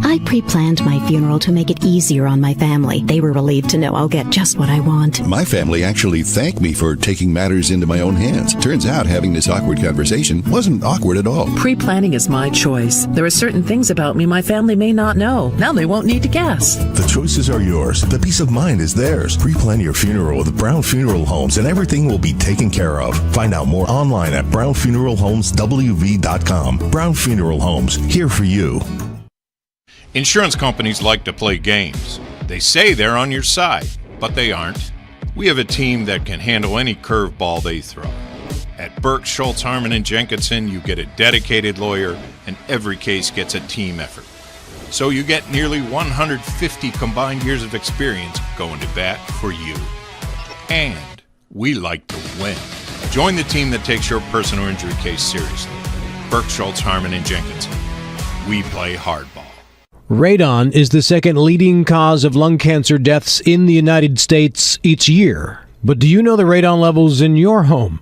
I pre-planned my funeral to make it easier on my family. They were relieved to know I'll get just what I want. My family actually thanked me for taking matters into my own hands. Turns out having this awkward conversation wasn't awkward at all. Pre-planning is my choice. There are certain things about me my family may not know. Now they won't need to guess. The choices are yours. The peace of mind is theirs. Pre-plan your funeral with Brown Funeral Homes and everything will be taken care of. Find out more online at brownfuneralhomeswv.com. Brown Funeral Homes, here for you. Insurance companies like to play games. They say they're on your side, but they aren't. We have a team that can handle any curveball they throw. At Burke, Schultz, Harmon, and Jenkinson, you get a dedicated lawyer, and every case gets a team effort. So you get nearly 150 combined years of experience going to bat for you. And we like to win. Join the team that takes your personal injury case seriously. Burke, Schultz, Harmon, and Jenkinson. We play hardball. Radon is the second leading cause of lung cancer deaths in the United States each year. But do you know the radon levels in your home?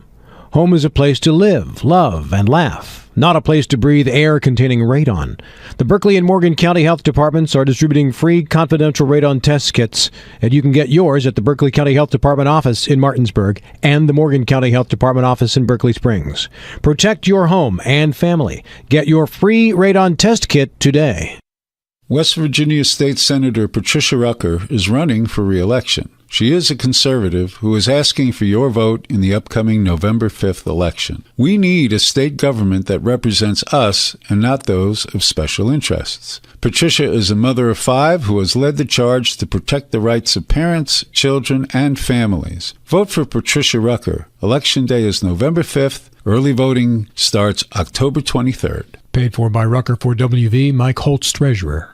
Home is a place to live, love, and laugh, not a place to breathe air containing radon. The Berkeley and Morgan County Health Departments are distributing free confidential radon test kits, and you can get yours at the Berkeley County Health Department office in Martinsburg and the Morgan County Health Department office in Berkeley Springs. Protect your home and family. Get your free radon test kit today. West Virginia State Senator Patricia Rucker is running for re-election. She is a conservative who is asking for your vote in the upcoming November 5th election. We need a state government that represents us and not those of special interests. Patricia is a mother of 5 who has led the charge to protect the rights of parents, children, and families. Vote for Patricia Rucker. Election day is November 5th. Early voting starts October 23rd. Paid for by Rucker for WV, Mike Holtz, Treasurer.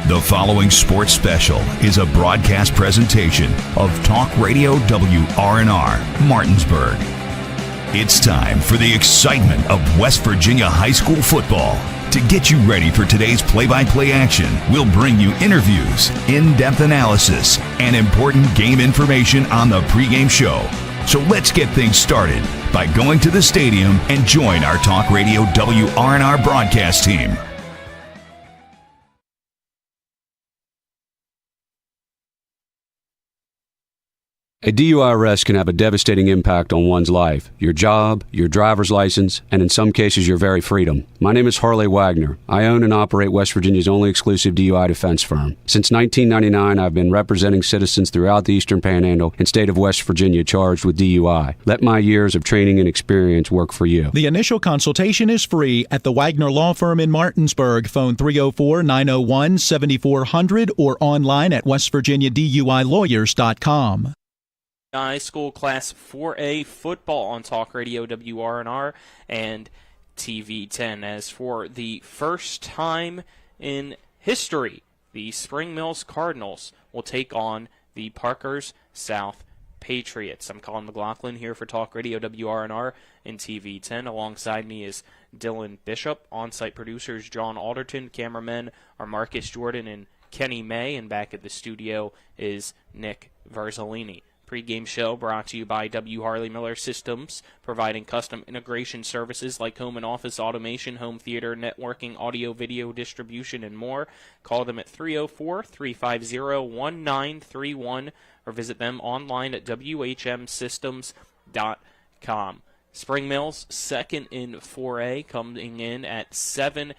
The following sports special is a broadcast presentation of Talk Radio WRNR, Martinsburg. It's time for the excitement of West Virginia high school football. To get you ready for today's play-by-play action, we'll bring you interviews, in-depth analysis, and important game information on the pregame show. So let's get things started by going to the stadium and join our Talk Radio WRNR broadcast team. A DUI arrest can have a devastating impact on one's life, your job, your driver's license, and in some cases, your very freedom. My name is Harley Wagner. I own and operate West Virginia's only exclusive DUI defense firm. Since 1999, I've been representing citizens throughout the Eastern Panhandle and state of West Virginia charged with DUI. Let my years of training and experience work for you. The initial consultation is free at the Wagner Law Firm in Martinsburg. Phone 304-901-7400 or online at westvirginiaduilawyers.com. High school Class 4A football on Talk Radio WRNR and TV 10. As for the first time in history, the Spring Mills Cardinals will take on the Parkers South Patriots. I'm Colin McLaughlin here for Talk Radio WRNR and TV 10. Alongside me is Dylan Bishop. On-site producers John Alderton. Cameramen are Marcus Jordan and Kenny May. And back at the studio is Nick Verzolini. Pre-game show brought to you by W. Harley Miller Systems, providing custom integration services like home and office automation, home theater, networking, audio, video distribution, and more. Call them at 304-350-1931 or visit them online at whmsystems.com. Spring Mills, second in 4A, coming in at 7-1.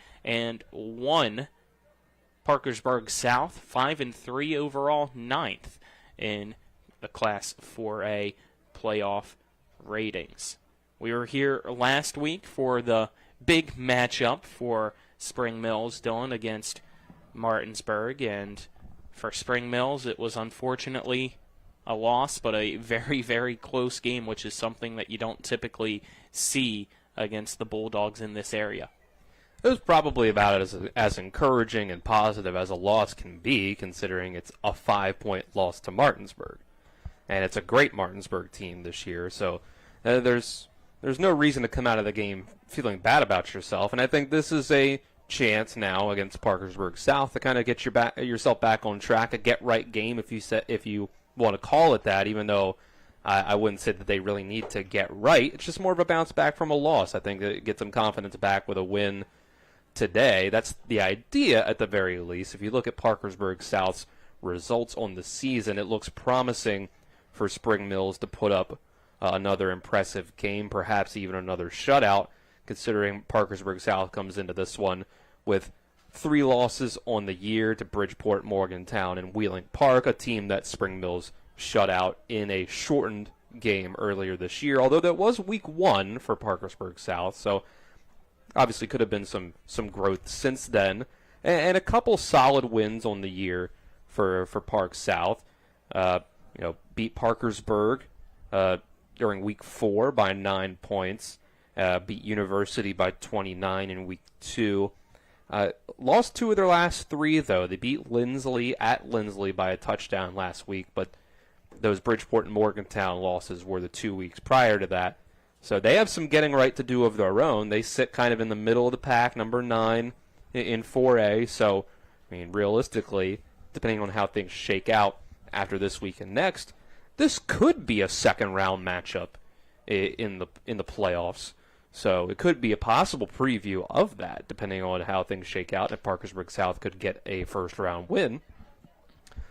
Parkersburg South, 5-3 overall, 9th in the Class 4A playoff ratings. We were here last week for the big matchup for Spring Mills, Dylan, against Martinsburg, and for Spring Mills it was unfortunately a loss, but a very, very close game, which is something that you don't typically see against the Bulldogs in this area. It was probably about as encouraging and positive as a loss can be, considering it's a 5-point loss to Martinsburg. And it's a great Martinsburg team this year, so there's no reason to come out of the game feeling bad about yourself. And I think this is a chance now against Parkersburg South to kind of get yourself back on track, a get-right game if you want to call it that, even though I wouldn't say that they really need to get right. It's just more of a bounce back from a loss. I think it gets some confidence back with a win today. That's the idea at the very least. If you look at Parkersburg South's results on the season, it looks promising for Spring Mills to put up another impressive game, perhaps even another shutout, considering Parkersburg South comes into this one with 3 losses on the year to Bridgeport, Morgantown, and Wheeling Park, a team that Spring Mills shut out in a shortened game earlier this year, although that was week 1 for Parkersburg South, so obviously could have been some growth since then, and a couple solid wins on the year for Park South. Beat Parkersburg during week 4 by 9 points, beat University by 29 in week 2. Lost 2 of their last 3, though. They beat Lindsley at Lindsley by a touchdown last week, but those Bridgeport and Morgantown losses were the 2 weeks prior to that. So they have some getting right to do of their own. They sit kind of in the middle of the pack, number 9 in 4A. So, realistically, depending on how things shake out after this week and next, this could be a second-round matchup in the playoffs. So it could be a possible preview of that, depending on how things shake out, and Parkersburg South could get a first-round win.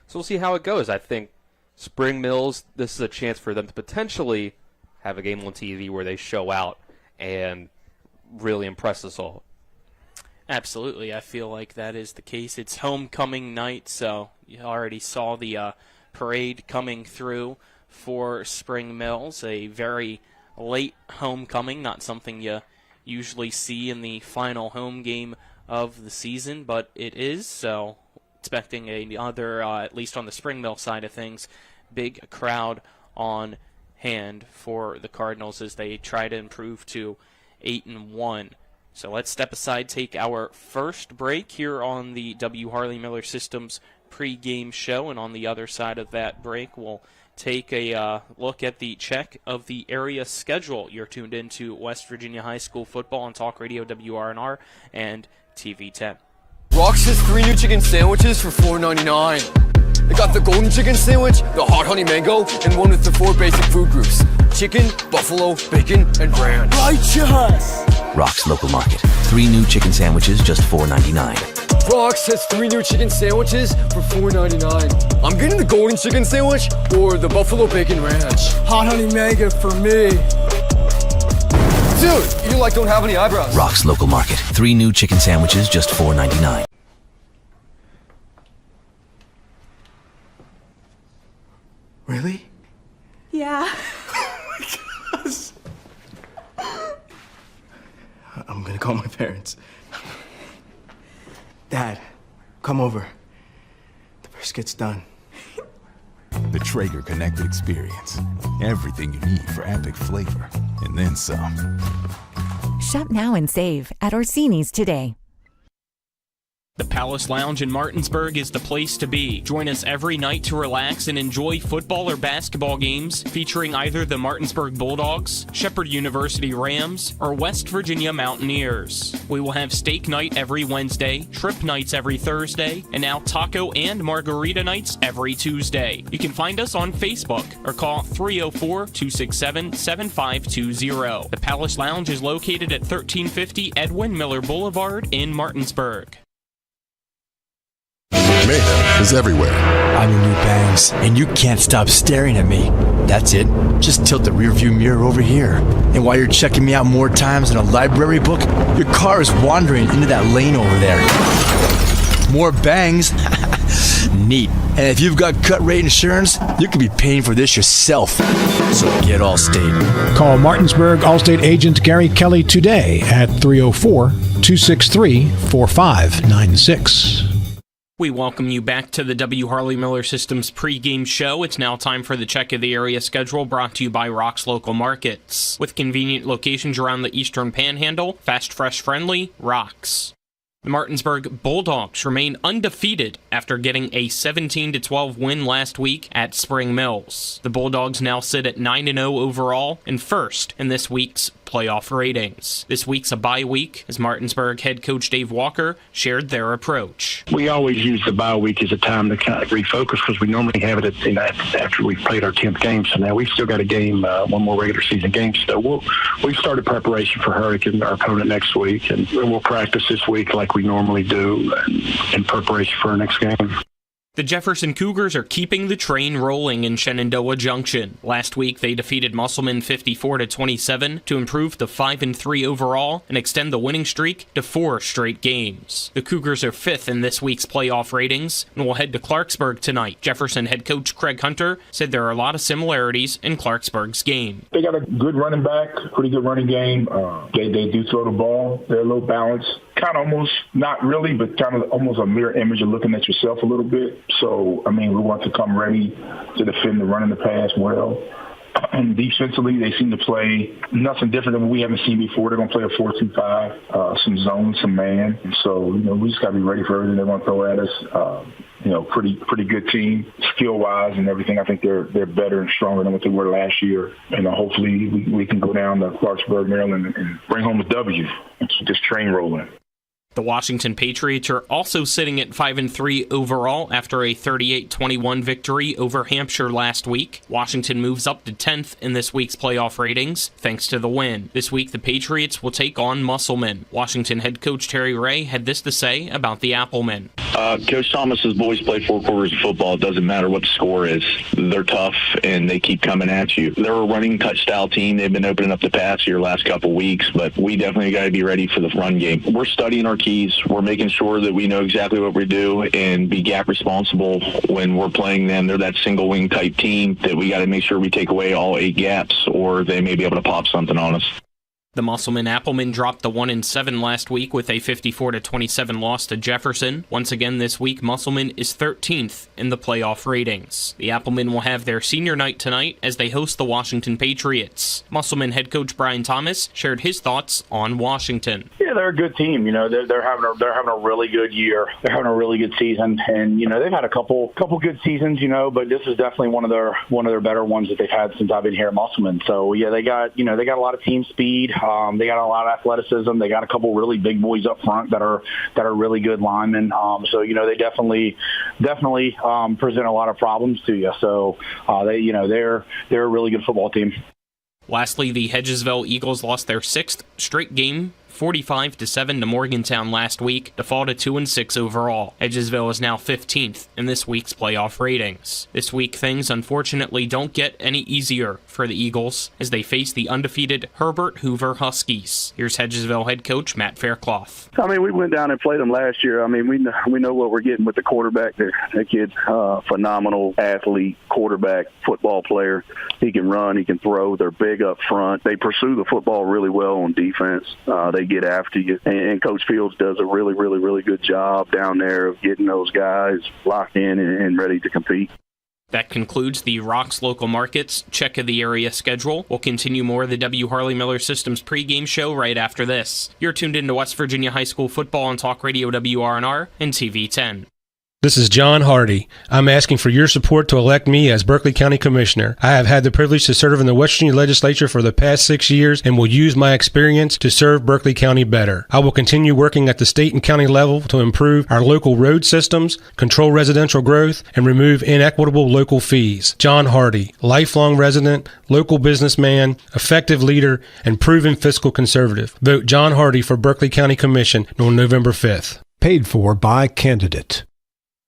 So we'll see how it goes. I think Spring Mills, this is a chance for them to potentially have a game on TV where they show out and really impress us all. Absolutely. I feel like that is the case. It's homecoming night, so you already saw the parade coming through for Spring Mills, a very late homecoming, not something you usually see in the final home game of the season, but it is, so expecting another, at least on the Spring Mill side of things, big crowd on hand for the Cardinals as they try to improve to 8-1. So let's step aside, take our first break here on the W. Harley Miller Systems pregame show, and on the other side of that break, we'll take a look at the check of the area schedule. You're tuned into West Virginia High School football on Talk Radio WRNR and TV 10. Rox has 3 new chicken sandwiches for $4.99. They got the golden chicken sandwich, the hot honey mango, and one with the 4 basic food groups: chicken, buffalo, bacon, and ranch. Righteous! Rox Local Market. 3 new chicken sandwiches, just $4.99. Rox has 3 new chicken sandwiches for $4.99. I'm getting the golden chicken sandwich or the buffalo bacon ranch. Hot honey mango for me. Dude, you don't have any eyebrows. Rox Local Market. 3 new chicken sandwiches, just $4.99. Really? Yeah. Oh my gosh. I'm gonna call my parents. Dad, come over. The brisket's done. The Traeger Connected Experience. Everything you need for epic flavor, and then some. Shop now and save at Orsini's today. The Palace Lounge in Martinsburg is the place to be. Join us every night to relax and enjoy football or basketball games featuring either the Martinsburg Bulldogs, Shepherd University Rams, or West Virginia Mountaineers. We will have steak night every Wednesday, shrimp nights every Thursday, and now taco and margarita nights every Tuesday. You can find us on Facebook or call 304-267-7520. The Palace Lounge is located at 1350 Edwin Miller Boulevard in Martinsburg. Mayhem is everywhere. I'm your new bangs, and you can't stop staring at me. That's it. Just tilt the rearview mirror over here. And while you're checking me out more times than a library book, your car is wandering into that lane over there. More bangs? Neat. And if you've got cut rate insurance, you could be paying for this yourself. So get Allstate. Call Martinsburg Allstate agent Gary Kelly today at 304-263-4596. We welcome you back to the W. Harley Miller Systems pregame show. It's now time for the check of the area schedule, brought to you by Rox Local Markets. With convenient locations around the Eastern Panhandle, fast, fresh, friendly, Rox. The Martinsburg Bulldogs remain undefeated after getting a 17-12 win last week at Spring Mills. The Bulldogs now sit at 9-0 overall and first in this week's playoff ratings. This week's a bye week, as Martinsburg head coach Dave Walker shared their approach. We always use the bye week as a time to kind of refocus because we normally have it after we've played our 10th game. So now we've still got a game, one more regular season game. So we've started preparation for Hurricane, our opponent, next week, and we'll practice this week like we normally do in preparation for our next game. The Jefferson Cougars are keeping the train rolling in Shenandoah Junction. Last week, they defeated Musselman 54-27 to improve to 5-3 overall and extend the winning streak to 4 straight games. The Cougars are 5th in this week's playoff ratings and will head to Clarksburg tonight. Jefferson head coach Craig Hunter said there are a lot of similarities in Clarksburg's game. They got a good running back, pretty good running game. They do throw the ball. They're a little balanced. Kind of almost, not really, but kind of almost a mirror image of looking at yourself a little bit. So, I mean, we want to come ready to defend the run and the pass well. And defensively, they seem to play nothing different than what we haven't seen before. They're going to play a 4-2-5, some zone, some man. And so, we just got to be ready for everything they want to throw at us. Pretty good team, skill-wise and everything. I think they're better and stronger than what they were last year. And hopefully we can go down to Clarksburg, Maryland, and bring home a W and keep this train rolling. The Washington Patriots are also sitting at 5-3 overall after a 38-21 victory over Hampshire last week. Washington moves up to 10th in this week's playoff ratings thanks to the win. This week, the Patriots will take on Musselman. Washington head coach Terry Ray had this to say about the Applemen. Coach Thomas's boys play 4 quarters of football. It doesn't matter what the score is. They're tough, and they keep coming at you. They're a running cut-style team. They've been opening up the pass here last couple weeks, but we definitely got to be ready for the run game. We're studying our keys. We're making sure that we know exactly what we do and be gap responsible when we're playing them. They're that single wing type team that we got to make sure we take away all 8 gaps, or they may be able to pop something on us. The Musselman Applemen dropped to 1-7 last week with a 54-27 loss to Jefferson. Once again this week, Musselman is 13th in the playoff ratings. The Applemen will have their senior night tonight as they host the Washington Patriots. Musselman head coach Brian Thomas shared his thoughts on Washington. Yeah, they're a good team. They're having a really good year. They're having a really good season, and they've had a couple good seasons. But this is definitely one of their better ones that they've had since I've been here at Musselman. So yeah, they got a lot of team speed. They got a lot of athleticism. They got a couple really big boys up front that are really good linemen. So they definitely present a lot of problems to you. So they're a really good football team. Lastly, the Hedgesville Eagles lost their 6th straight game, 45-7 to Morgantown last week to fall to 2-6 overall. Hedgesville is now 15th in this week's playoff ratings. This week, things unfortunately don't get any easier for the Eagles as they face the undefeated Herbert Hoover Huskies. Here's Hedgesville head coach Matt Faircloth. We went down and played them last year. We know what we're getting with the quarterback there. That kid's phenomenal athlete, quarterback, football player. He can run, he can throw. They're big up front. They pursue the football really well on defense. They get after you. And Coach Fields does a really, really, really good job down there of getting those guys locked in and ready to compete. That concludes the Rocks Local Markets Check of the Area schedule. We'll continue more of the W. Harley Miller Systems pregame show right after this. You're tuned into West Virginia High School football on Talk Radio WRNR and TV 10. This is John Hardy. I'm asking for your support to elect me as Berkeley County Commissioner. I have had the privilege to serve in the West Virginia Legislature for the past 6 years and will use my experience to serve Berkeley County better. I will continue working at the state and county level to improve our local road systems, control residential growth, and remove inequitable local fees. John Hardy, lifelong resident, local businessman, effective leader, and proven fiscal conservative. Vote John Hardy for Berkeley County Commission on November 5th. Paid for by candidate.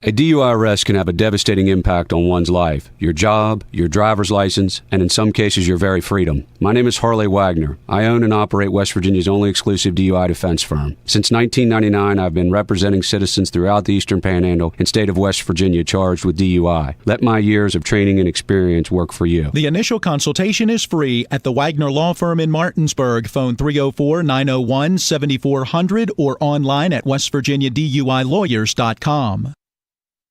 A DUI arrest can have a devastating impact on one's life, your job, your driver's license, and in some cases your very freedom. My name is Harley Wagner. I own and operate West Virginia's only exclusive DUI defense firm. Since 1999, I've been representing citizens throughout the Eastern Panhandle and state of West Virginia charged with DUI. Let my years of training and experience work for you. The initial consultation is free at the Wagner Law Firm in Martinsburg. Phone 304-901-7400 or online at westvirginiaduilawyers.com.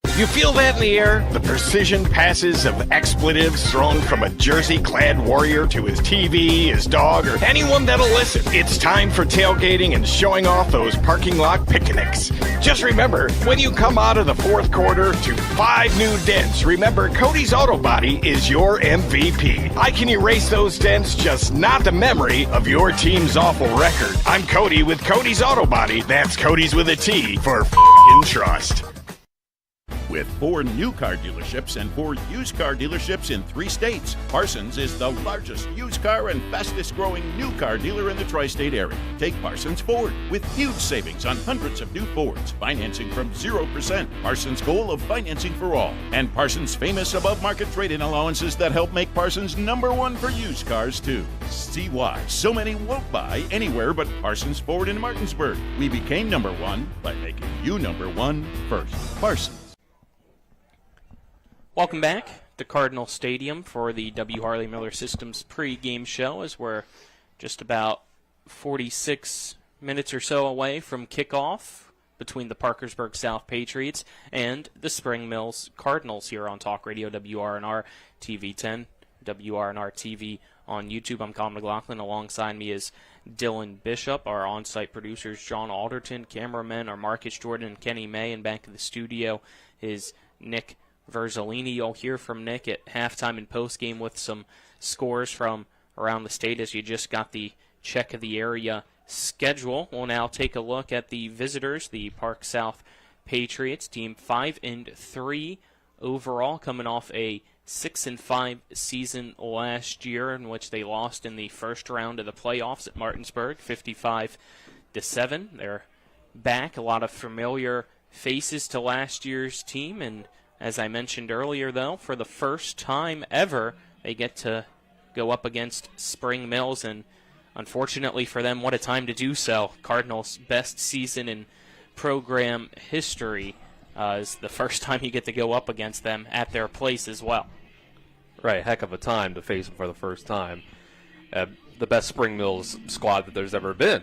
You feel that in the air? The precision passes of expletives thrown from a jersey-clad warrior to his TV, his dog, or anyone that'll listen. It's time for tailgating and showing off those parking lot picnics. Just remember, when you come out of the fourth quarter to 5 new dents, remember Cody's Auto Body is your MVP. I can erase those dents, just not the memory of your team's awful record. I'm Cody with Cody's Auto Body. That's Cody's with a T for f***ing trust. With 4 new car dealerships and 4 used car dealerships in 3 states, Parsons is the largest used car and fastest growing new car dealer in the tri-state area. Take Parsons Ford with huge savings on hundreds of new Fords, financing from 0%, Parsons' goal of financing for all, and Parsons' famous above-market trade-in allowances that help make Parsons #1 for used cars too. See why so many won't buy anywhere but Parsons Ford in Martinsburg. We became #1 by making you #1 first. Parsons. Welcome back to Cardinal Stadium for the W. Harley Miller Systems pregame show, as we're just about 46 minutes or so away from kickoff between the Parkersburg South Patriots and the Spring Mills Cardinals here on Talk Radio WRNR TV 10, WRNR TV on YouTube. I'm Colin McLaughlin. Alongside me is Dylan Bishop. Our on-site producers, John Alderton. Cameramen are Marcus Jordan and Kenny May. And back in the studio is Nick Verzolini. You'll hear from Nick at halftime and postgame with some scores from around the state as you just got the check of the area schedule. We'll now take a look at the visitors, the Park South Patriots, team 5-3 overall, coming off a 6-5 season last year in which they lost in the first round of the playoffs at Martinsburg, 55-7. They're back, a lot of familiar faces to last year's team, and as I mentioned earlier, though, for the first time ever, they get to go up against Spring Mills, and unfortunately for them, what a time to do so. Cardinals' best season in program history is the first time you get to go up against them at their place as well. Right, heck of a time to face them for the first time. The best Spring Mills squad that there's ever been.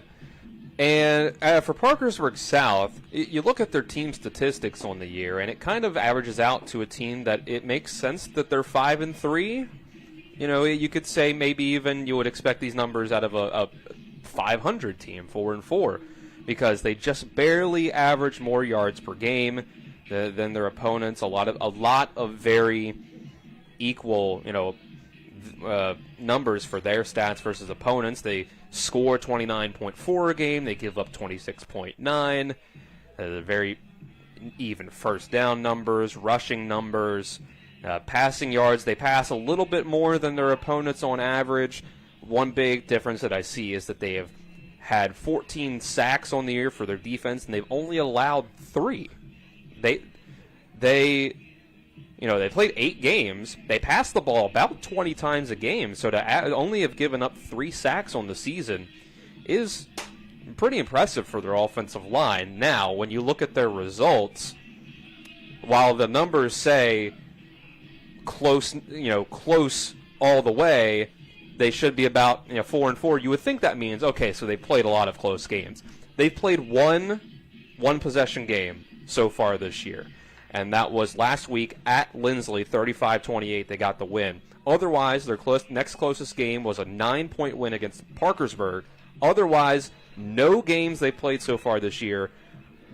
And for Parkersburg South, you look at their team statistics on the year, and it kind of averages out to a team that it makes sense that they're 5-3. You know, you could say maybe even you would expect these numbers out of a 500 team, 4-4, because they just barely average more yards per game than their opponents. A lot of very equal, numbers for their stats versus opponents. They score 29.4 a game. They give up 26.9. Very even first down numbers, rushing numbers, passing yards. They pass a little bit more than their opponents on average. One big difference that I see is that they have had 14 sacks on the year for their defense, and they've only allowed 3. They played 8 games. They passed the ball about 20 times a game, so to only have given up 3 sacks on the season is pretty impressive for their offensive line. Now, when you look at their results, while the numbers say close all the way, they should be about 4-4. You would think that means, okay, so they played a lot of close games. They've played one possession game so far this year, and that was last week at Lindsley, 35-28. They got the win. Otherwise, their next closest game was a 9-point win against Parkersburg. Otherwise, no games they played so far this year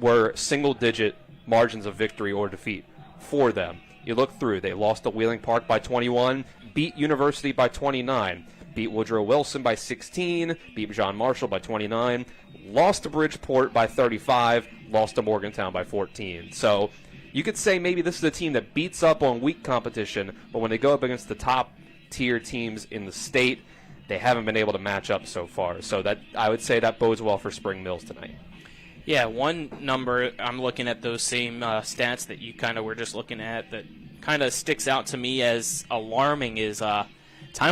were single-digit margins of victory or defeat for them. You look through, they lost to Wheeling Park by 21, beat University by 29, beat Woodrow Wilson by 16, beat John Marshall by 29, lost to Bridgeport by 35, lost to Morgantown by 14. So you could say maybe this is a team that beats up on weak competition, but when they go up against the top-tier teams in the state, they haven't been able to match up so far. So that I would say that bodes well for Spring Mills tonight. Yeah, one number, I'm looking at those same stats that you kind of were just looking at that kind of sticks out to me as alarming is time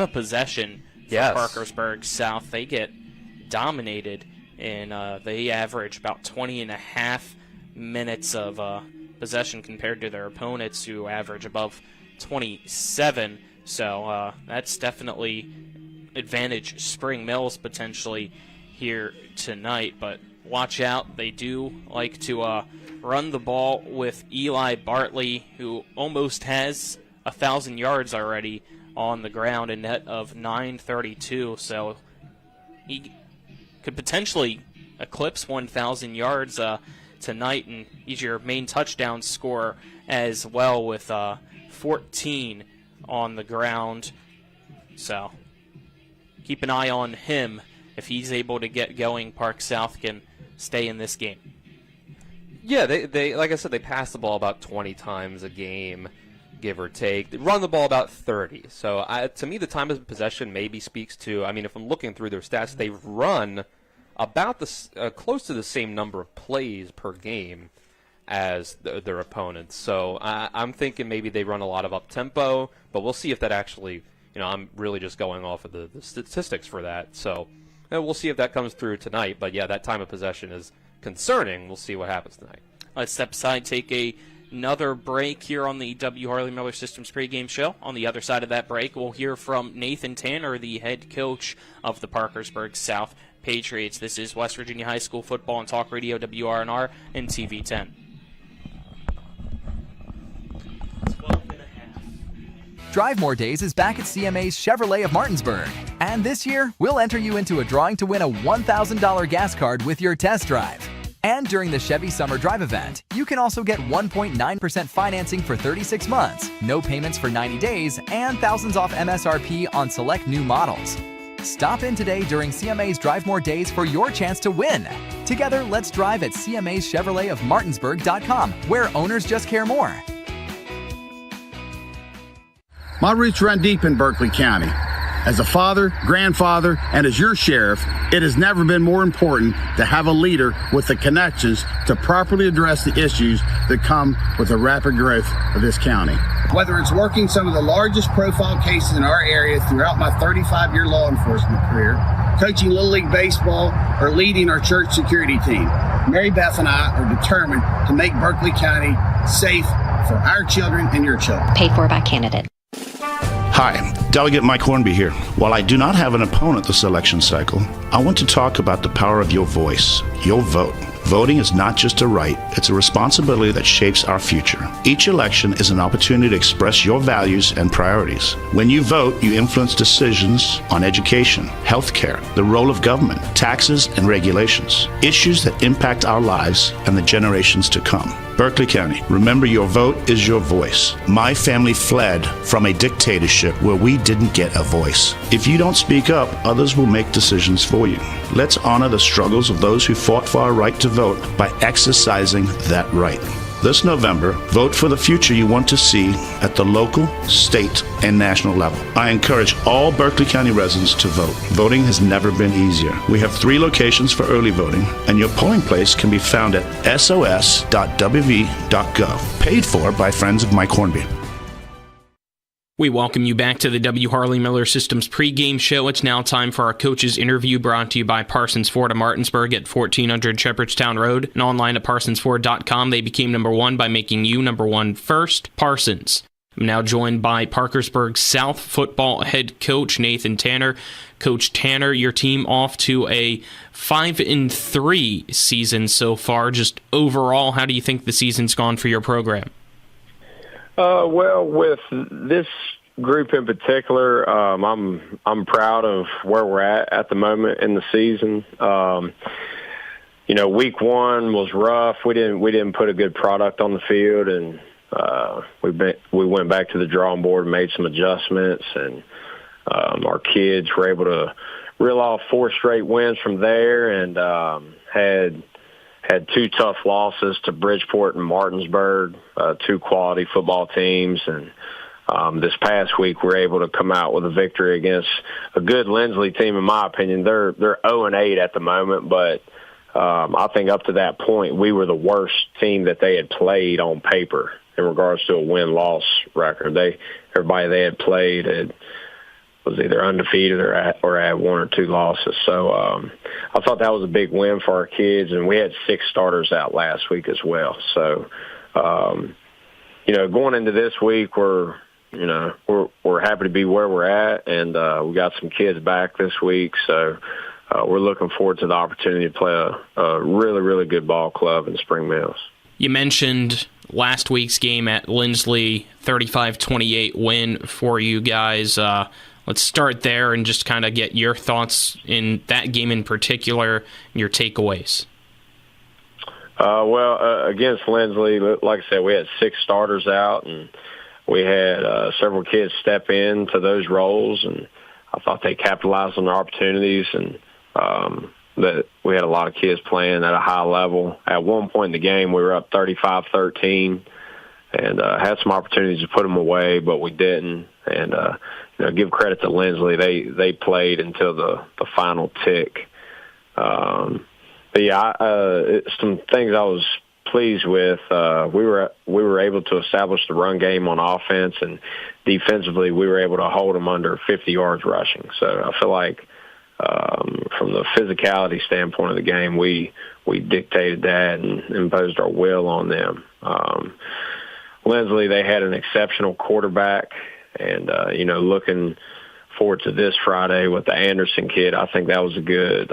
of possession for Parkersburg South. They get dominated, and they average about 20.5 minutes of possession compared to their opponents who average above 27. So that's definitely advantage Spring Mills potentially here tonight. But watch out. They do like to run the ball with Eli Bartley, who almost has 1,000 yards already on the ground, a net of 932. So he could potentially eclipse 1,000 yards tonight, and he's your main touchdown scorer as well with 14 on the ground. So keep an eye on him. If he's able to get going, Park South can stay in this game. Yeah, they like I said, they pass the ball about 20 times a game, give or take. They run the ball about 30. So to me, the time of possession maybe speaks to, I mean, if I'm looking through their stats, they've run about close to the same number of plays per game as their opponents. So I'm thinking maybe they run a lot of up-tempo, but we'll see if that actually, I'm really just going off of the statistics for that. So we'll see if that comes through tonight. But, yeah, that time of possession is concerning. We'll see what happens tonight. Let's step aside, take another break here on the W. Harley Miller Systems pregame show. On the other side of that break, we'll hear from Nathan Tanner, the head coach of the Parkersburg South Patriots. This is West Virginia High School football on Talk Radio WRNR and TV 10. Drive More Days is back at CMA's Chevrolet of Martinsburg. And this year, we'll enter you into a drawing to win a $1,000 gas card with your test drive. And during the Chevy Summer Drive event, you can also get 1.9% financing for 36 months, no payments for 90 days, and thousands off MSRP on select new models. Stop in today during CMA's Drive More Days for your chance to win. Together, let's drive at CMA's Chevrolet of Martinsburg.com, where owners just care more. My roots run deep in Berkeley County. As a father, grandfather, and as your sheriff, it has never been more important to have a leader with the connections to properly address the issues that come with the rapid growth of this county. Whether it's working some of the largest profile cases in our area throughout my 35-year law enforcement career, coaching Little League Baseball, or leading our church security team, Mary Beth and I are determined to make Berkeley County safe for our children and your children. Paid for by candidate. Hi, Delegate Mike Hornby here. While I do not have an opponent this election cycle, I want to talk about the power of your voice, your vote. Voting is not just a right, it's a responsibility that shapes our future. Each election is an opportunity to express your values and priorities. When you vote, you influence decisions on education, healthcare, the role of government, taxes and regulations, issues that impact our lives and the generations to come. Berkeley County, remember your vote is your voice. My family fled from a dictatorship where we didn't get a voice. If you don't speak up, others will make decisions for you. Let's honor the struggles of those who fought for our right to vote by exercising that right. This November, vote for the future you want to see at the local, state, and national level. I encourage all Berkeley County residents to vote. Voting has never been easier. We have 3 locations for early voting, and your polling place can be found at sos.wv.gov. Paid for by friends of Mike Hornby. We welcome you back to the W. Harley Miller Systems pregame show. It's now time for our coaches interview, brought to you by Parsons Ford of Martinsburg at 1400 Shepherdstown Road and online at parsonsford.com. They became number 1 by making you number 1 first. Parsons. I'm now joined by Parkersburg South football head coach Nathan Tanner. Coach Tanner, your team off to a 5-3 season so far. Just overall, how do you think the season's gone for your program? Well, with this group in particular, I'm proud of where we're at the moment in the season. Week 1 was rough. We didn't put a good product on the field, and we went back to the drawing board and made some adjustments, and our kids were able to reel off 4 straight wins from there, and had 2 tough losses to Bridgeport and Martinsburg, 2 quality football teams. And this past week, we were able to come out with a victory against a good Lindsley team, in my opinion. They're 0-8 at the moment, but I think up to that point, we were the worst team that they had played on paper in regards to a win-loss record. Everybody they had played was either undefeated or had 1 or 2 losses. So I thought that was a big win for our kids, and we had 6 starters out last week as well. So, going into this week, we're happy to be where we're at, and we got some kids back this week. So we're looking forward to the opportunity to play a really, really good ball club in Spring Mills. You mentioned last week's game at Lindsley, 35-28 win for you guys. Let's start there and just kind of get your thoughts in that game in particular, your takeaways. Against Lindsley, like I said, we had 6 starters out, and we had several kids step into those roles, and I thought they capitalized on their opportunities, and that we had a lot of kids playing at a high level. At one point in the game, we were up 35-13 and had some opportunities to put them away, but we didn't. And, give credit to Lindsley. They played until the final tick. Some things I was pleased with. We were able to establish the run game on offense, and defensively we were able to hold them under 50 yards rushing. So I feel like from the physicality standpoint of the game, we dictated that and imposed our will on them. Lindsley, they had an exceptional quarterback, and looking forward to this Friday with the Anderson kid. I think that was a good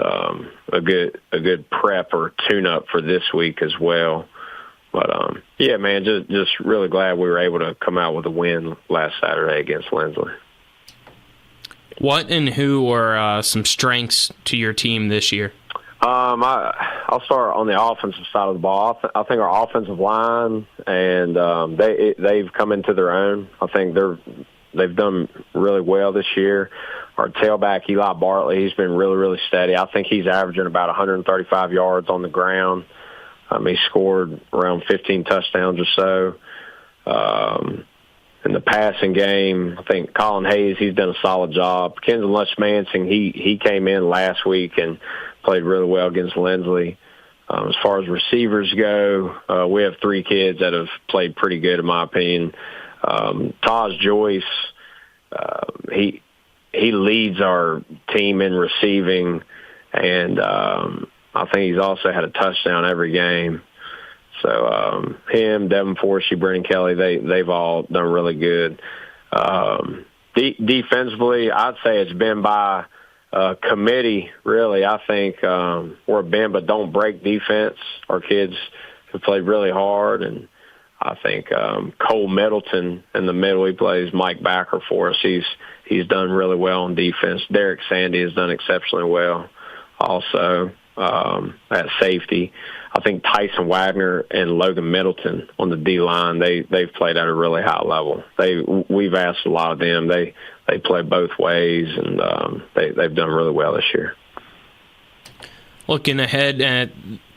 prep or tune-up for this week as well. But just really glad we were able to come out with a win last Saturday against Lindsley. What and who are some strengths to your team this year? I'll start on the offensive side of the ball. I think our offensive line, and they've come into their own. I think they've done really well this year. Our tailback, Eli Bartley, he's been really, really steady. I think he's averaging about 135 yards on the ground. He scored around 15 touchdowns or so. In the passing game, I think Colin Hayes, he's done a solid job. Kenton Lush-Mansing, he came in last week and played really well against Lindsley. As far as receivers go, we have 3 kids that have played pretty good, in my opinion. Taj Joyce, he leads our team in receiving, and I think he's also had a touchdown every game. So him, Devin Forsey, Brennan Kelly, they've all done really good. Defensively, I'd say it's been by committee, really. I think we're a bend but don't break defense. Our kids have played really hard, and I think Cole Middleton in the middle, he plays Mike Backer for us. He's done really well on defense. Derek Sandy has done exceptionally well also at safety. I think Tyson Wagner and Logan Middleton on the D-line, they've played at a really high level. We've asked a lot of them. They play both ways, and they've done really well this year. Looking ahead at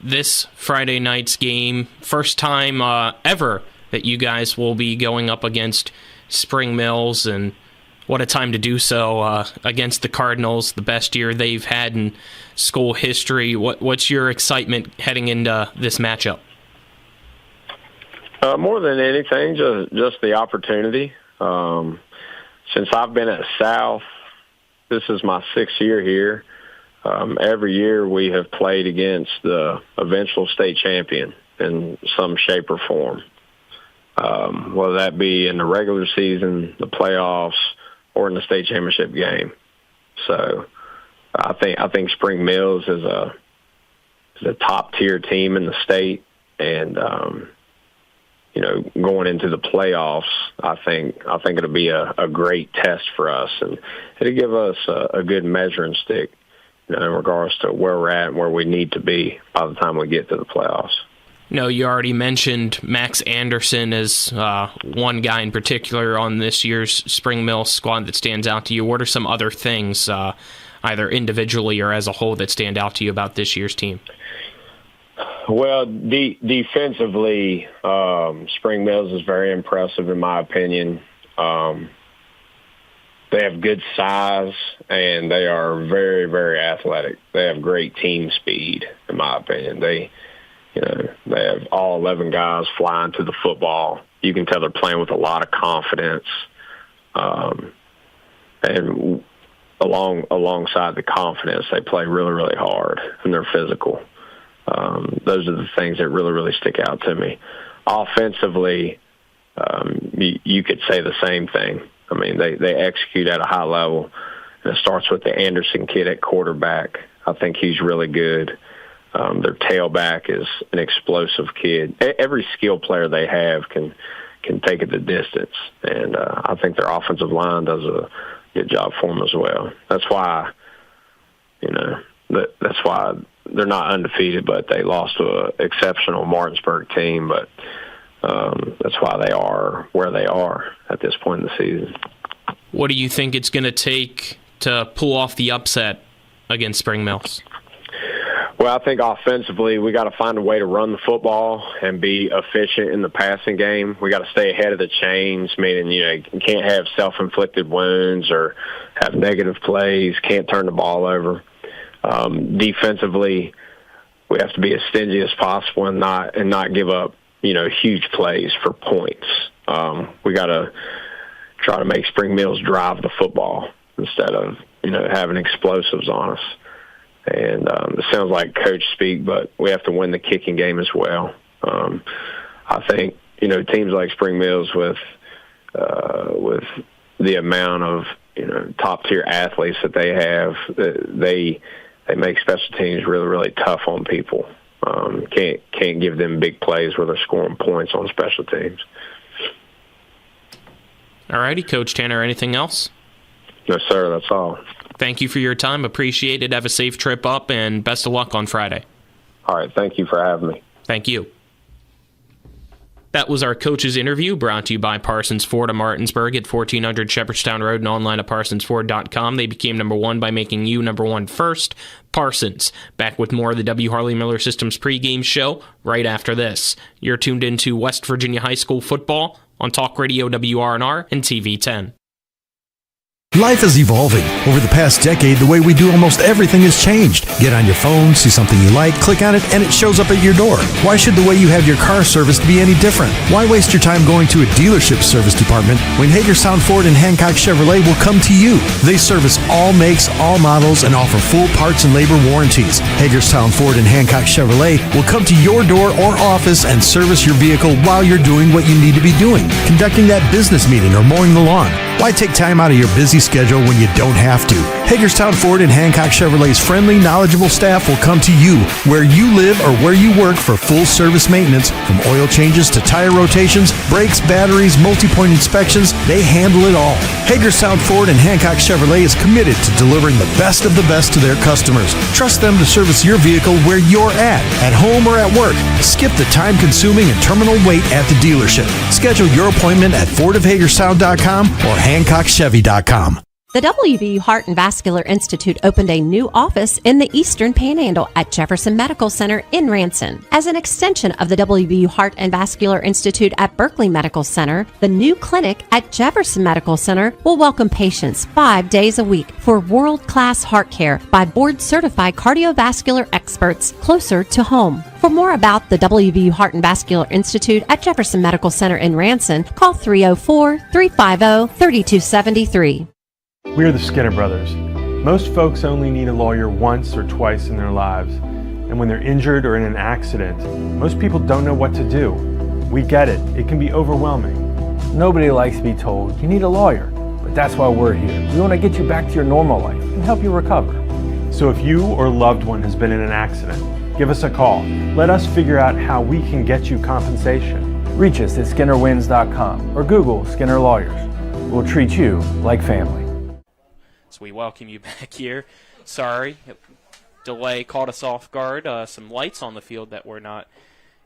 this Friday night's game, first time ever that you guys will be going up against Spring Mills, and what a time to do so against the Cardinals, the best year they've had in school history. What's your excitement heading into this matchup? More than anything, just the opportunity. Since I've been at South, this is my 6th year here. Every year we have played against the eventual state champion in some shape or form, whether that be in the regular season, the playoffs, or in the state championship game. So I think Spring Mills is a top tier team in the state, and going into the playoffs, I think it'll be a great test for us, and it'll give us a good measuring stick in regards to where we're at and where we need to be by the time we get to the playoffs. You already mentioned Max Anderson as one guy in particular on this year's Spring Mill squad that stands out to you. What are some other things, either individually or as a whole, that stand out to you about this year's team? Well, defensively, Spring Mills is very impressive in my opinion. They have good size, and they are very, very athletic. They have great team speed, in my opinion. They have all 11 guys flying to the football. You can tell they're playing with a lot of confidence. And alongside the confidence, they play really, really hard, and they're physical. Those are the things that really, really stick out to me. Offensively, you could say the same thing. I mean, they execute at a high level, and it starts with the Anderson kid at quarterback. I think he's really good. Their tailback is an explosive kid. Every skill player they have can take it the distance, and I think their offensive line does a good job for them as well. That's why, that's why they're not undefeated, but they lost to an exceptional Martinsburg team. But that's why they are where they are at this point in the season. What do you think it's going to take to pull off the upset against Spring Mills? Well, I think offensively we got to find a way to run the football and be efficient in the passing game. We got to stay ahead of the chains, meaning you can't have self-inflicted wounds or have negative plays, can't turn the ball over. Defensively, we have to be as stingy as possible and not give up huge plays for points. We got to try to make Spring Mills drive the football instead of having explosives on us. And it sounds like coach speak, but we have to win the kicking game as well. I think teams like Spring Mills with the amount of top tier athletes that they have, they make special teams really, really tough on people. Can't give them big plays where they're scoring points on special teams. All righty, Coach Tanner. Anything else? No, sir. That's all. Thank you for your time. Appreciate it. Have a safe trip up, and best of luck on Friday. All right. Thank you for having me. Thank you. That was our coach's interview, brought to you by Parsons Ford of Martinsburg at 1400 Shepherdstown Road and online at parsonsford.com. They became number one by making you number one first. Parsons. Back with more of the W. Harley Miller Systems pregame show right after this. You're tuned into West Virginia High School football on Talk Radio WRNR and TV 10. Life is evolving. Over the past decade, the way we do almost everything has changed. Get on your phone, see something you like, click on it, and it shows up at your door. Why should the way you have your car serviced be any different? Why waste your time going to a dealership service department when Hagerstown Ford and Hancock Chevrolet will come to you? They service all makes, all models, and offer full parts and labor warranties. Hagerstown Ford and Hancock Chevrolet will come to your door or office and service your vehicle while you're doing what you need to be doing, conducting that business meeting or mowing the lawn. Why take time out of your busy schedule when you don't have to? Hagerstown Ford and Hancock Chevrolet's friendly, knowledgeable staff will come to you where you live or where you work for full service maintenance, from oil changes to tire rotations, brakes, batteries, multi-point inspections. They handle it all. Hagerstown Ford and Hancock Chevrolet is committed to delivering the best of the best to their customers. Trust them to service your vehicle where you're at home or at work. Skip the time-consuming and terminal wait at the dealership. Schedule your appointment at fordofhagerstown.com or HancockChevy.com. The WVU Heart and Vascular Institute opened a new office in the Eastern Panhandle at Jefferson Medical Center in Ranson. As an extension of the WVU Heart and Vascular Institute at Berkeley Medical Center, the new clinic at Jefferson Medical Center will welcome patients 5 days a week for world-class heart care by board-certified cardiovascular experts closer to home. For more about the WVU Heart and Vascular Institute at Jefferson Medical Center in Ranson, call 304-350-3273. We are the Skinner Brothers. Most folks only need a lawyer once or twice in their lives. And when they're injured or in an accident, most people don't know what to do. We get it. It can be overwhelming. Nobody likes to be told you need a lawyer, but that's why we're here. We want to get you back to your normal life and help you recover. So if you or a loved one has been in an accident, give us a call. Let us figure out how we can get you compensation. Reach us at SkinnerWins.com or Google Skinner Lawyers. We'll treat you like family. So we welcome you back here. Sorry, delay caught us off guard. Some lights on the field that we're not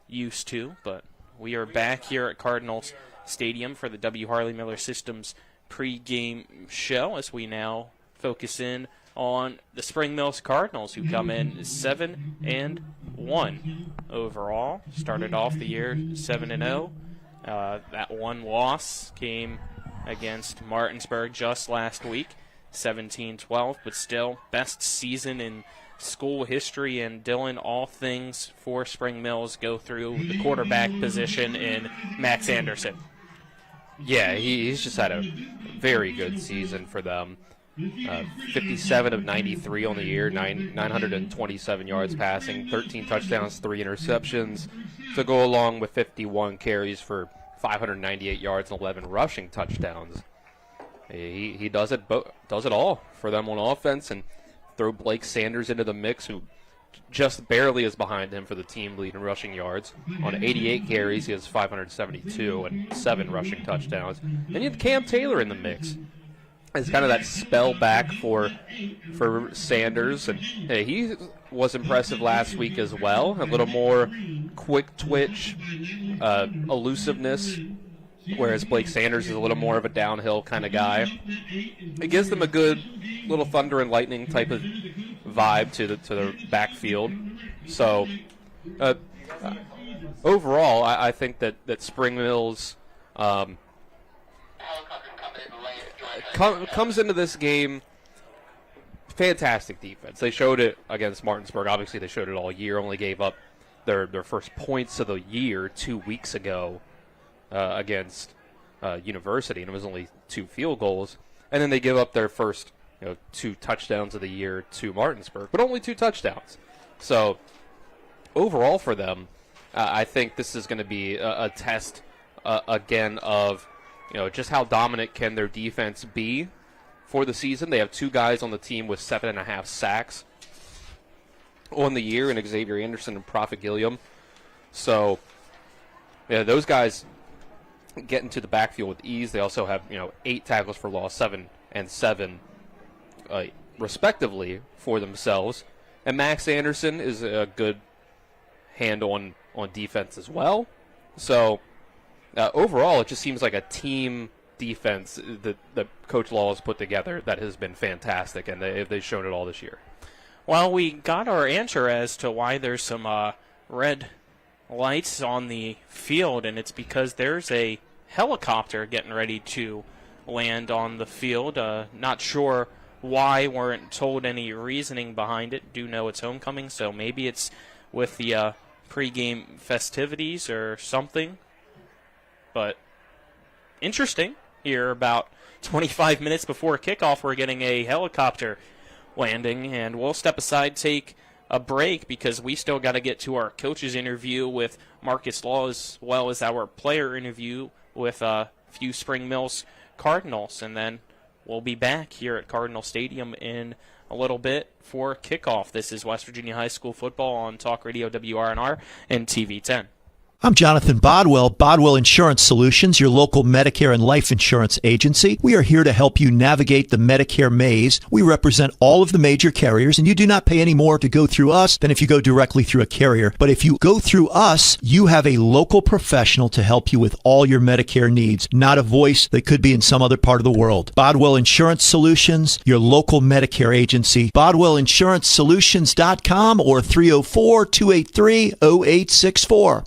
used to, but we are back here at Cardinals Stadium for the W. Harley Miller Systems pregame show as we now focus in on the Spring Mills Cardinals, who come in 7-1 overall. Started off the year 7-0. That one loss came against Martinsburg just last week. 17-12, but still best season in school history. And Dylan, all things for Spring Mills go through the quarterback position in Max Anderson. Yeah, he's just had a very good season for them. 57 of 93 on the year, 927 yards passing, 13 touchdowns, 3 interceptions, to go along with 51 carries for 598 yards and 11 rushing touchdowns. He does it all for them on offense, and throw Blake Sanders into the mix, who just barely is behind him for the team lead in rushing yards. On 88 carries, he has 572 and 7 rushing touchdowns. And you have Cam Taylor in the mix. It's kind of that spell back for Sanders, and he was impressive last week as well. A little more quick twitch, elusiveness, whereas Blake Sanders is a little more of a downhill kind of guy. It gives them a good little thunder and lightning type of vibe to the backfield. So overall, I think that Spring Mills comes into this game, fantastic defense. They showed it against Martinsburg. Obviously, they showed it all year. Only gave up their first points of the year 2 weeks ago against University, and it was only 2 field goals. And then they give up their first 2 touchdowns of the year to Martinsburg, but only 2 touchdowns. So overall for them, I think this is going to be a test again of just how dominant can their defense be for the season. They have 2 guys on the team with 7.5 sacks on the year, and Xavier Anderson and Prophet Gilliam. So, those guys get into the backfield with ease. They also have 8 tackles for loss, 7 and 7, respectively, for themselves. And Max Anderson is a good hand on defense as well. So, overall, it just seems like a team defense that Coach Law has put together that has been fantastic, and they've shown it all this year. Well, we got our answer as to why there's some red lights on the field, and it's because there's a helicopter getting ready to land on the field. Not sure why, weren't told any reasoning behind it. Do know it's homecoming, so maybe it's with the pregame festivities or something. But interesting here, about 25 minutes before kickoff, we're getting a helicopter landing, and we'll step aside, take a break, because we still got to get to our coach's interview with Marcus Law, as well as our player interview with a few Spring Mills Cardinals, and then we'll be back here at Cardinal Stadium in a little bit for kickoff. This is West Virginia High School football on Talk Radio WRNR and TV 10. I'm Jonathan Bodwell, Bodwell Insurance Solutions, your local Medicare and life insurance agency. We are here to help you navigate the Medicare maze. We represent all of the major carriers, and you do not pay any more to go through us than if you go directly through a carrier. But if you go through us, you have a local professional to help you with all your Medicare needs, not a voice that could be in some other part of the world. Bodwell Insurance Solutions, your local Medicare agency, BodwellInsuranceSolutions.com or 304-283-0864.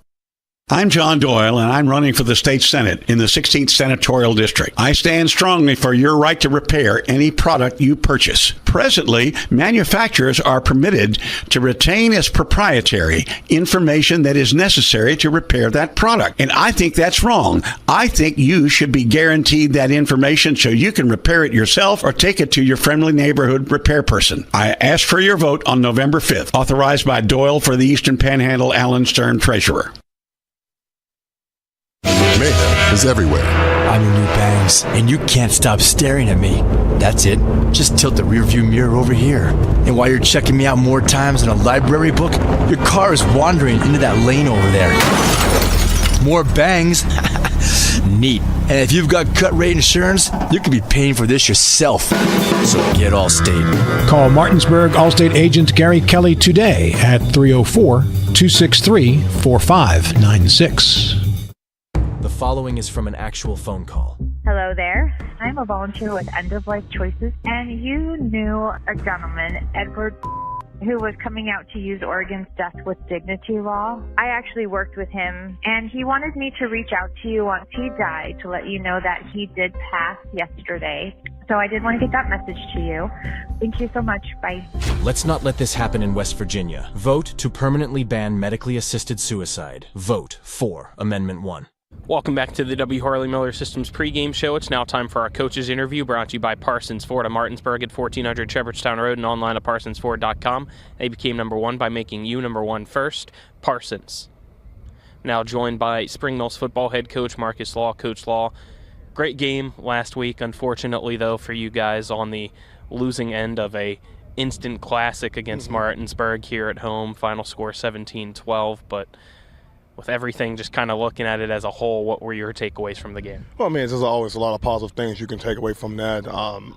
I'm John Doyle, and I'm running for the state Senate in the 16th Senatorial District. I stand strongly for your right to repair any product you purchase. Presently, manufacturers are permitted to retain as proprietary information that is necessary to repair that product. And I think that's wrong. I think you should be guaranteed that information so you can repair it yourself or take it to your friendly neighborhood repair person. I ask for your vote on November 5th, authorized by Doyle for the Eastern Panhandle, Alan Stern, Treasurer. Mayhem is everywhere. I'm your new bangs, and you can't stop staring at me. That's it. Just tilt the rearview mirror over here. And while you're checking me out more times than a library book, your car is wandering into that lane over there. More bangs. Neat. And if you've got cut rate insurance, you could be paying for this yourself. So get Allstate. Call Martinsburg Allstate agent Gary Kelly today at 304-263-4596. The following is from an actual phone call. Hello there. I'm a volunteer with End of Life Choices, and you knew a gentleman, Edward, who was coming out to use Oregon's Death with Dignity law. I actually worked with him, and he wanted me to reach out to you once he died to let you know that he did pass yesterday. So I did want to get that message to you. Thank you so much. Bye. Let's not let this happen in West Virginia. Vote to permanently ban medically assisted suicide. Vote for Amendment 1. Welcome back to the W. Harley Miller Systems pregame show. It's now time for our coach's interview, brought to you by Parsons Ford of Martinsburg at 1400 Shepherdstown Road and online at parsonsford.com. They became number one by making you number one first. Parsons. Now joined by Spring Mills football head coach Marcus Law. Coach Law, great game last week. Unfortunately, though, for you guys on the losing end of a instant classic against Martinsburg here at home. Final score 17-12, but with everything, just kind of looking at it as a whole, what were your takeaways from the game? Well, I mean, there's always a lot of positive things you can take away from that.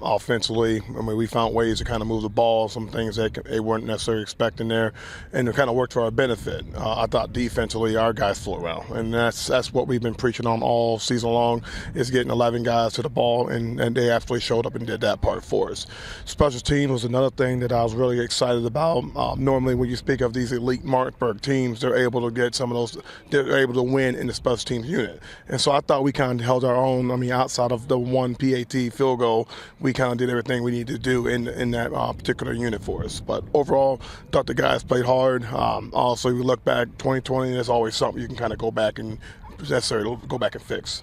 Offensively, I mean, we found ways to kind of move the ball, some things that they weren't necessarily expecting there, and it kind of worked to our benefit. I thought defensively, our guys flew well, and that's what we've been preaching on all season long, is getting 11 guys to the ball, and they absolutely showed up and did that part for us. Special teams was another thing that I was really excited about. Normally, when you speak of these elite Martinsburg teams, they're able to get some of those. They're able to win in the special teams unit. And so I thought we kind of held our own. I mean, outside of the one PAT field goal, we kind of did everything we needed to do in that particular unit for us. But overall, thought the guys played hard. Also, we look back, 2020, there's always something you can kind of go back and fix.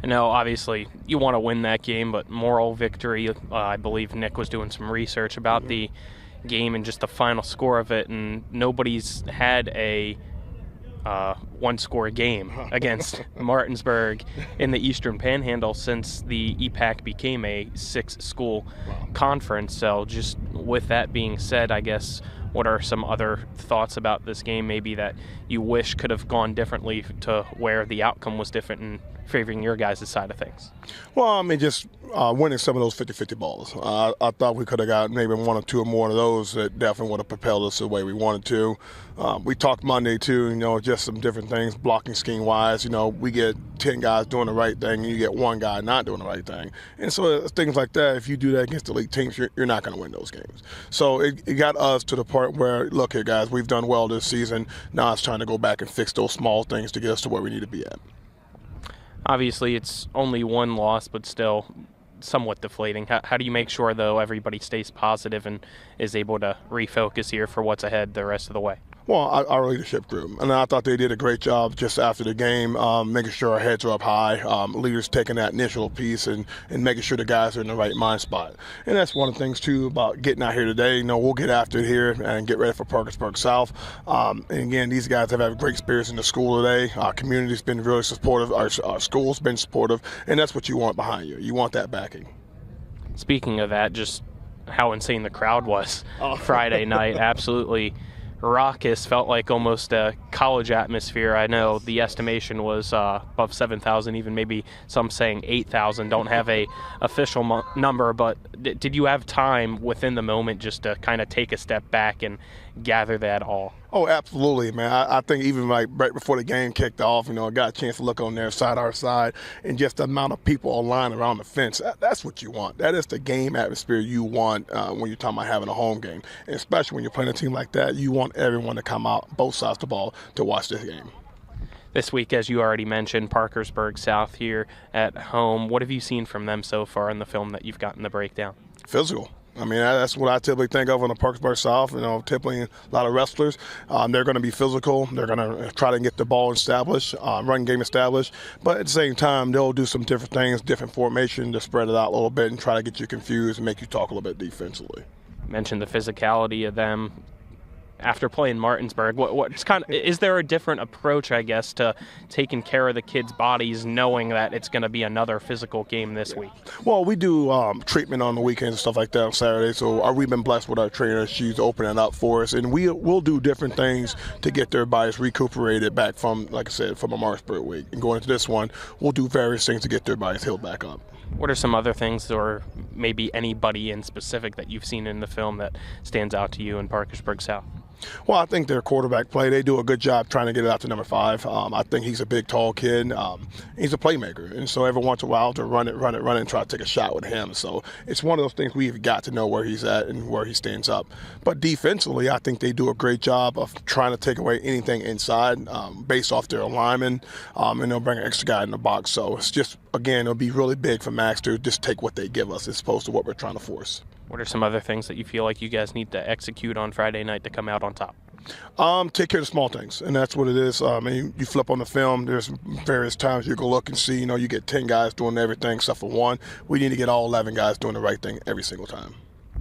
I know, obviously, you want to win that game, but moral victory, I believe Nick was doing some research about the game and just the final score of it, and nobody's had a one-score game against Martinsburg in the Eastern Panhandle since the EPAC became a six-school conference. So just with that being said, I guess, what are some other thoughts about this game maybe that you wish could have gone differently to where the outcome was different and favoring your guys' side of things? Well, I mean, just winning some of those 50-50 balls. I thought we could have got maybe one or two or more of those that definitely would have propelled us the way we wanted to. We talked Monday, too, just some different things, blocking scheme-wise. We get 10 guys doing the right thing, and you get one guy not doing the right thing. And so things like that, if you do that against elite teams, you're not going to win those games. So it got us to the part where, look here, guys, we've done well this season. Now it's trying to go back and fix those small things to get us to where we need to be at. Obviously, it's only one loss, but still somewhat deflating. How do you make sure, though, everybody stays positive and is able to refocus here for what's ahead the rest of the way? Well, our leadership group, and I thought they did a great job just after the game, making sure our heads are up high, leaders taking that initial piece and making sure the guys are in the right mind spot. And that's one of the things, too, about getting out here today. We'll get after it here and get ready for Parkersburg South. And, again, these guys have had great spirits in the school today. Our community's been really supportive. Our school's been supportive, and that's what you want behind you. You want that backing. Speaking of that, just how insane the crowd was Friday night. Absolutely raucous, felt like almost a college atmosphere. I know the estimation was above 7,000, even maybe some saying 8,000. Don't have a official number, but did you have time within the moment just to kind of take a step back and gather that all? Oh, absolutely, man. I think even right before the game kicked off, I got a chance to look on their side, our side, and just the amount of people aligned around the fence. That's what you want. That is the game atmosphere you want when you're talking about having a home game. And especially when you're playing a team like that, you want everyone to come out, both sides of the ball, to watch this game. This week, as you already mentioned, Parkersburg South here at home. What have you seen from them so far in the film that you've gotten the breakdown? Physical. I mean, that's what I typically think of on the Parkersburg South. Typically a lot of wrestlers. They're going to be physical. They're going to try to get the ball established, run game established. But at the same time, they'll do some different things, different formation to spread it out a little bit and try to get you confused and make you talk a little bit defensively. You mentioned the physicality of them. After playing Martinsburg, what's is there a different approach, I guess, to taking care of the kids' bodies, knowing that it's going to be another physical game this week? Well, we do treatment on the weekends and stuff like that on Saturday. So we've been blessed with our trainer. She's opening up for us, and we'll do different things to get their bodies recuperated back from, like I said, from a Martinsburg week. And going into this one, we'll do various things to get their bodies healed back up. What are some other things, or maybe anybody in specific that you've seen in the film that stands out to you in Parkersburg South? Well, I think their quarterback play, they do a good job trying to get it out to number 5. I think he's a big, tall kid. He's a playmaker. And so every once in a while to run it, and try to take a shot with him. So it's one of those things we've got to know where he's at and where he stands up. But defensively, I think they do a great job of trying to take away anything inside based off their alignment. And they'll bring an extra guy in the box. So it's just, again, it'll be really big for Max to just take what they give us as opposed to what we're trying to force. What are some other things that you feel like you guys need to execute on Friday night to come out on top? Take care of the small things, and that's what it is. You flip on the film, there's various times you can look and see, you get 10 guys doing everything except for one. We need to get all 11 guys doing the right thing every single time.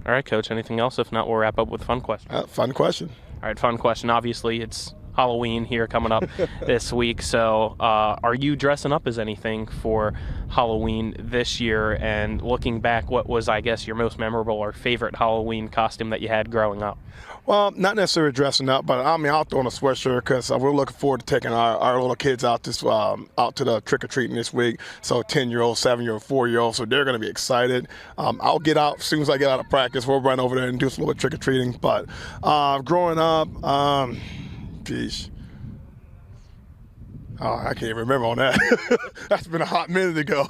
All right, Coach, anything else? If not, we'll wrap up with fun question. Fun question. All right, fun question. Obviously, it's Halloween here coming up this week. So are you dressing up as anything for Halloween this year? And looking back, what was, I guess, your most memorable or favorite Halloween costume that you had growing up? Well, not necessarily dressing up, but I mean, I'll throw on a sweatshirt because we're looking forward to taking our little kids out out to the trick-or-treating this week. So 10-year-old, 7-year-old, 4-year-old, so they're going to be excited. I'll get out as soon as I get out of practice. We'll run over there and do a little bit of trick-or-treating. But growing up, geez. Oh, I can't even remember on that. That's been a hot minute ago.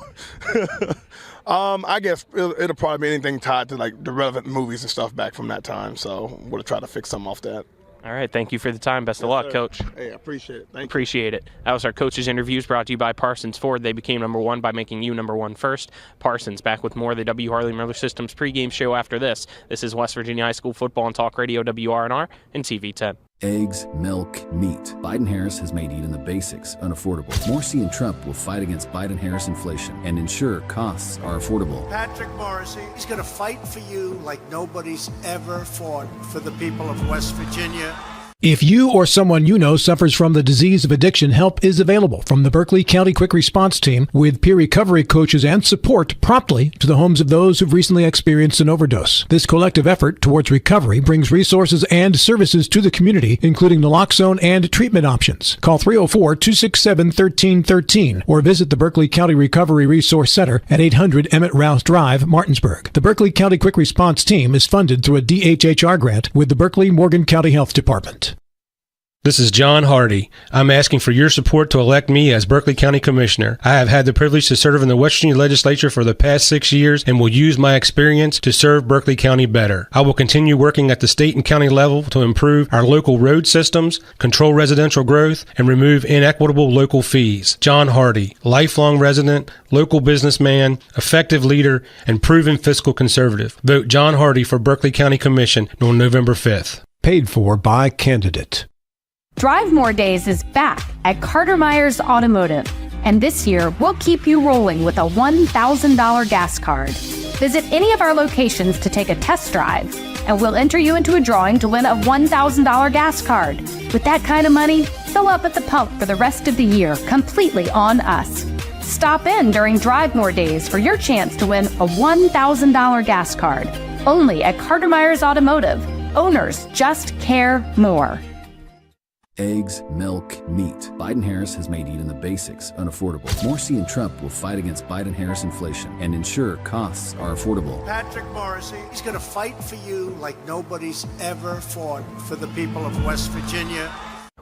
I guess it'll probably be anything tied to like the relevant movies and stuff back from that time. So we'll try to fix something off that. All right. Thank you for the time. Best of luck, Coach. Hey, I appreciate it. Thank you. Appreciate it. That was our coaches' interviews brought to you by Parsons Ford. They became number one by making you number one first. Parsons, back with more of the W. Harley Miller Systems pregame show after this. This is West Virginia High School Football and Talk Radio, WRNR, and TV 10. Eggs, milk, meat. Biden-Harris has made eating the basics unaffordable. Morrissey and Trump will fight against Biden-Harris inflation and ensure costs are affordable. Patrick Morrissey is going to fight for you like nobody's ever fought for the people of West Virginia. If you or someone you know suffers from the disease of addiction, help is available from the Berkeley County Quick Response Team with peer recovery coaches and support promptly to the homes of those who've recently experienced an overdose. This collective effort towards recovery brings resources and services to the community, including naloxone and treatment options. Call 304-267-1313 or visit the Berkeley County Recovery Resource Center at 800 Emmett Rouse Drive, Martinsburg. The Berkeley County Quick Response Team is funded through a DHHR grant with the Berkeley-Morgan County Health Department. This is John Hardy. I'm asking for your support to elect me as Berkeley County Commissioner. I have had the privilege to serve in the West Virginia Legislature for the past 6 years and will use my experience to serve Berkeley County better. I will continue working at the state and county level to improve our local road systems, control residential growth, and remove inequitable local fees. John Hardy, lifelong resident, local businessman, effective leader, and proven fiscal conservative. Vote John Hardy for Berkeley County Commission on November 5th. Paid for by candidate. Drive More Days is back at Carter Myers Automotive, and this year we'll keep you rolling with a $1,000 gas card. Visit any of our locations to take a test drive, and we'll enter you into a drawing to win a $1,000 gas card. With that kind of money, fill up at the pump for the rest of the year completely on us. Stop in during Drive More Days for your chance to win a $1,000 gas card. Only at Carter Myers Automotive. Owners just care more. Eggs, milk, meat. Biden-Harris has made eating the basics unaffordable. Morrissey and Trump will fight against Biden-Harris inflation and ensure costs are affordable. Patrick Morrissey is going to fight for you like nobody's ever fought for the people of West Virginia.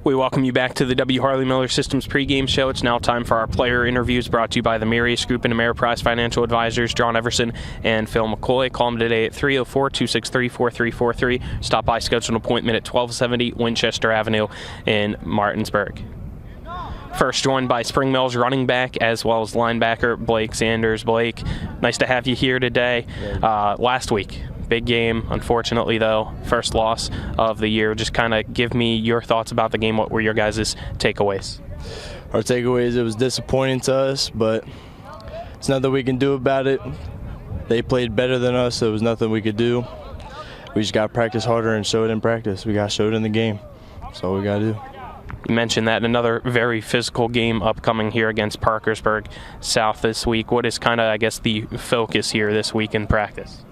We welcome you back to the W. Harley Miller Systems pregame show. It's now time for our player interviews brought to you by the Marius Group and Ameriprise Financial Advisors, John Everson and Phil McCoy. Call them today at 304-263-4343. Stop by, schedule an appointment at 1270 Winchester Avenue in Martinsburg. First joined by Spring Mills running back as well as linebacker Blake Sanders. Blake, nice to have you here today. Last week, big game, unfortunately, though. First loss of the year. Just kind of give me your thoughts about the game. What were your guys' takeaways? Our takeaways, it was disappointing to us, but it's nothing we can do about it. They played better than us. So there was nothing we could do. We just got to practice harder and show it in practice. We got to show it in the game. That's all we got to do. You mentioned that another very physical game upcoming here against Parkersburg South this week. What is kind of, I guess, the focus here this week in practice?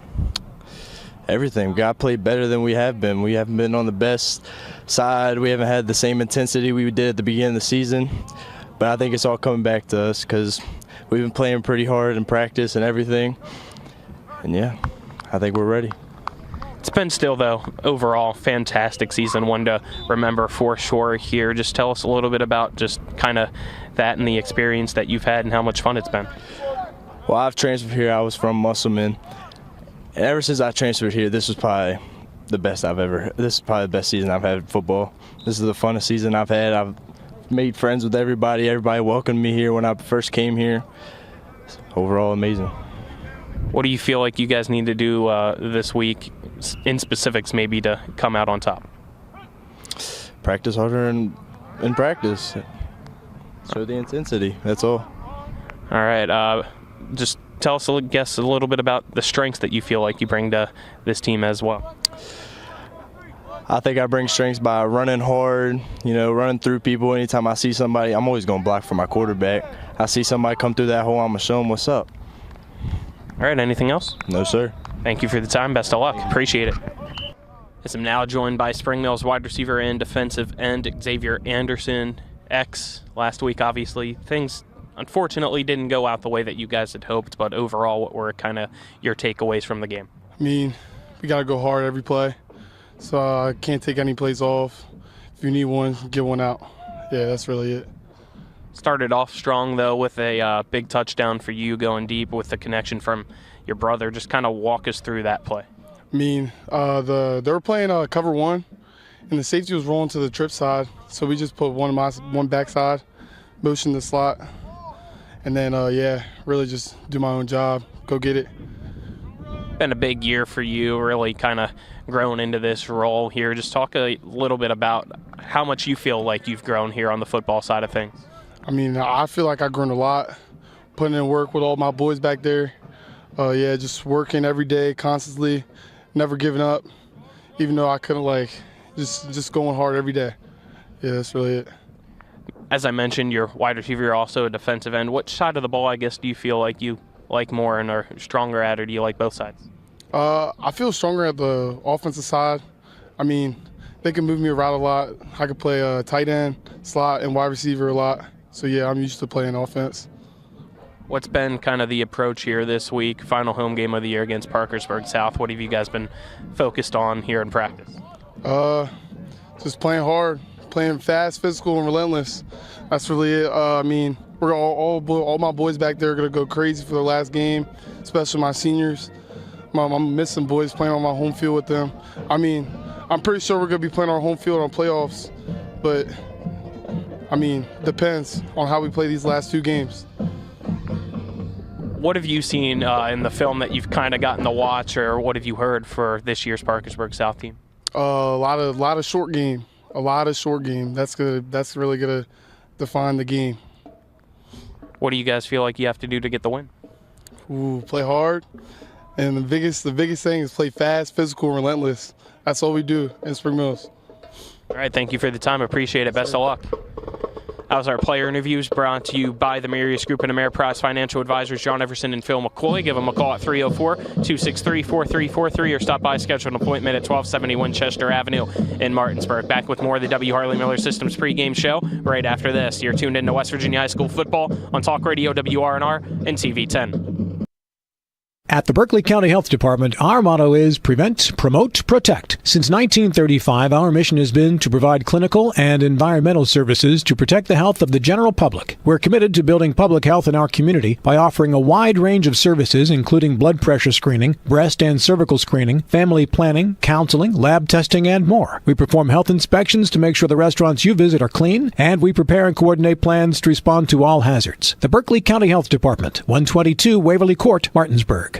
Everything. We got to play better than we have been. We haven't been on the best side. We haven't had the same intensity we did at the beginning of the season. But I think it's all coming back to us because we've been playing pretty hard in practice and everything. And, yeah, I think we're ready. It's been still, though, overall, fantastic season, one to remember for sure here. Just tell us a little bit about just kind of that and the experience that you've had and how much fun it's been. Well, I've transferred here. I was from Musselman. And ever since I transferred here, this was probably the best this is probably the best season I've had in football. This is the funnest season I've had. I've made friends with everybody. Everybody welcomed me here when I first came here. It's overall amazing. What do you feel like you guys need to do this week, in specifics maybe, to come out on top? Practice harder in practice. Show the intensity. That's all. All right. Just tell us, I guess, a little bit about the strengths that you feel like you bring to this team as well. I think I bring strengths by running hard, running through people. Anytime I see somebody, I'm always going to block for my quarterback. I see somebody come through that hole, I'm going to show them what's up. All right, anything else? No, sir. Thank you for the time. Best of luck. Appreciate it. As I'm now joined by Spring Mills wide receiver and defensive end Xavier Anderson. Last week, obviously, things unfortunately didn't go out the way that you guys had hoped, but overall, what were kind of your takeaways from the game? I mean, we got to go hard every play, so I can't take any plays off. If you need one, get one out. Yeah, that's really it. Started off strong, though, with a big touchdown for you going deep with the connection from your brother. Just kind of walk us through that play. I mean, they were playing cover one, and the safety was rolling to the trip side, so we just put one backside, motion the slot, and then, really just do my own job, go get it. Been a big year for you, really kind of grown into this role here. Just talk a little bit about how much you feel like you've grown here on the football side of things. I mean, I feel like I've grown a lot, putting in work with all my boys back there. Just working every day, constantly, never giving up, even though I couldn't, just going hard every day. Yeah, that's really it. As I mentioned, you're wide receiver, you're also a defensive end. Which side of the ball, I guess, do you feel like you like more and are stronger at, or do you like both sides? I feel stronger at the offensive side. I mean, they can move me around a lot. I can play tight end, slot, and wide receiver a lot. So, yeah, I'm used to playing offense. What's been kind of the approach here this week, final home game of the year against Parkersburg South? What have you guys been focused on here in practice? Just playing hard, playing fast, physical, and relentless. That's really it. I mean, we're all my boys back there are going to go crazy for the last game, especially my seniors. I'm missing boys playing on my home field with them. I mean, I'm pretty sure we're going to be playing our home field on playoffs, but, I mean, depends on how we play these last two games. What have you seen in the film that you've kind of gotten to watch, or what have you heard for this year's Parkersburg South team? A lot of short game. A lot of short game. That's good. That's really going to define the game. What do you guys feel like you have to do to get the win? Play hard. And the biggest thing is play fast, physical, and relentless. That's all we do in Spring Mills. All right, thank you for the time. Appreciate it. Best of luck. That was our player interviews brought to you by the Marius Group and Ameriprise Financial Advisors, John Everson and Phil McCoy. Give them a call at 304-263-4343 or stop by, schedule an appointment at 1271 Chester Avenue in Martinsburg. Back with more of the W. Harley Miller Systems pregame show right after this. You're tuned into West Virginia High School football on Talk Radio WRNR and TV 10. At the Berkeley County Health Department, our motto is prevent, promote, protect. Since 1935, our mission has been to provide clinical and environmental services to protect the health of the general public. We're committed to building public health in our community by offering a wide range of services, including blood pressure screening, breast and cervical screening, family planning, counseling, lab testing, and more. We perform health inspections to make sure the restaurants you visit are clean, and we prepare and coordinate plans to respond to all hazards. The Berkeley County Health Department, 122 Waverly Court, Martinsburg.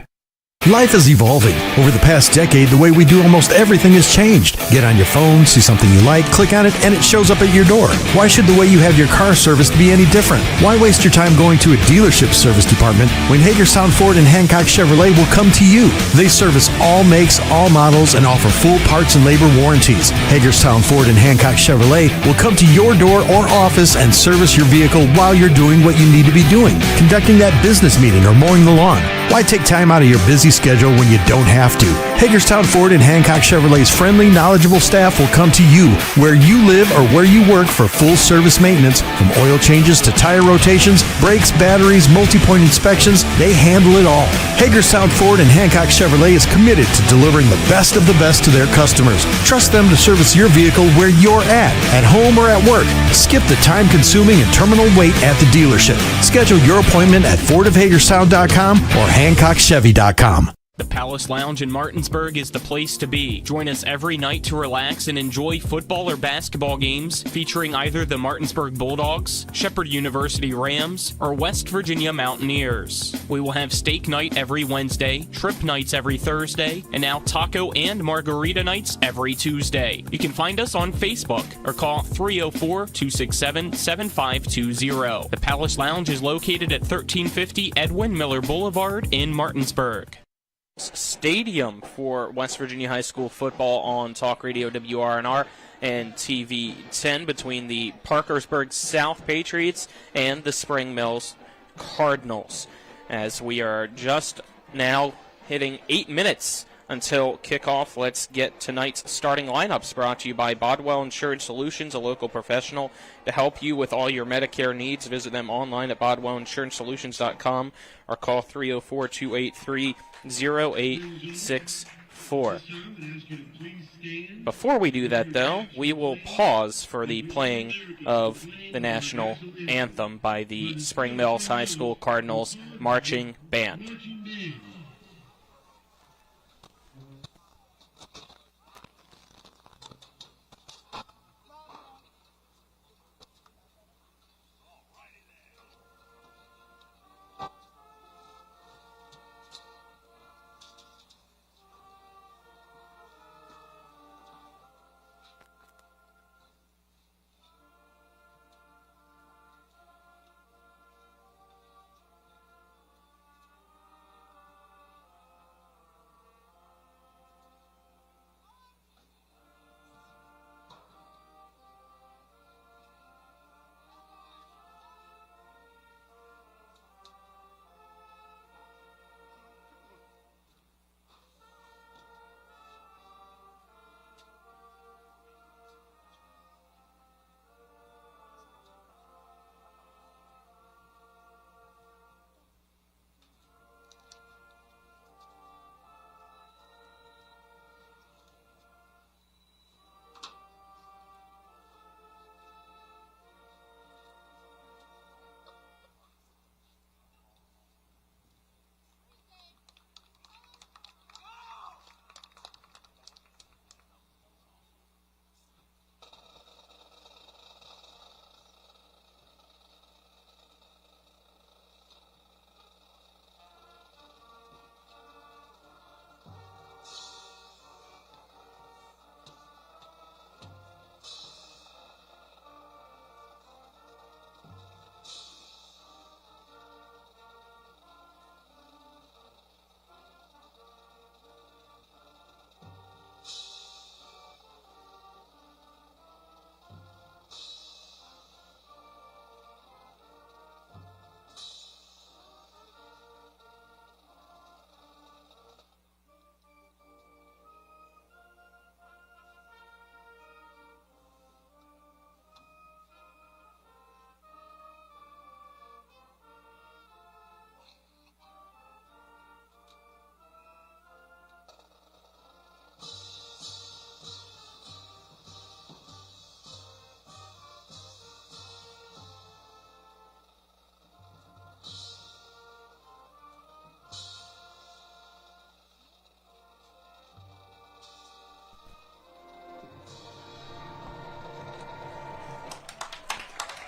Life is evolving. Over the past decade, the way we do almost everything has changed. Get on your phone, see something you like, click on it, and it shows up at your door. Why should the way you have your car serviced be any different? Why waste your time going to a dealership service department when Hagerstown Ford and Hancock Chevrolet will come to you? They service all makes, all models, and offer full parts and labor warranties. Hagerstown Ford and Hancock Chevrolet will come to your door or office and service your vehicle while you're doing what you need to be doing, conducting that business meeting or mowing the lawn. Why take time out of your busy schedule when you don't have to? Hagerstown Ford and Hancock Chevrolet's friendly, knowledgeable staff will come to you where you live or where you work for full service maintenance, from oil changes to tire rotations, brakes, batteries, multi-point inspections. They handle it all. Hagerstown Ford and Hancock Chevrolet is committed to delivering the best of the best to their customers. Trust them to service your vehicle where you're at home or at work. Skip the time-consuming and terminal wait at the dealership. Schedule your appointment at fordofhagerstown.com or hancockchevy.com. The Palace Lounge in Martinsburg is the place to be. Join us every night to relax and enjoy football or basketball games featuring either the Martinsburg Bulldogs, Shepherd University Rams, or West Virginia Mountaineers. We will have steak night every Wednesday, trip nights every Thursday, and now taco and margarita nights every Tuesday. You can find us on Facebook or call 304-267-7520. The Palace Lounge is located at 1350 Edwin Miller Boulevard in Martinsburg. Stadium for West Virginia High School football on Talk Radio WRNR and TV 10 between the Parkersburg South Patriots and the Spring Mills Cardinals. As we are just now hitting 8 minutes until kickoff, let's get tonight's starting lineups brought to you by Bodwell Insurance Solutions, a local professional to help you with all your Medicare needs. Visit them online at bodwellinsurancesolutions.com or call 304-283-0864. Before we do that, though, we will pause for the playing of the national anthem by the Spring Mills High School Cardinals Marching Band.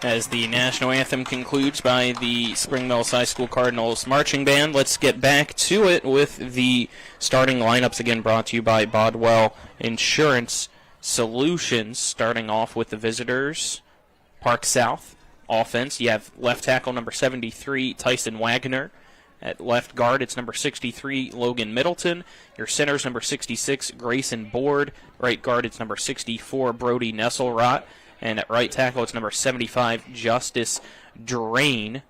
As the national anthem concludes by the Spring Mills High School Cardinals Marching Band, let's get back to it with the starting lineups, again brought to you by Bodwell Insurance Solutions. Starting off with the visitors, Park South offense. You have left tackle number 73, Tyson Wagner. At left guard, it's number 63, Logan Middleton. Your center's number 66, Grayson Board. Right guard, it's number 64, Brody Nesselrot. And at right tackle, it's number 75, Justice Drain.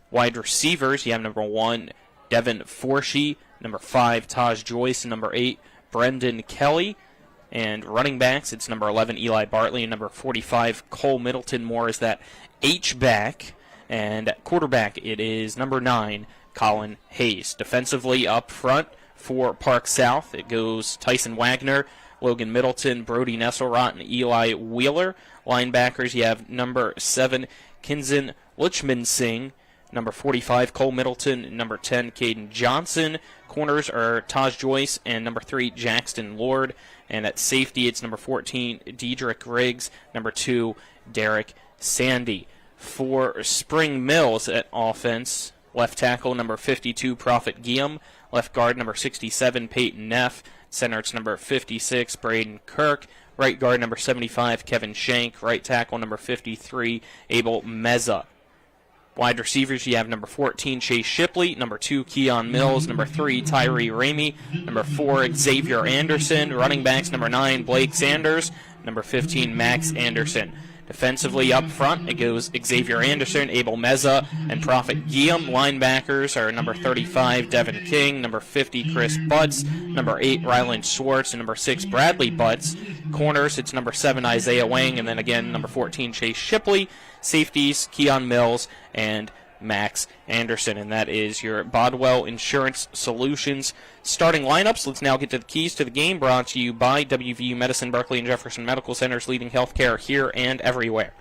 Wide receivers, you have number 1, Devin Forshee, number 5, Taj Joyce, and number 8, Brendan Kelly. And running backs, it's number 11, Eli Bartley, and number 45, Cole Middleton Moore is that H-back. And at quarterback, it is number 9, Colin Hayes. Defensively up front for Park South, it goes Tyson Wagner, Logan Middleton, Brody Nesselrot, and Eli Wheeler. Linebackers, you have number 7, Kinzen Luchman Singh, number 45, Cole Middleton, and number 10, Caden Johnson. Corners are Taj Joyce and number 3, Jackson Lord. And at safety, it's number 14, Dedrick Riggs, number 2, Derek Sandy. For Spring Mills at offense, left tackle, number 52, Prophet Guillaume. Left guard, number 67, Peyton Neff. Center, it's number 56, Braden Kirk. Right guard, number 75, Kevin Shank. Right tackle, number 53, Abel Meza. Wide receivers, you have number 14, Chase Shipley, number 2, Keon Mills, number 3, Tyree Ramey, number 4, Xavier Anderson, running backs, number 9, Blake Sanders, number 15, Max Anderson. Defensively up front, it goes Xavier Anderson, Abel Meza, and Prophet Guillaume. Linebackers are number 35, Devin King, number 50, Chris Butts, number 8, Ryland Schwartz, and number 6, Bradley Butts. Corners, it's number 7, Isaiah Wang, and then again, number 14, Chase Shipley. Safeties, Keon Mills, and Max Anderson. And that is your Bodwell Insurance Solutions starting lineups. Let's now get to the keys to the game, brought to you by WVU Medicine, Berkeley, and Jefferson Medical Centers, leading healthcare here and everywhere.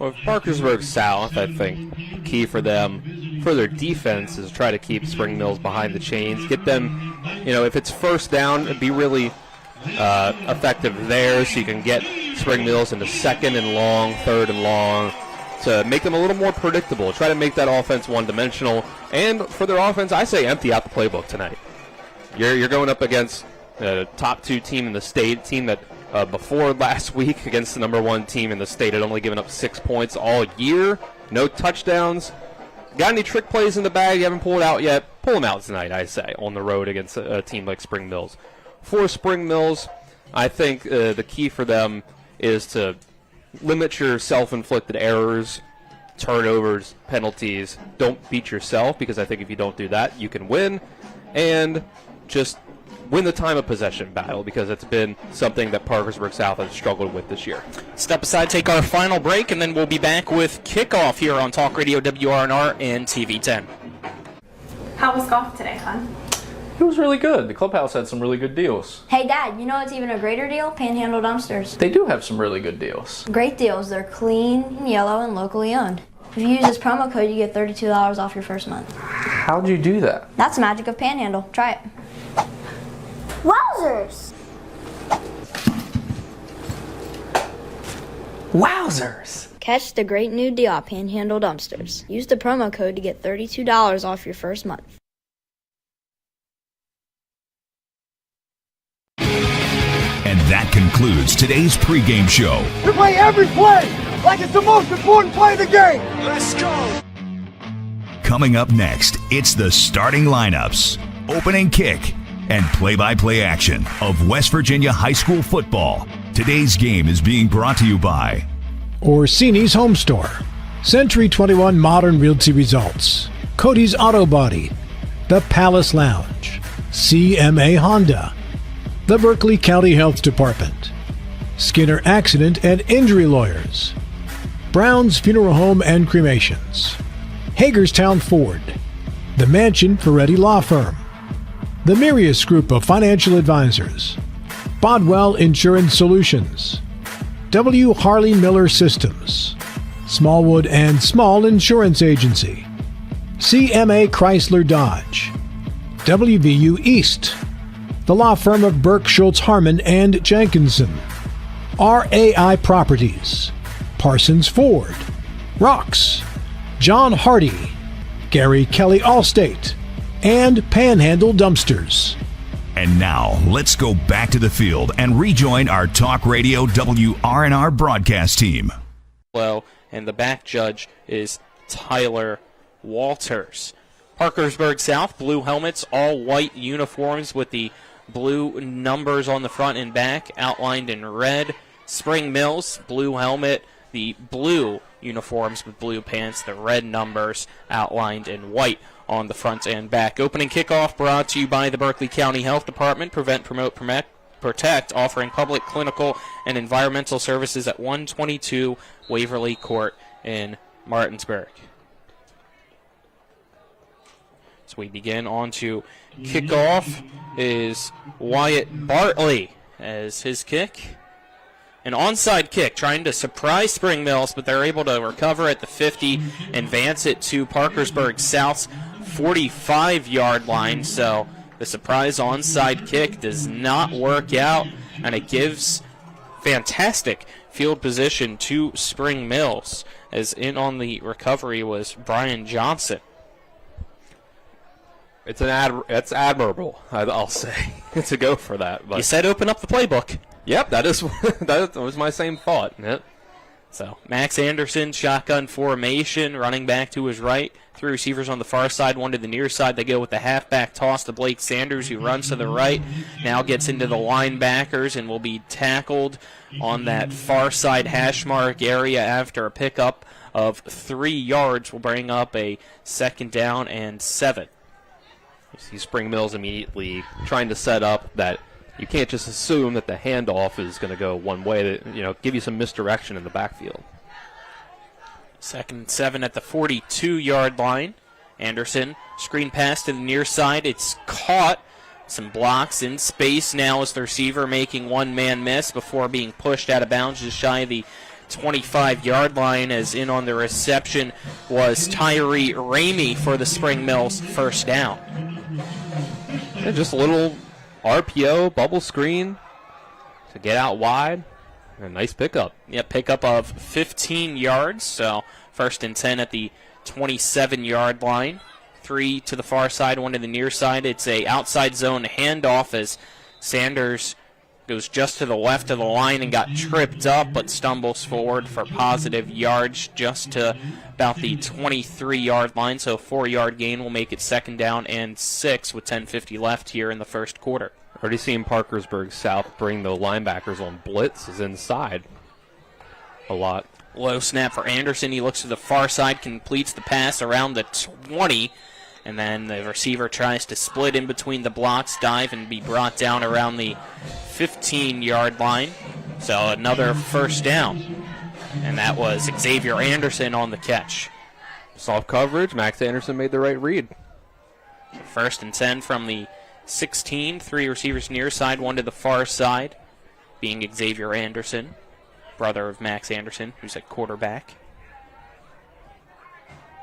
Well, Parkersburg South, I think, key for them, for their defense, is try to keep Spring Mills behind the chains. Get them, if it's first down, be really effective there so you can get Spring Mills into second and long, third and long, to make them a little more predictable. Try to make that offense one-dimensional. And for their offense, I say empty out the playbook tonight. You're going up against the top 2 team in the state, team that before last week against the number 1 team in the state had only given up 6 points all year. No touchdowns. Got any trick plays in the bag you haven't pulled out yet? Pull them out tonight, I say, on the road against a team like Spring Mills. For Spring Mills, I think the key for them is to limit your self-inflicted errors, turnovers, penalties. Don't beat yourself, because I think if you don't do that, you can win. And just win the time of possession battle, because it's been something that Parkersburg South has struggled with this year. Step aside, take our final break, and then we'll be back with Kickoff here on Talk Radio WRNR and TV 10. How was golf today, hon? It was really good. The clubhouse had some really good deals. Hey, Dad, you know what's even a greater deal? Panhandle dumpsters. They do have some really good deals. Great deals. They're clean and yellow and locally owned. If you use this promo code, you get $32 off your first month. How'd you do that? That's the magic of Panhandle. Try it. Wowzers! Wowzers! Catch the great new deal at Panhandle Dumpsters. Use the promo code to get $32 off your first month. And that concludes today's pregame show. We play every play like it's the most important play of the game. Let's go. Coming up next, it's the starting lineups, opening kick, and play-by-play action of West Virginia high school football. Today's game is being brought to you by Orsini's Home Store, Century 21 Modern Realty Results, Cody's Auto Body, The Palace Lounge, CMA Honda, the Berkeley County Health Department, Skinner Accident and Injury Lawyers, Brown's Funeral Home and Cremations, Hagerstown Ford, the Mansion Ferretti Law Firm, the Mirius Group of Financial Advisors, Bodwell Insurance Solutions, W. Harley Miller Systems, Smallwood and Small Insurance Agency, CMA Chrysler Dodge, WVU East, the law firm of Burke, Schultz, Harmon, and Jenkinson, RAI Properties, Parsons Ford, Rocks, John Hardy, Gary Kelly Allstate, and Panhandle Dumpsters. And now, let's go back to the field and rejoin our Talk Radio WRNR broadcast team. Well, and the back judge is Tyler Walters. Parkersburg South, blue helmets, all white uniforms with the blue numbers on the front and back outlined in red. Spring Mills, blue helmet, the blue uniforms with blue pants, the red numbers outlined in white on the front and back. Opening kickoff brought to you by the Berkeley County Health Department. Prevent, promote, protect, offering public, clinical, and environmental services at 122 Waverly Court in Martinsburg. So we begin on to kickoff is Wyatt Bartley as his kick. An onside kick, trying to surprise Spring Mills, but they're able to recover at the 50 and advance it to Parkersburg South's 45-yard line. So the surprise onside kick does not work out, and it gives fantastic field position to Spring Mills, as in on the recovery was Brian Johnson. It's admirable, I'll say, to go for that. But you said open up the playbook. Yep, that was my same thought. Yep. So Max Anderson, shotgun formation, running back to his right. 3 receivers on the far side, 1 to the near side. They go with the halfback toss to Blake Sanders, who runs to the right. Now gets into the linebackers and will be tackled on that far side hash mark area after a pickup of 3 yards. Will bring up a 2nd down and 7. You see Spring Mills immediately trying to set up that you can't just assume that the handoff is going to go one way, to give you some misdirection in the backfield. 2nd and 7 at the 42-yard line. Anderson, screen pass to the near side. It's caught. Some blocks in space now as the receiver making one-man miss before being pushed out of bounds just shy of the 25-yard line, as in on the reception was Tyree Ramey for the Spring Mills first down. Yeah, just a little RPO, bubble screen to get out wide. A nice pickup. Yeah, pickup of 15 yards, so 1st and 10 at the 27-yard line. 3 to the far side, 1 to the near side. It's a outside zone handoff as Sanders goes just to the left of the line and got tripped up, but stumbles forward for positive yards just to about the 23-yard line, so a 4-yard gain will make it 2nd down and 6 with 10:50 left here in the first quarter. Already seen Parkersburg South bring the linebackers on blitzes inside a lot. Low snap for Anderson. He looks to the far side, completes the pass around the 20, and then the receiver tries to split in between the blocks, dive, and be brought down around the 15-yard line. So another 1st down. And that was Xavier Anderson on the catch. Soft coverage. Max Anderson made the right read. 1st and 10 from the 16, 3 receivers near side, 1 to the far side, being Xavier Anderson, brother of Max Anderson, who's at quarterback.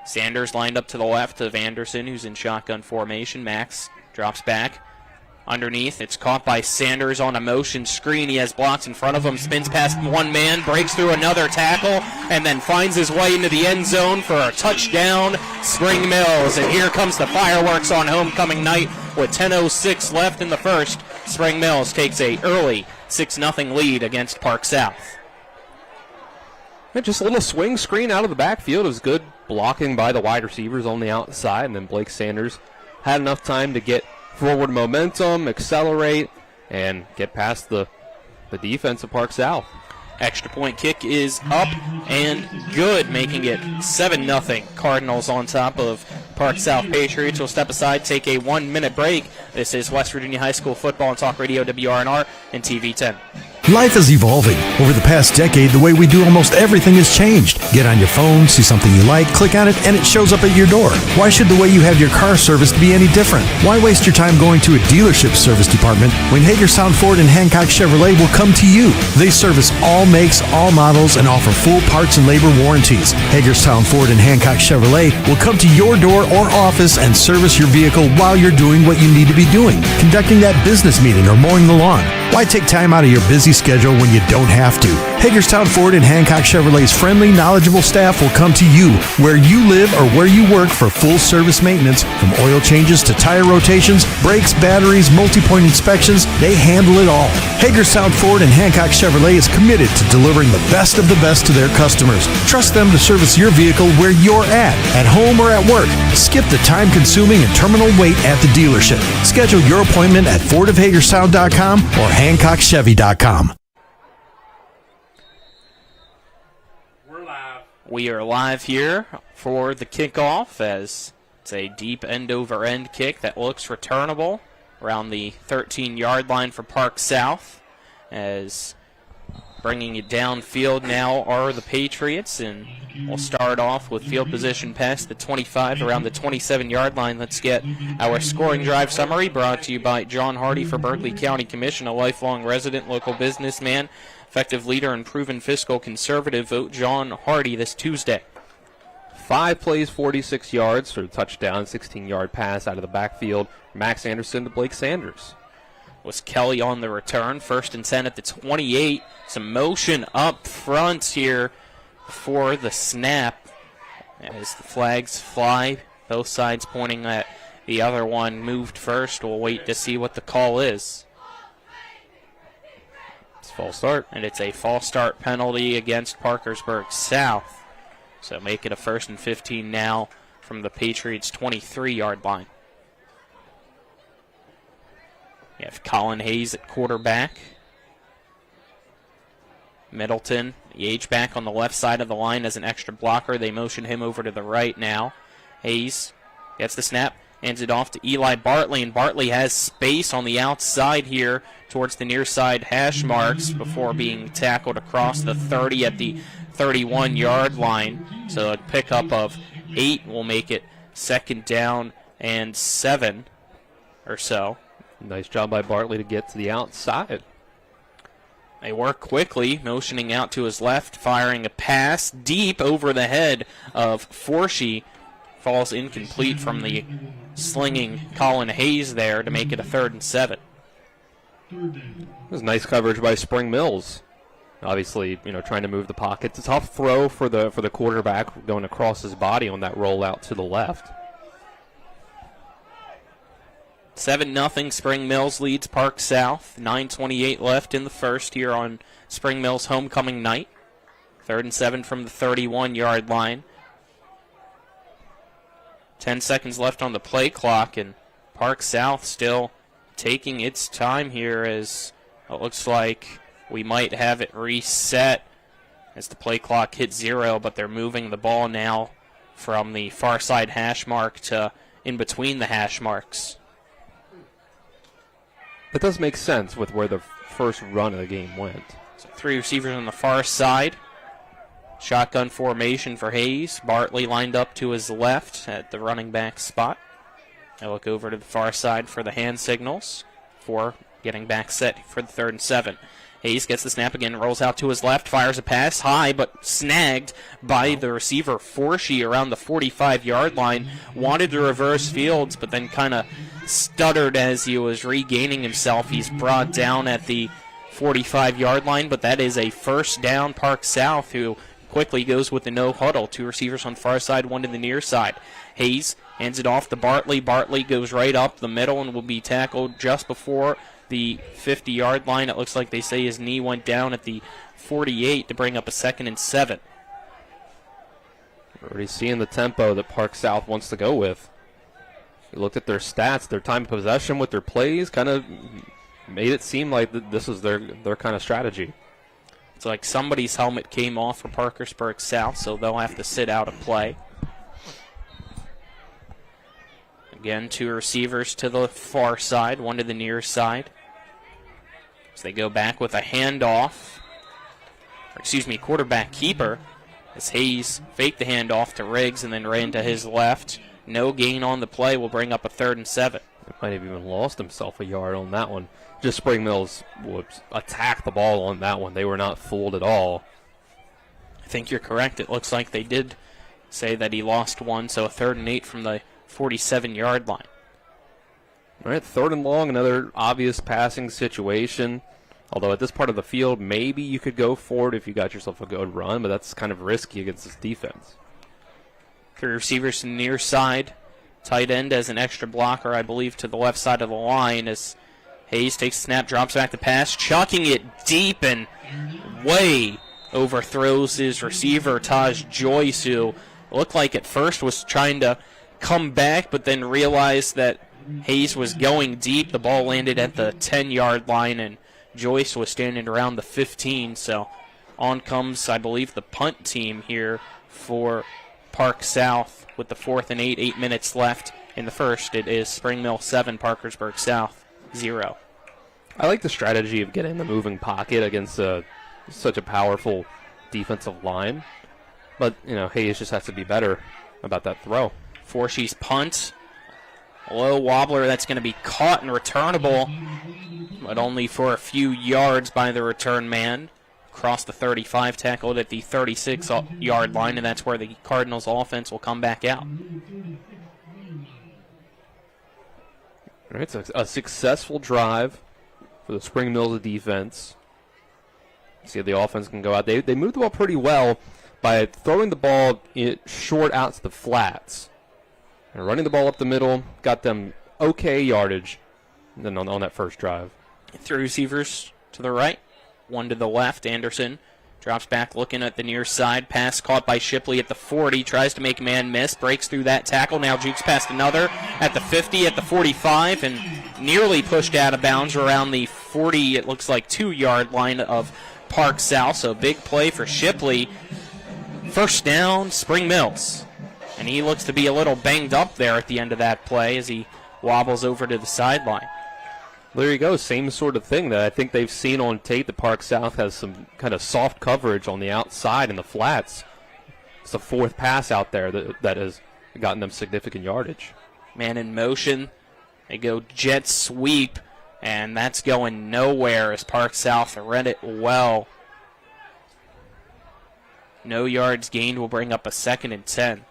Sanders lined up to the left of Anderson, who's in shotgun formation. Max drops back. Underneath, it's caught by Sanders on a motion screen. He has blocks in front of him, spins past one man, breaks through another tackle, and then finds his way into the end zone for a touchdown, Spring Mills. And here comes the fireworks on homecoming night with 10:06 left in the first. Spring Mills takes a early 6-0 lead against Park South. Yeah, just a little swing screen out of the backfield. It was good blocking by the wide receivers on the outside, and then Blake Sanders had enough time to get forward momentum, accelerate, and get past the defense of Park South. Extra point kick is up and good, making it 7-0. Cardinals on top of Park South Patriots. Will step aside, take a 1-minute break. This is West Virginia High School Football on Talk Radio WRNR and TV 10. Life is evolving. Over the past decade, the way we do almost everything has changed. Get on your phone, see something you like, click on it, and it shows up at your door. Why should the way you have your car serviced be any different? Why waste your time going to a dealership service department when Hagerstown Ford and Hancock Chevrolet will come to you? They service all makes, all models, and offer full parts and labor warranties. Hagerstown Ford and Hancock Chevrolet will come to your door or office and service your vehicle while you're doing what you need to be doing, conducting that business meeting or mowing the lawn. Why take time out of your busy schedule when you don't have to? Hagerstown Ford and Hancock Chevrolet's friendly, knowledgeable staff will come to you where you live or where you work for full service maintenance, from oil changes to tire rotations, brakes, batteries, multi-point inspections. They handle it all. Hagerstown Ford and Hancock Chevrolet is committed to delivering the best of the best to their customers. Trust them to service your vehicle where you're at home or at work. Skip the time-consuming and terminal wait at the dealership. Schedule your appointment at fordofhagerstown.com or hancockchevy.com. We are live here for the kickoff, as it's a deep end-over-end kick that looks returnable around the 13-yard line for Park South. As bringing it downfield now are the Patriots, and we'll start off with field position past the 25 around the 27-yard line. Let's get our scoring drive summary brought to you by John Hardy for Berkeley County Commission, a lifelong resident, local businessman, effective leader, and proven fiscal conservative. Vote John Hardy this Tuesday. 5 plays, 46 yards for a touchdown, 16-yard pass out of the backfield. Max Anderson to Blake Sanders. Was Kelly on the return. 1st and 10 at the 28. Some motion up front here for the snap as the flags fly. Both sides pointing at the other one moved first. We'll wait to see what the call is. As false start. And it's a false start penalty against Parkersburg South. So make it a 1st and 15 now from the Patriots' 23-yard line. You have Colin Hayes at quarterback. Middleton, the H-back on the left side of the line as an extra blocker. They motion him over to the right now. Hayes gets the snap, hands it off to Eli Bartley, and Bartley has space on the outside here towards the near side hash marks before being tackled across the 30 at the 31-yard line. So a pickup of 8 will make it 2nd down and 7 or so. Nice job by Bartley to get to the outside. They work quickly, motioning out to his left, firing a pass deep over the head of Forshee. Falls incomplete from the slinging Colin Hayes there to make it a 3rd and 7. This is nice coverage by Spring Mills. Obviously, trying to move the pocket. It's a tough throw for the quarterback going across his body on that rollout to the left. 7-0 Spring Mills leads Park South. 9:28 left in the first here on Spring Mills homecoming night. 3rd and 7 from the 31-yard line. 10 seconds left on the play clock, and Park South still taking its time here as it looks like we might have it reset as the play clock hits 0, but they're moving the ball now from the far side hash mark to in between the hash marks. That does make sense with where the first run of the game went. So 3 receivers on the far side. Shotgun formation for Hayes. Bartley lined up to his left at the running back spot. I look over to the far side for the hand signals for getting back set for the 3rd and 7. Hayes gets the snap again, rolls out to his left, fires a pass high, but snagged by the receiver Forshee around the 45-yard line. Wanted to reverse fields, but then kind of stuttered as he was regaining himself. He's brought down at the 45-yard line, but that is a 1st down. Park South, who quickly goes with the no huddle. 2 receivers on the far side, 1 to the near side. Hayes hands it off to Bartley. Bartley goes right up the middle and will be tackled just before the 50-yard line. It looks like they say his knee went down at the 48 to bring up a 2nd and 7. We're already seeing the tempo that Park South wants to go with. You looked at their stats, their time of possession with their plays, kind of made it seem like this is their kind of strategy. It's like somebody's helmet came off for Parkersburg South, so they'll have to sit out a play. Again, 2 receivers to the far side, 1 to the near side. As they go back with a handoff, quarterback keeper, as Hayes faked the handoff to Riggs and then ran to his left. No gain on the play will bring up a 3rd and 7. He might have even lost himself a yard on that one. Just Spring Mills would attack the ball on that one. They were not fooled at all. I think you're correct. It looks like they did say that he lost one, so a 3rd and 8 from the 47-yard line. All right, 3rd and long, another obvious passing situation. Although at this part of the field, maybe you could go for it if you got yourself a good run, but that's kind of risky against this defense. 3 receivers to the near side. Tight end as an extra blocker, I believe, to the left side of the line as Hayes takes a snap, drops back the pass, chucking it deep and way overthrows his receiver, Taj Joyce, who looked like at first was trying to come back, but then realized that Hayes was going deep. The ball landed at the 10-yard line, and Joyce was standing around the 15. So on comes, I believe, the punt team here for Park South with the 4th and 8, 8 minutes left in the first. It is Spring Mill 7, Parkersburg South 0. I like the strategy of getting the moving pocket against such a powerful defensive line. But, Hayes just has to be better about that throw. Forshee's punt. A low wobbler that's going to be caught and returnable, but only for a few yards by the return man. Across the 35, tackled at the 36-yard line, and that's where the Cardinals offense will come back out. All right, so a successful drive for the Spring Mills defense. See if the offense can go out. They moved the ball pretty well by throwing the ball short out to the flats. And running the ball up the middle, got them okay yardage then on that first drive. 3 receivers to the right. one to the left. Anderson drops back looking at the near side. Pass caught by Shipley at the 40. Tries to make man miss. Breaks through that tackle. Now jukes past another at the 50, at the 45, and nearly pushed out of bounds around the 40, it looks like 2-yard line of Park South. So big play for Shipley. First down, Spring Mills. And he looks to be a little banged up there at the end of that play as he wobbles over to the sideline. There you go, same sort of thing that I think they've seen on tape. The Park South has some kind of soft coverage on the outside in the flats. It's the fourth pass out there that has gotten them significant yardage. Man in motion. They go jet sweep, and that's going nowhere as Park South read it well. No yards gained will bring up a 2nd and 10.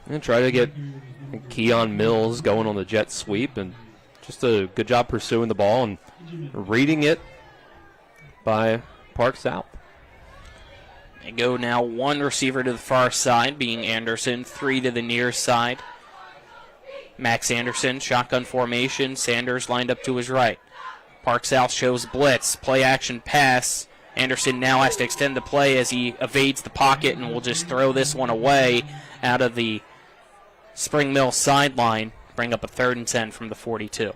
And try to get Keon Mills going on the jet sweep, and just a good job pursuing the ball and reading it by Park South. They go now one receiver to the far side, being Anderson, 3 to the near side. Max Anderson, shotgun formation. Sanders lined up to his right. Park South shows blitz, play action pass. Anderson now has to extend the play as he evades the pocket and will just throw this one away out of the Spring Mill sideline. Bring up a 3rd and 10 from the 42.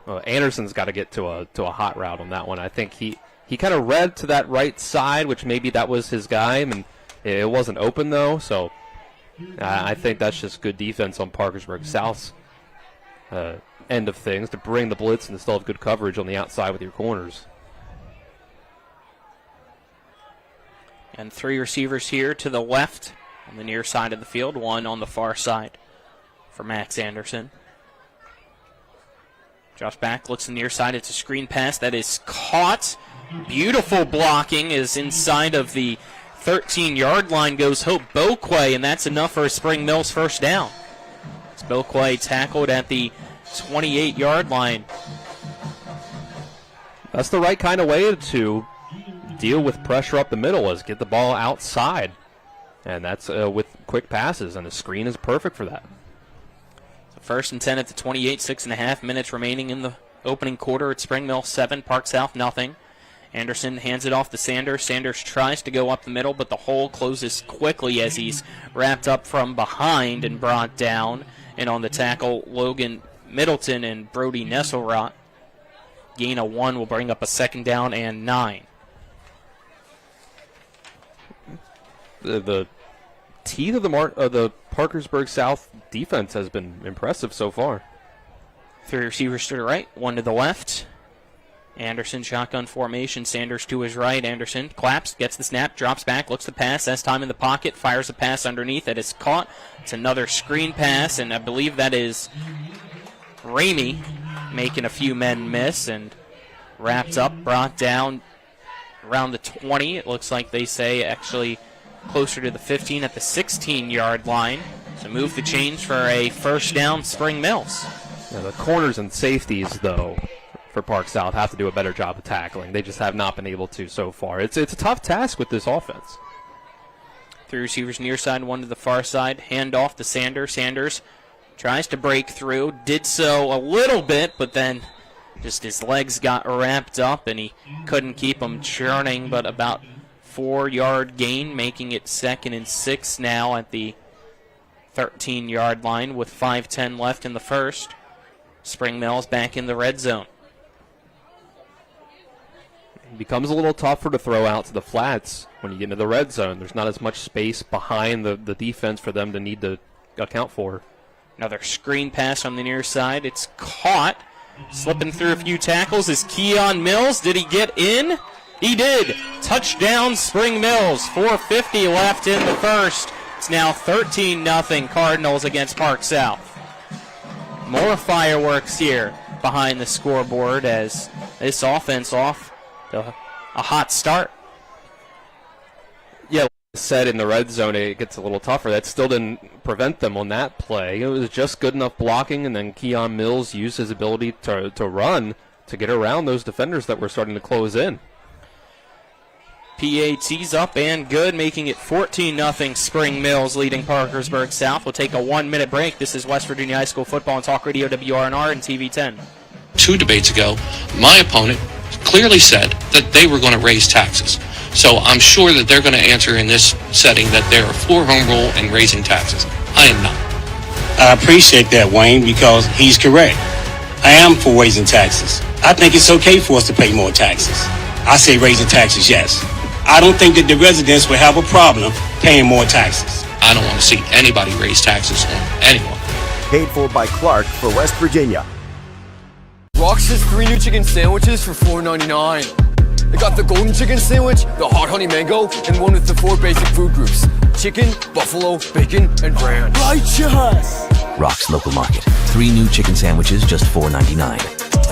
Well, Anderson's got to get to a hot route on that one. I think he kind of read to that right side, which maybe that was his guy, and it wasn't open though. So I think that's just good defense on Parkersburg South's end of things to bring the blitz and still have good coverage on the outside with your corners. And 3 receivers here to the left on the near side of the field, 1 on the far side for Max Anderson. Drops back, looks to the near side. It's a screen pass that is caught. Beautiful blocking is inside of the 13-yard line goes Hope Boquay, and that's enough for a Spring Mills first down. It's Boquay tackled at the 28-yard line. That's the right kind of way to deal with pressure up the middle, is get the ball outside. And that's with quick passes, and the screen is perfect for that. So 1st and 10 at the 28, 6.5 minutes remaining in the opening quarter. It's Spring Mill 7, Park South nothing. Anderson hands it off to Sanders. Sanders tries to go up the middle, but the hole closes quickly as he's wrapped up from behind and brought down. And on the tackle, Logan Middleton and Brody Nesselrot. Gain of 1 will bring up a 2nd down and 9. The teeth of the Parkersburg South defense has been impressive so far. 3 receivers to the right, 1 to the left. Anderson, shotgun formation. Sanders to his right. Anderson claps, gets the snap, drops back, looks to pass, has time in the pocket, fires a pass underneath that is caught. It's another screen pass, and I believe that is Ramey making a few men miss, and wrapped up, brought down around the 20. It looks like they say actually closer to the 15 at the 16-yard line. So move the chains for a first down, Spring Mills. Yeah, the corners and safeties, though, for Park South have to do a better job of tackling. They just have not been able to so far. It's a tough task with this offense. 3 receivers near side, 1 to the far side. Hand off to Sanders. Sanders tries to break through. Did so a little bit, but then just his legs got wrapped up and he couldn't keep them churning, but about 4-yard gain, making it 2nd and 6 now at the 13-yard line with 5:10 left in the first. Spring Mills back in the red zone. It becomes a little tougher to throw out to the flats when you get into the red zone. There's not as much space behind the defense for them to need to account for. Another screen pass on the near side. It's caught. Slipping through a few tackles is Keon Mills. Did he get in? He did. Touchdown, Spring Mills. 4:50 left in the first. It's now 13-0 Cardinals against Park South. More fireworks here behind the scoreboard as this offense off to a hot start. Yeah, like I said, in the red zone it gets a little tougher. That still didn't prevent them on that play. It was just good enough blocking, and then Keon Mills used his ability to run to get around those defenders that were starting to close in. PAT's up and good, making it 14-0 Spring Mills leading Parkersburg South. We'll take a 1-minute break. This is West Virginia High School Football on Talk Radio WRNR and TV 10. 2 debates ago, my opponent clearly said that they were going to raise taxes. So I'm sure that they're going to answer in this setting that they're a floor home rule and raising taxes. I am not. I appreciate that, Wayne, because he's correct. I am for raising taxes. I think it's okay for us to pay more taxes. I say raising taxes, yes. I don't think that the residents will have a problem paying more taxes. I don't want to see anybody raise taxes on anyone. Paid for by Clark for West Virginia. Rox has 3 new chicken sandwiches for $4.99. They got the golden chicken sandwich, the hot honey mango, and one with the 4 basic food groups: chicken, buffalo, bacon, and ranch. Righteous! Rock's Local Market. 3 new chicken sandwiches, just $4.99.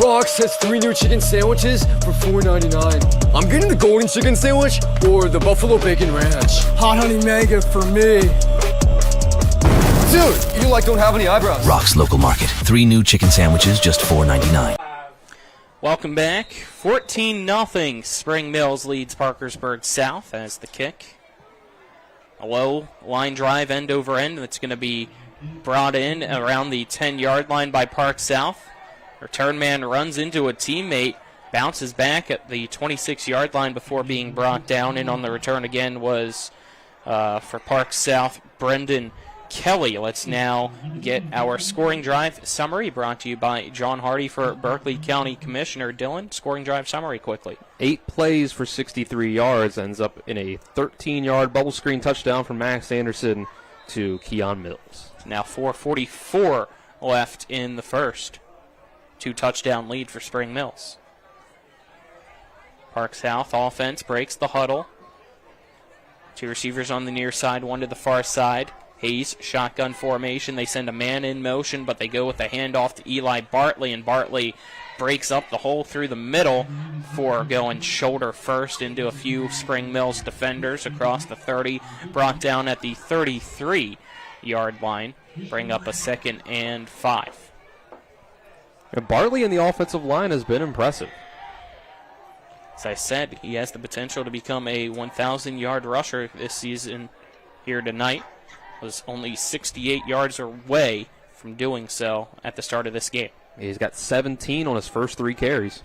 Rox has 3 new chicken sandwiches for $4.99. I'm getting the golden chicken sandwich or the buffalo bacon ranch. Hot honey mango for me. Dude, you don't have any eyebrows. Rock's Local Market. 3 new chicken sandwiches, just $4.99. Welcome back. 14-0. Spring Mills leads Parkersburg South as the kick. A low line drive end over end that's going to be brought in around the 10-yard line by Park South. Return man runs into a teammate, bounces back at the 26-yard line before being brought down. And on the return again was, for Park South, Brendan Kelly. Let's now get our scoring drive summary brought to you by John Hardy for Berkeley County Commissioner. Dylan, scoring drive summary quickly. 8 plays for 63 yards, ends up in a 13-yard bubble screen touchdown from Max Anderson to Keon Mills. Now 4:44 left in the first. 2-touchdown lead for Spring Mills. Park South offense breaks the huddle. 2 receivers on the near side, 1 to the far side. Hayes, shotgun formation. They send a man in motion, but they go with the handoff to Eli Bartley, and Bartley breaks up the hole through the middle for going shoulder first into a few Spring Mills defenders across the 30, brought down at the 33-yard line. Bring up a 2nd and 5. And Bartley in the offensive line has been impressive. As I said, he has the potential to become a 1,000-yard rusher this season here tonight. Was only 68 yards away from doing so at the start of this game. He's got 17 on his first 3 carries.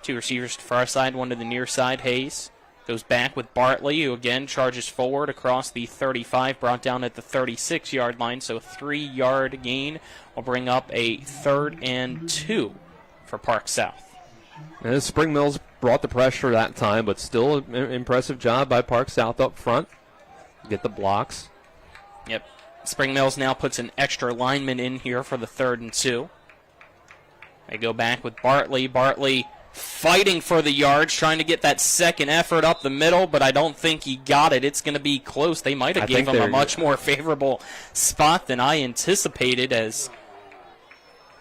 2 receivers to the far side, 1 to the near side. Hayes goes back with Bartley, who again charges forward across the 35, brought down at the 36-yard line, so 3-yard gain will bring up a 3rd and 2 for Park South. And Spring Mills brought the pressure that time, but still an impressive job by Park South up front. Get the blocks. Yep. Spring Mills now puts an extra lineman in here for the 3rd and 2. They go back with Bartley. Bartley fighting for the yards, trying to get that second effort up the middle, but I don't think he got it. It's going to be close. They might have gave him a much more favorable spot than I anticipated, as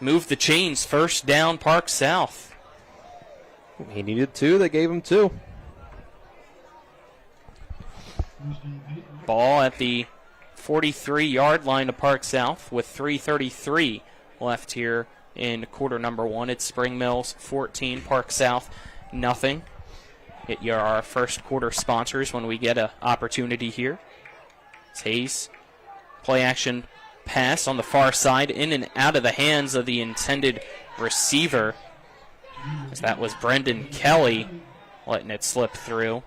move the chains. 1st down, Park South. He needed 2. They gave him 2. Ball at the 43-yard line to Park South with 3:33 left here in quarter number 1. It's Spring Mills 14, Park South nothing. Get our first quarter sponsors when we get an opportunity here. It's Hayes. Play action pass on the far side, in and out of the hands of the intended receiver, as that was Brendan Kelly letting it slip through.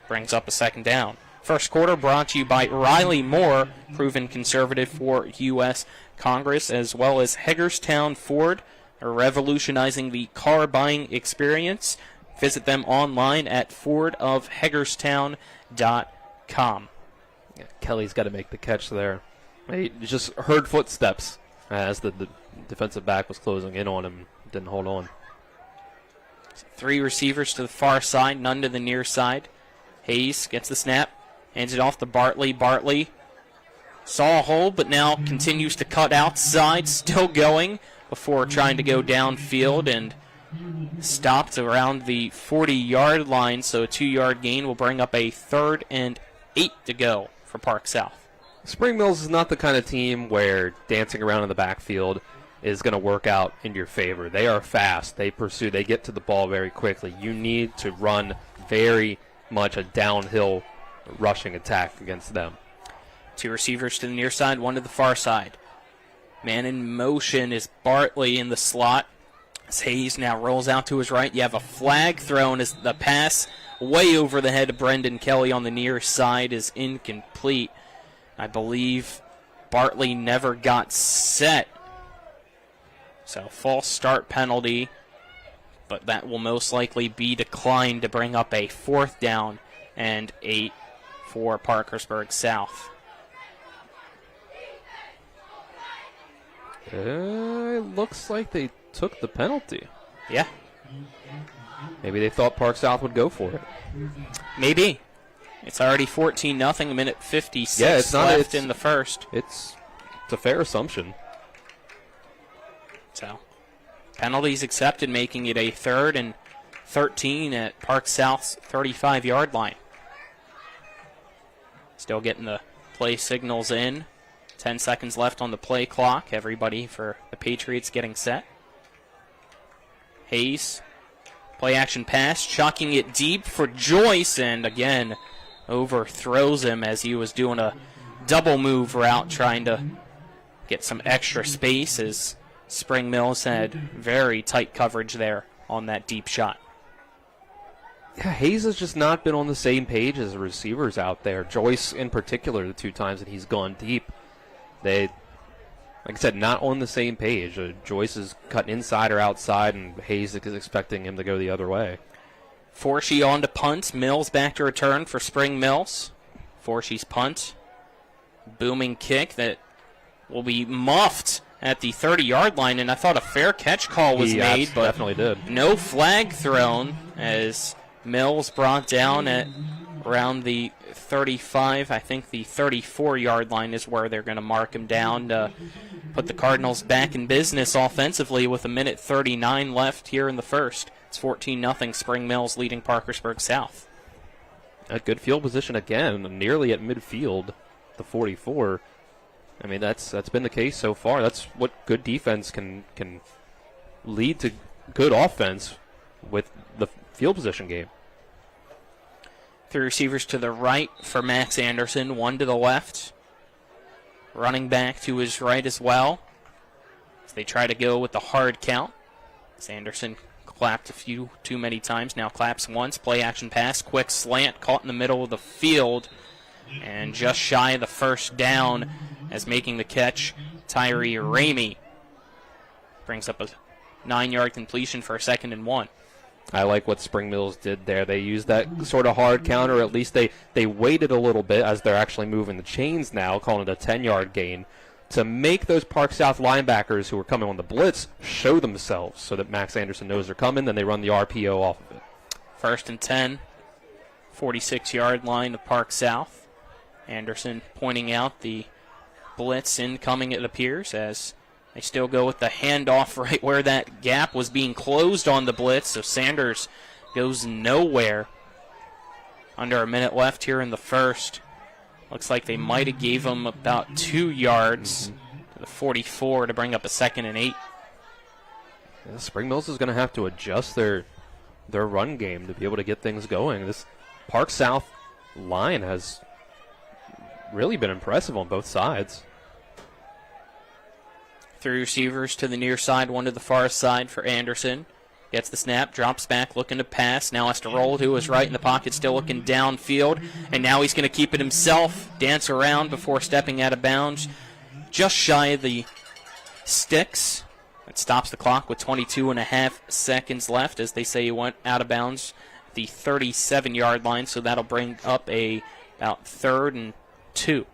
Brings up a 2nd down. First quarter brought to you by Riley Moore, proven conservative for U.S. Congress, as well as Hagerstown Ford, revolutionizing the car buying experience. Visit them online at fordofhagerstown.com. Yeah, Kelly's got to make the catch there. He just heard footsteps as the defensive back was closing in on him. Didn't hold on. 3 receivers to the far side, none to the near side. Hayes gets the snap. Hands it off to Bartley. Bartley saw a hole, but now continues to cut outside, still going, before trying to go downfield, and stopped around the 40-yard line, so a 2-yard gain will bring up a 3rd and 8 to go for Park South. Spring Mills is not the kind of team where dancing around in the backfield is going to work out in your favor. They are fast. They pursue. They get to the ball very quickly. You need to run very much a downhill rushing attack against them. 2 receivers to the near side, 1 to the far side. Man in motion is Bartley in the slot. As Hayes now rolls out to his right, you have a flag thrown as the pass way over the head of Brendan Kelly on the near side is incomplete. I believe Bartley never got set. So false start penalty, but that will most likely be declined to bring up a 4th down and 8 for Parkersburg South. It looks like they took the penalty. Yeah. Maybe they thought Park South would go for it. Maybe. It's already 14-0, a minute 56 left in the first. It's a fair assumption. So, penalties accepted, making it a 3rd and 13 at Park South's 35-yard line. Still getting the play signals in. 10 seconds left on the play clock. Everybody for the Patriots getting set. Hayes, play action pass, chucking it deep for Joyce, and again overthrows him as he was doing a double move route trying to get some extra space, as Spring Mills had very tight coverage there on that deep shot. Yeah, Hayes has just not been on the same page as the receivers out there. Joyce in particular, the 2 times that he's gone deep, they, like I said, not on the same page. Joyce is cutting inside or outside, and Hayes is expecting him to go the other way. Forshee on to punt. Mills back to return for Spring Mills. Forshee's punt. Booming kick that will be muffed at the 30-yard line, and I thought a fair catch call was made, but definitely did. No flag thrown as Mills brought down at around the 35, I think the 34-yard line is where they're going to mark him down to put the Cardinals back in business offensively with a minute 39 left here in the first. It's 14-0, Spring Mills leading Parkersburg South. A good field position again, nearly at midfield, the 44. I mean, that's been the case so far. That's what good defense can lead to good offense with the field position game. 3 receivers to the right for Max Anderson, 1 to the left. Running back to his right as well, as they try to go with the hard count. Sanderson clapped a few too many times, now claps once. Play action pass, quick slant, caught in the middle of the field, and just shy of the 1st down as making the catch, Tyree Ramey. Brings up a 9-yard completion for a 2nd and 1. I like what Spring Mills did there. They used that sort of hard counter, or at least they waited a little bit as they're actually moving the chains now, calling it a 10-yard gain, to make those Park South linebackers who are coming on the blitz show themselves so that Max Anderson knows they're coming, then they run the RPO off of it. 1st and 10, 46-yard line of Park South. Anderson pointing out the blitz incoming, it appears, as they still go with the handoff right where that gap was being closed on the blitz, so Sanders goes nowhere. Under a minute left here in the first. Looks like they might have gave him about 2 yards to the 44 to bring up a 2nd and 8. Yeah, Spring Mills is going to have to adjust their run game to be able to get things going. This Park South line has really been impressive on both sides. 3 receivers to the near side, 1 to the far side for Anderson. Gets the snap, drops back, looking to pass. Now has to roll to his right in the pocket, still looking downfield. And now he's going to keep it himself, dance around before stepping out of bounds. Just shy of the sticks. It stops the clock with 22.5 seconds left, as they say he went out of bounds at the 37-yard line. So that'll bring up about 3rd and 2.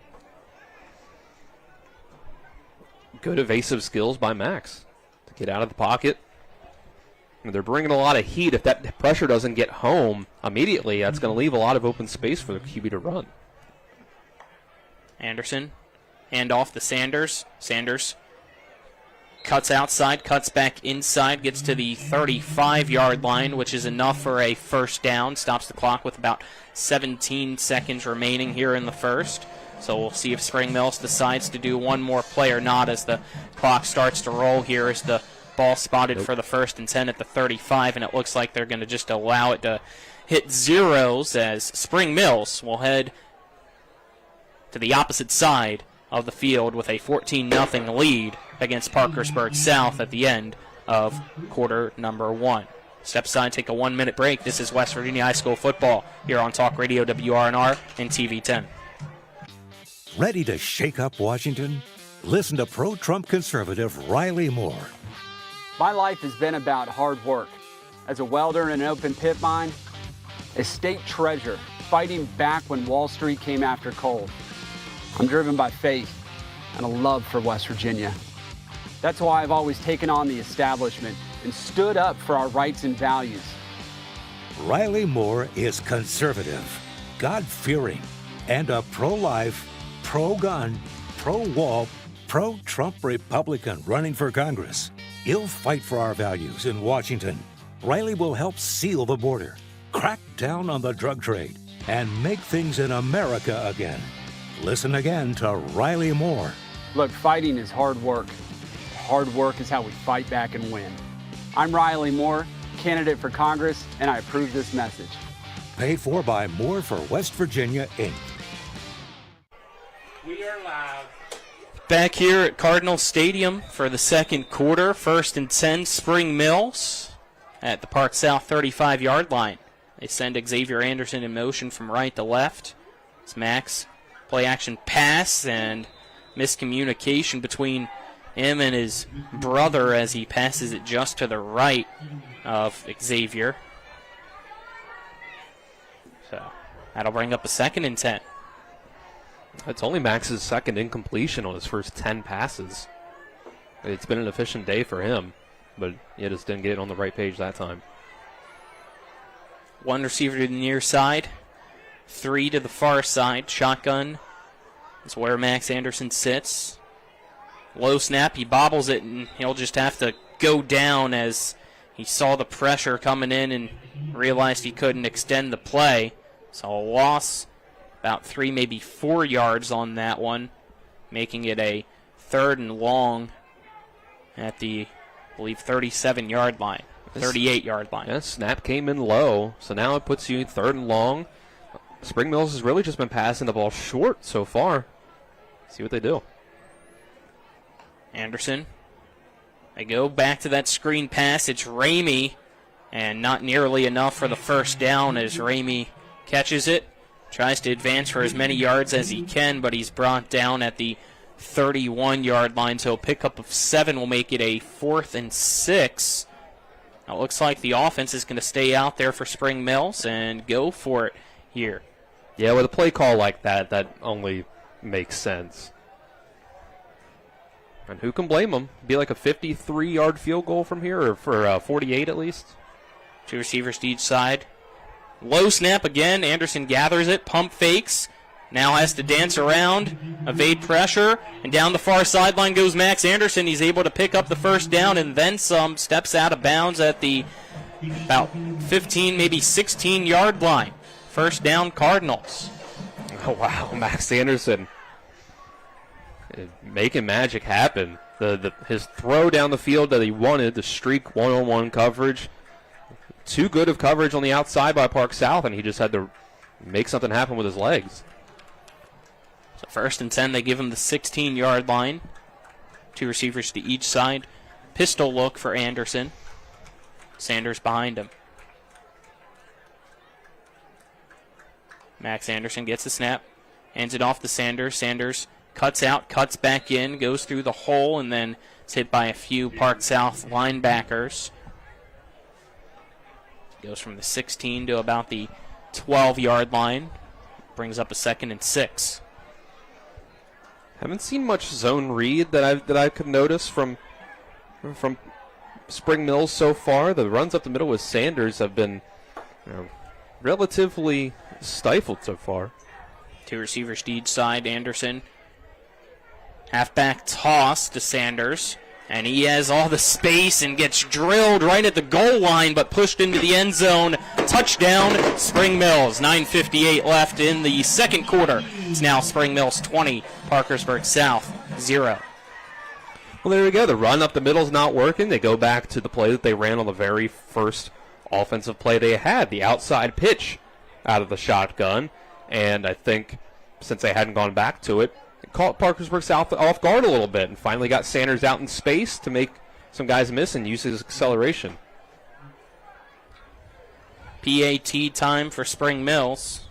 Good evasive skills by Max to get out of the pocket. And they're bringing a lot of heat. If that pressure doesn't get home immediately, that's going to leave a lot of open space for the QB to run. Anderson, hand off to Sanders. Sanders cuts outside, cuts back inside, gets to the 35-yard line, which is enough for a 1st down. Stops the clock with about 17 seconds remaining here in the first. So we'll see if Spring Mills decides to do one more play or not as the clock starts to roll here, as the ball spotted for the 1st and 10 at the 35, and it looks like they're going to just allow it to hit zeros, as Spring Mills will head to the opposite side of the field with a 14-0 lead against Parkersburg South at the end of quarter number 1. Step aside, take a 1-minute break. This is West Virginia High School football here on Talk Radio WRNR and TV 10. Ready to shake up Washington? Listen to pro-Trump conservative Riley Moore. My life has been about hard work. As a welder in an open pit mine, a state treasure, fighting back when Wall Street came after coal. I'm driven by faith and a love for West Virginia. That's why I've always taken on the establishment and stood up for our rights and values. Riley Moore is conservative, God-fearing, and a pro-life, pro-gun, pro-wall, pro-Trump Republican running for Congress. He'll fight for our values in Washington. Riley will help seal the border, crack down on the drug trade, and make things in America again. Listen again to Riley Moore. Look, fighting is hard work. Hard work is how we fight back and win. I'm Riley Moore, candidate for Congress, and I approve this message. Paid for by Moore for West Virginia, Inc. We are live. Back here at Cardinal Stadium for the second quarter. 1st and 10, Spring Mills at the Park South 35-yard line. They send Xavier Anderson in motion from right to left. It's Max play action pass and miscommunication between him and his brother as he passes it just to the right of Xavier. So that'll bring up a 2nd and 10. It's only Max's second incompletion on his first 10 passes. It's been an efficient day for him, but he just didn't get it on the right page that time. 1 receiver to the near side, 3 to the far side. Shotgun is where Max Anderson sits. Low snap, he bobbles it, and he'll just have to go down as he saw the pressure coming in and realized he couldn't extend the play. So a loss, about 3, maybe 4 yards on that one, making it a 3rd and long at the, I believe, 37-yard line, 38-yard line. Yeah, snap came in low, so now it puts you 3rd and long. Spring Mills has really just been passing the ball short so far. See what they do. Anderson. They go back to that screen pass. It's Ramey, and not nearly enough for the first down as Ramey catches it. Tries to advance for as many yards as he can, but he's brought down at the 31-yard line, so a pickup of 7 will make it a 4th and 6. Now it looks like the offense is going to stay out there for Spring Mills and go for it here. Yeah, with a play call like that, that only makes sense. And who can blame them? Be like a 53-yard field goal from here, or for 48 at least. 2 receivers to each side. Low snap again. Anderson gathers it, pump fakes. Now has to dance around, evade pressure, and down the far sideline goes Max Anderson. He's able to pick up the first down and then some. Steps out of bounds at the about 15, maybe 16-yard line. First down, Cardinals. Oh, wow, Max Anderson making magic happen. His throw down the field that he wanted, the streak one-on-one coverage. Too good of coverage on the outside by Park South, and he just had to make something happen with his legs. So 1st and 10, they give him the 16-yard line. 2 receivers to each side. Pistol look for Anderson. Sanders behind him. Max Anderson gets the snap, hands it off to Sanders. Sanders cuts out, cuts back in, goes through the hole, and then is hit by a few Park South linebackers. Goes from the 16 to about the 12-yard line. Brings up a 2nd and 6. Haven't seen much zone read that I could notice from Spring Mills so far. The runs up the middle with Sanders have been relatively stifled so far. 2 receivers to each side. Anderson. Halfback toss to Sanders. And he has all the space and gets drilled right at the goal line, but pushed into the end zone. Touchdown, Spring Mills. 9:58 left in the second quarter. It's now Spring Mills 20, Parkersburg South 0. Well, there we go. The run up the middle is not working. They go back to the play that they ran on the very first offensive play they had, the outside pitch out of the shotgun. And I think since they hadn't gone back to it, caught Parkersburg South off guard a little bit and finally got Sanders out in space to make some guys missing, use his acceleration. PAT time for Spring Mills.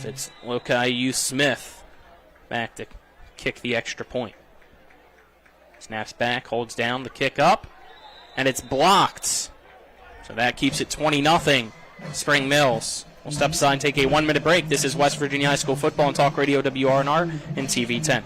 It's Lokai Smith back to kick the extra point. Snaps back, holds down the kick up, and it's blocked. So that keeps it 20-0. Spring Mills. We'll step aside and take a 1-minute break. This is West Virginia High School Football on Talk Radio WRNR and TV 10.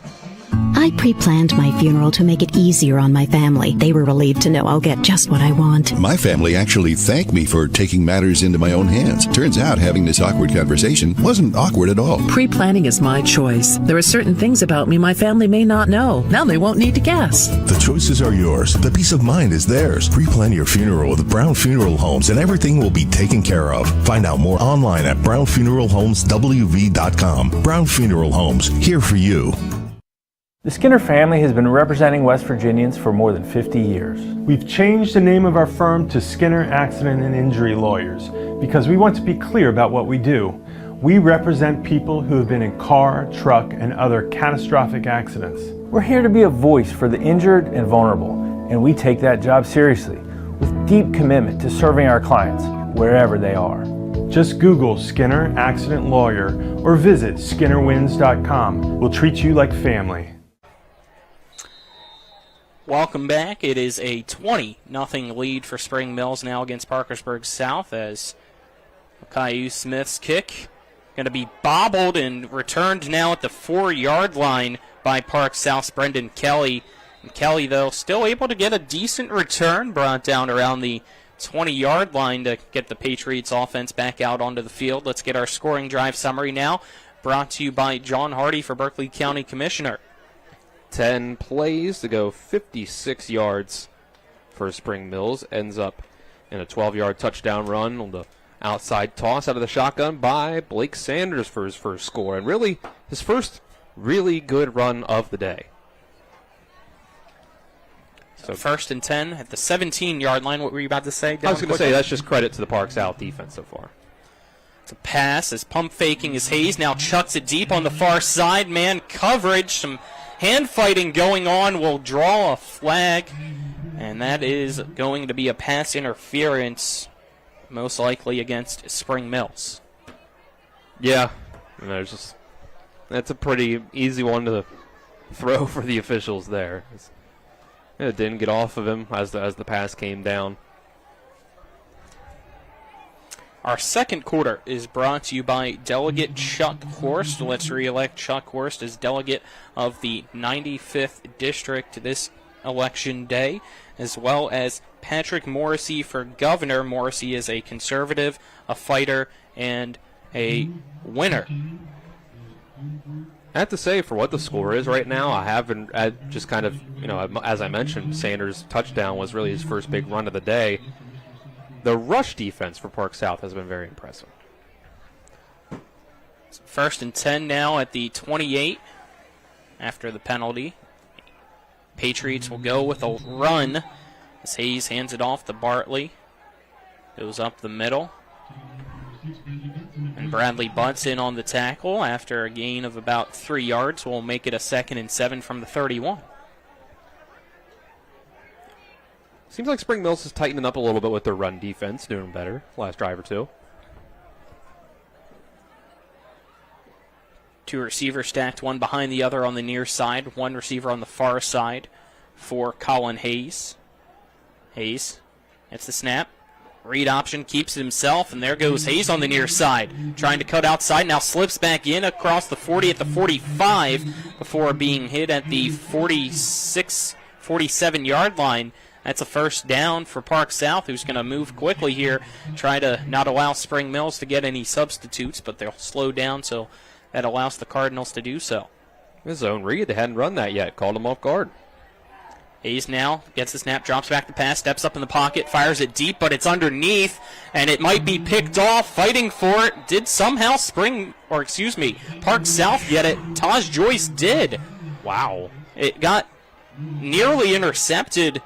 I pre-planned my funeral to make it easier on my family. They were relieved to know I'll get just what I want. My family actually thanked me for taking matters into my own hands. Turns out having this awkward conversation wasn't awkward at all. Pre-planning is my choice. There are certain things about me my family may not know. Now they won't need to guess. The choices are yours. The peace of mind is theirs. Pre-plan your funeral with Brown Funeral Homes and everything will be taken care of. Find out more online at brownfuneralhomeswv.com. Brown Funeral Homes, here for you. The Skinner family has been representing West Virginians for more than 50 years. We've changed the name of our firm to Skinner Accident and Injury Lawyers because we want to be clear about what we do. We represent people who have been in car, truck, and other catastrophic accidents. We're here to be a voice for the injured and vulnerable, and we take that job seriously with deep commitment to serving our clients wherever they are. Just Google Skinner Accident Lawyer or visit skinnerwins.com. We'll treat you like family. Welcome back. It is a 20-0 lead for Spring Mills now against Parkersburg South as Caillou Smith's kick going to be bobbled and returned now at the 4-yard line by Park South's Brendan Kelly. And Kelly, though, still able to get a decent return, brought down around the 20-yard line to get the Patriots offense back out onto the field. Let's get our scoring drive summary now, brought to you by John Hardy for Berkeley County Commissioner. 10 plays to go 56 yards for Spring Mills. Ends up in a 12-yard touchdown run on the outside toss out of the shotgun by Blake Sanders for his first score. And really, his first really good run of the day. So 1st and 10 at the 17-yard line. What were you about to say, Dylan? I was going to say that's just credit to the Park South defense so far. It's a pass as pump faking is Hayes. Now chucks it deep on the far side. Man coverage. Some hand fighting going on. Will draw a flag. And that is going to be a pass interference, most likely against Spring Mills. Yeah. That's a pretty easy one to throw for the officials there. It didn't get off of him as the pass came down. Our second quarter is brought to you by Delegate Chuck Horst. Let's re-elect Chuck Horst as delegate of the 95th District this election day, as well as Patrick Morrissey for governor. Morrissey is a conservative, a fighter, and a winner. I have to say, for what the score is right now, I just kind of, as I mentioned, Sanders' touchdown was really his first big run of the day. The rush defense for Park South has been very impressive. 1st and 10 now at the 28 after the penalty. Patriots will go with a run as Hayes hands it off to Bartley. Goes up the middle. And Bradley butts in on the tackle after a gain of about 3 yards. Will make it a 2nd and 7 from the 31. Seems like Spring Mills is tightening up a little bit with their run defense, doing better last drive or two. 2 receivers stacked, one behind the other on the near side. 1 receiver on the far side for Colin Hayes. Hayes gets the snap. Read option, keeps it himself, and there goes Hayes on the near side. Trying to cut outside, now slips back in across the 40 at the 45 before being hit at the 46, 47-yard line. That's a first down for Park South, who's going to move quickly here, try to not allow Spring Mills to get any substitutes, but they'll slow down, so that allows the Cardinals to do so. His zone read, they hadn't run that yet, called him off guard. Hayes now gets the snap, drops back to pass, steps up in the pocket, fires it deep, but it's underneath, and it might be picked off. Fighting for it. Did somehow Park South get it? Taj Joyce did. Wow. It got nearly intercepted.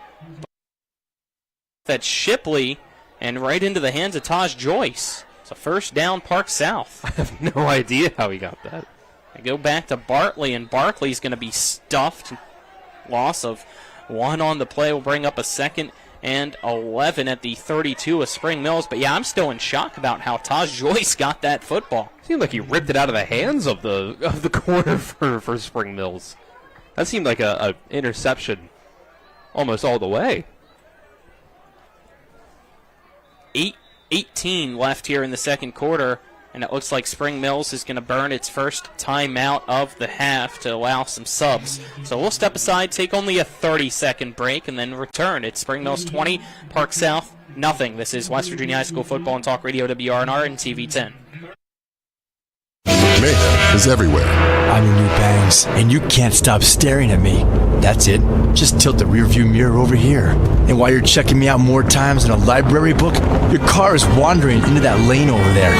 That's Shipley, and right into the hands of Taj Joyce. It's a first down, Park South. I have no idea how he got that. I go back to Bartley, and Barkley's going to be stuffed. loss of 1 on the play will bring up a 2nd and 11 at the 32 of Spring Mills. But yeah, I'm still in shock about how Taj Joyce got that football. Seemed like he ripped it out of the hands of the corner for Spring Mills. That seemed like a interception almost all the way. 8:18 left here in the second quarter, and it looks like Spring Mills is going to burn its first timeout of the half to allow some subs. So we'll step aside, take only a 30-second break, and then return. It's Spring Mills 20, Park South nothing. This is West Virginia High School Football and Talk Radio WRNR and TV 10. Mayhem is everywhere. I'm your new bangs, and you can't stop staring at me. That's it. Just tilt the rearview mirror over here. And while you're checking me out more times than a library book, your car is wandering into that lane over there.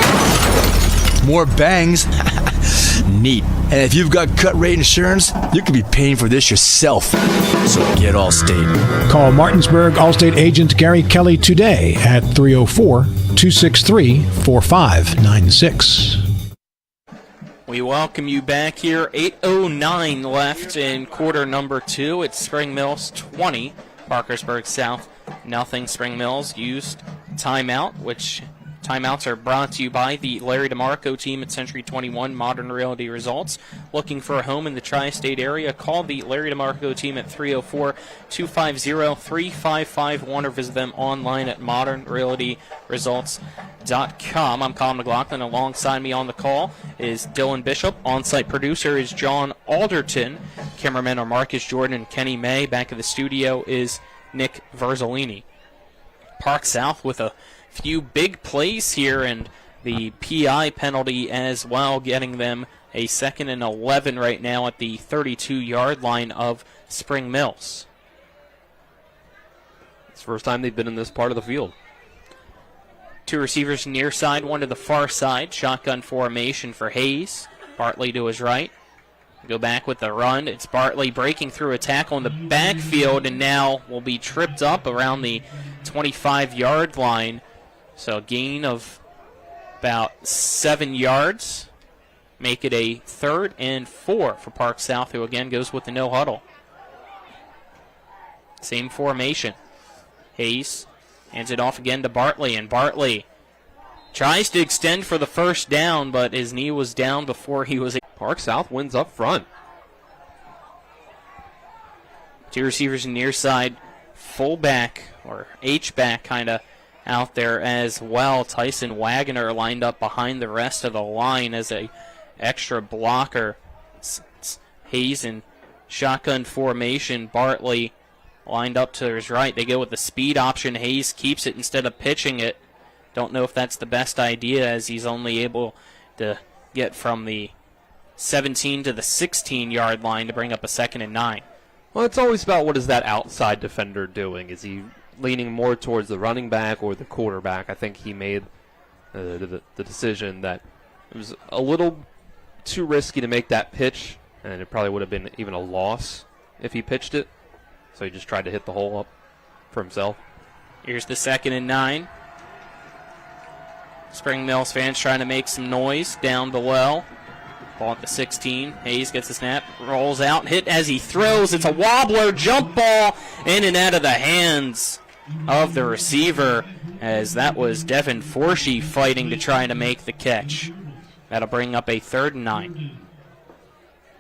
More bangs? Neat. And if you've got cut rate insurance, you could be paying for this yourself. So get Allstate. Call Martinsburg Allstate agent Gary Kelly today at 304-263-4596. We welcome you back here. 8:09 left in quarter number 2. It's Spring Mills 20, Parkersburg South nothing. Spring Mills used timeout, which timeouts are brought to you by the Larry DeMarco team at Century 21 Modern Realty Results. Looking for a home in the tri-state area? Call the Larry DeMarco team at 304-250-3551 or visit them online at modernrealtyresults.com. I'm Colin McLaughlin. Alongside me on the call is Dylan Bishop. On-site producer is John Alderton. Cameramen are Marcus Jordan and Kenny May. Back in the studio is Nick Verzolini. Park South with a few big plays here, and the PI penalty as well, getting them a 2nd and 11 right now at the 32-yard line of Spring Mills. It's the first time they've been in this part of the field. 2 receivers near side, 1 to the far side. Shotgun formation for Hayes. Bartley to his right. Go back with the run. It's Bartley breaking through a tackle in the backfield, and now will be tripped up around the 25-yard line. So a gain of about 7 yards. Make it a 3rd and 4 for Park South, who again goes with the no huddle. Same formation. Hayes hands it off again to Bartley, and Bartley tries to extend for the first down, but his knee was down before he was. Park South wins up front. 2 receivers near side, fullback or H-back kind of out there as well. Tyson Wagner lined up behind the rest of the line as a extra blocker. It's Hayes in shotgun formation. Bartley lined up to his right. They go with the speed option. Hayes keeps it instead of pitching it. Don't know if that's the best idea, as he's only able to get from the 17 to the 16-yard line to bring up a 2nd and 9. Well, it's always about what is that outside defender doing. Is he leaning more towards the running back or the quarterback? I think he made the decision that it was a little too risky to make that pitch, and it probably would have been even a loss if he pitched it. So he just tried to hit the hole up for himself. Here's the 2nd and 9. Spring Mills fans trying to make some noise down below. Ball at the 16. Hayes gets the snap, rolls out, hit as he throws. It's a wobbler, jump ball, in and out of the hands of the receiver, as that was Devin Forshee fighting to try to make the catch. That'll bring up a 3rd and 9.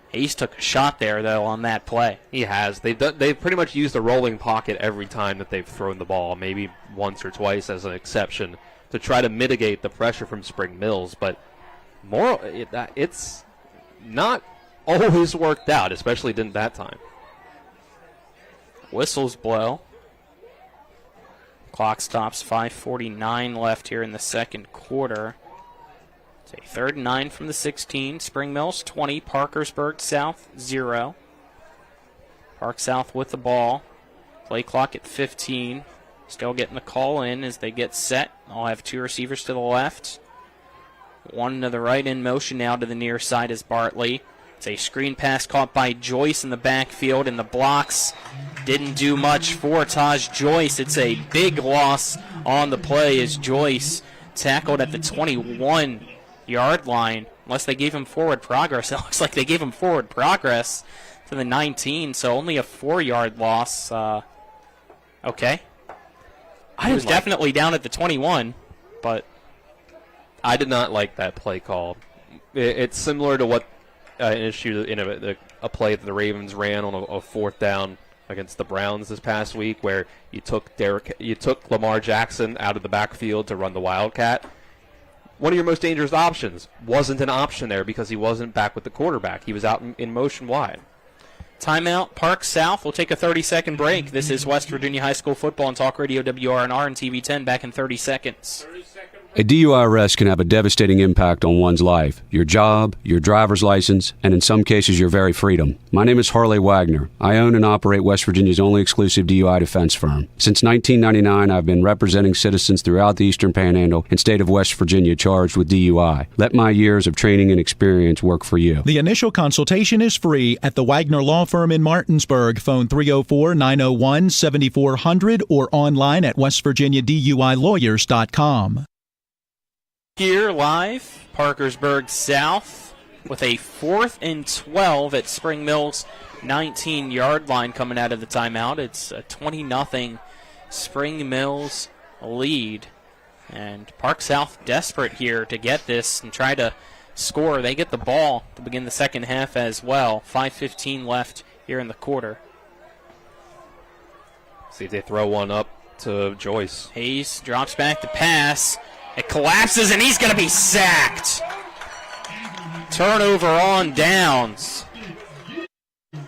Hayes took a shot there, though, on that play. He has. They've pretty much used a rolling pocket every time that they've thrown the ball, maybe once or twice as an exception, to try to mitigate the pressure from Spring Mills. But it's not always worked out, especially didn't that time. Whistles blow. Clock stops, 5:49 left here in the second quarter. It's a 3rd and 9 from the 16. Spring Mills 20, Parkersburg South 0. Park South with the ball. Play clock at 15. Still getting the call in as they get set. I'll have 2 receivers to the left. 1 to the right in motion now to the near side is Bartley. It's a screen pass caught by Joyce in the backfield, and the blocks didn't do much for Taj Joyce. It's a big loss on the play as Joyce tackled at the 21-yard line. Unless they gave him forward progress. It looks like they gave him forward progress. to the 19, so only a 4-yard loss. Okay. He was definitely down at the 21, but I did not like that play call. It's similar to what an issue in a play that the Ravens ran on a 4th down against the Browns this past week, where you took Lamar Jackson out of the backfield to run the Wildcat. One of your most dangerous options wasn't an option there because he wasn't back with the quarterback. He was out in motion wide. Timeout, Park South. We'll take a 30-second break. This is West Virginia High School football on Talk Radio WRNR and TV 10. Back in 30 seconds. A DUI arrest can have a devastating impact on one's life, your job, your driver's license, and in some cases your very freedom. My name is Harley Wagner. I own and operate West Virginia's only exclusive DUI defense firm. Since 1999, I've been representing citizens throughout the Eastern Panhandle and state of West Virginia charged with DUI. Let my years of training and experience work for you. The initial consultation is free at the Wagner Law Firm in Martinsburg. Phone 304-901-7400 or online at westvirginiaduilawyers.com. Here live, Parkersburg South with a 4th and 12 at Spring Mills 19-yard line coming out of the timeout. It's a 20-0 Spring Mills lead. And Park South desperate here to get this and try to score. They get the ball to begin the second half as well. 5:15 left here in the quarter. See if they throw one up to Joyce. Hayes drops back to pass. It collapses, and he's going to be sacked. Turnover on downs.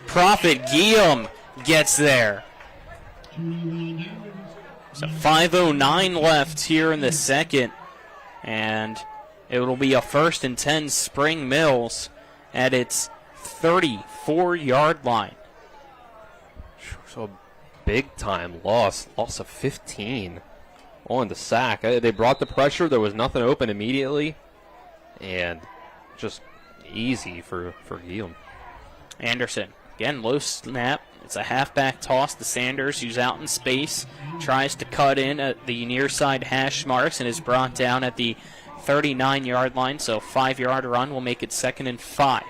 Prophet Guillaume gets there. So 5:09 left here in the second, and it will be a 1st and 10 Spring Mills at its 34-yard line. So a big-time loss of 15. On the sack. They brought the pressure. There was nothing open immediately. And just easy for Guillaume. Anderson, again, low snap. It's a halfback toss to Sanders, who's out in space. Tries to cut in at the near side hash marks and is brought down at the 39-yard line. So 5-yard run will make it 2nd and 5.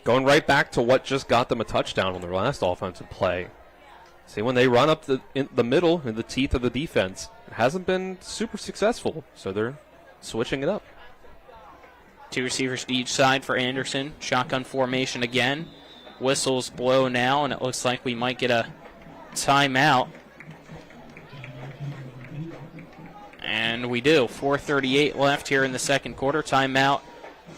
Going right back to what just got them a touchdown on their last offensive play. See, when they run up in the middle, in the teeth of the defense, it hasn't been super successful, so they're switching it up. 2 receivers to each side for Anderson. Shotgun formation again. Whistles blow now, and it looks like we might get a timeout. And we do. 4:38 left here in the second quarter. Timeout,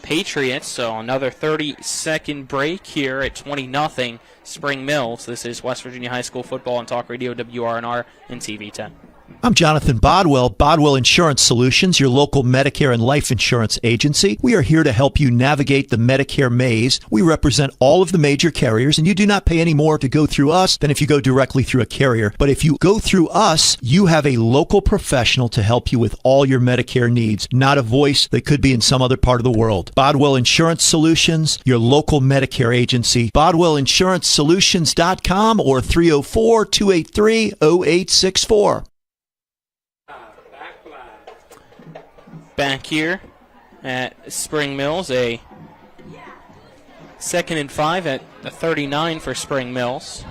Patriots. So another 30-second break here at 20-0. Spring Mills. This is West Virginia High School football on Talk Radio WRNR and TV 10. I'm Jonathan Bodwell, Bodwell Insurance Solutions, your local Medicare and life insurance agency. We are here to help you navigate the Medicare maze. We represent all of the major carriers, and you do not pay any more to go through us than if you go directly through a carrier. But if you go through us, you have a local professional to help you with all your Medicare needs, not a voice that could be in some other part of the world. Bodwell Insurance Solutions, your local Medicare agency, BodwellInsuranceSolutions.com or 304-283-0864. Back here at Spring Mills, a 2nd and 5 at the 39 for Spring Mills.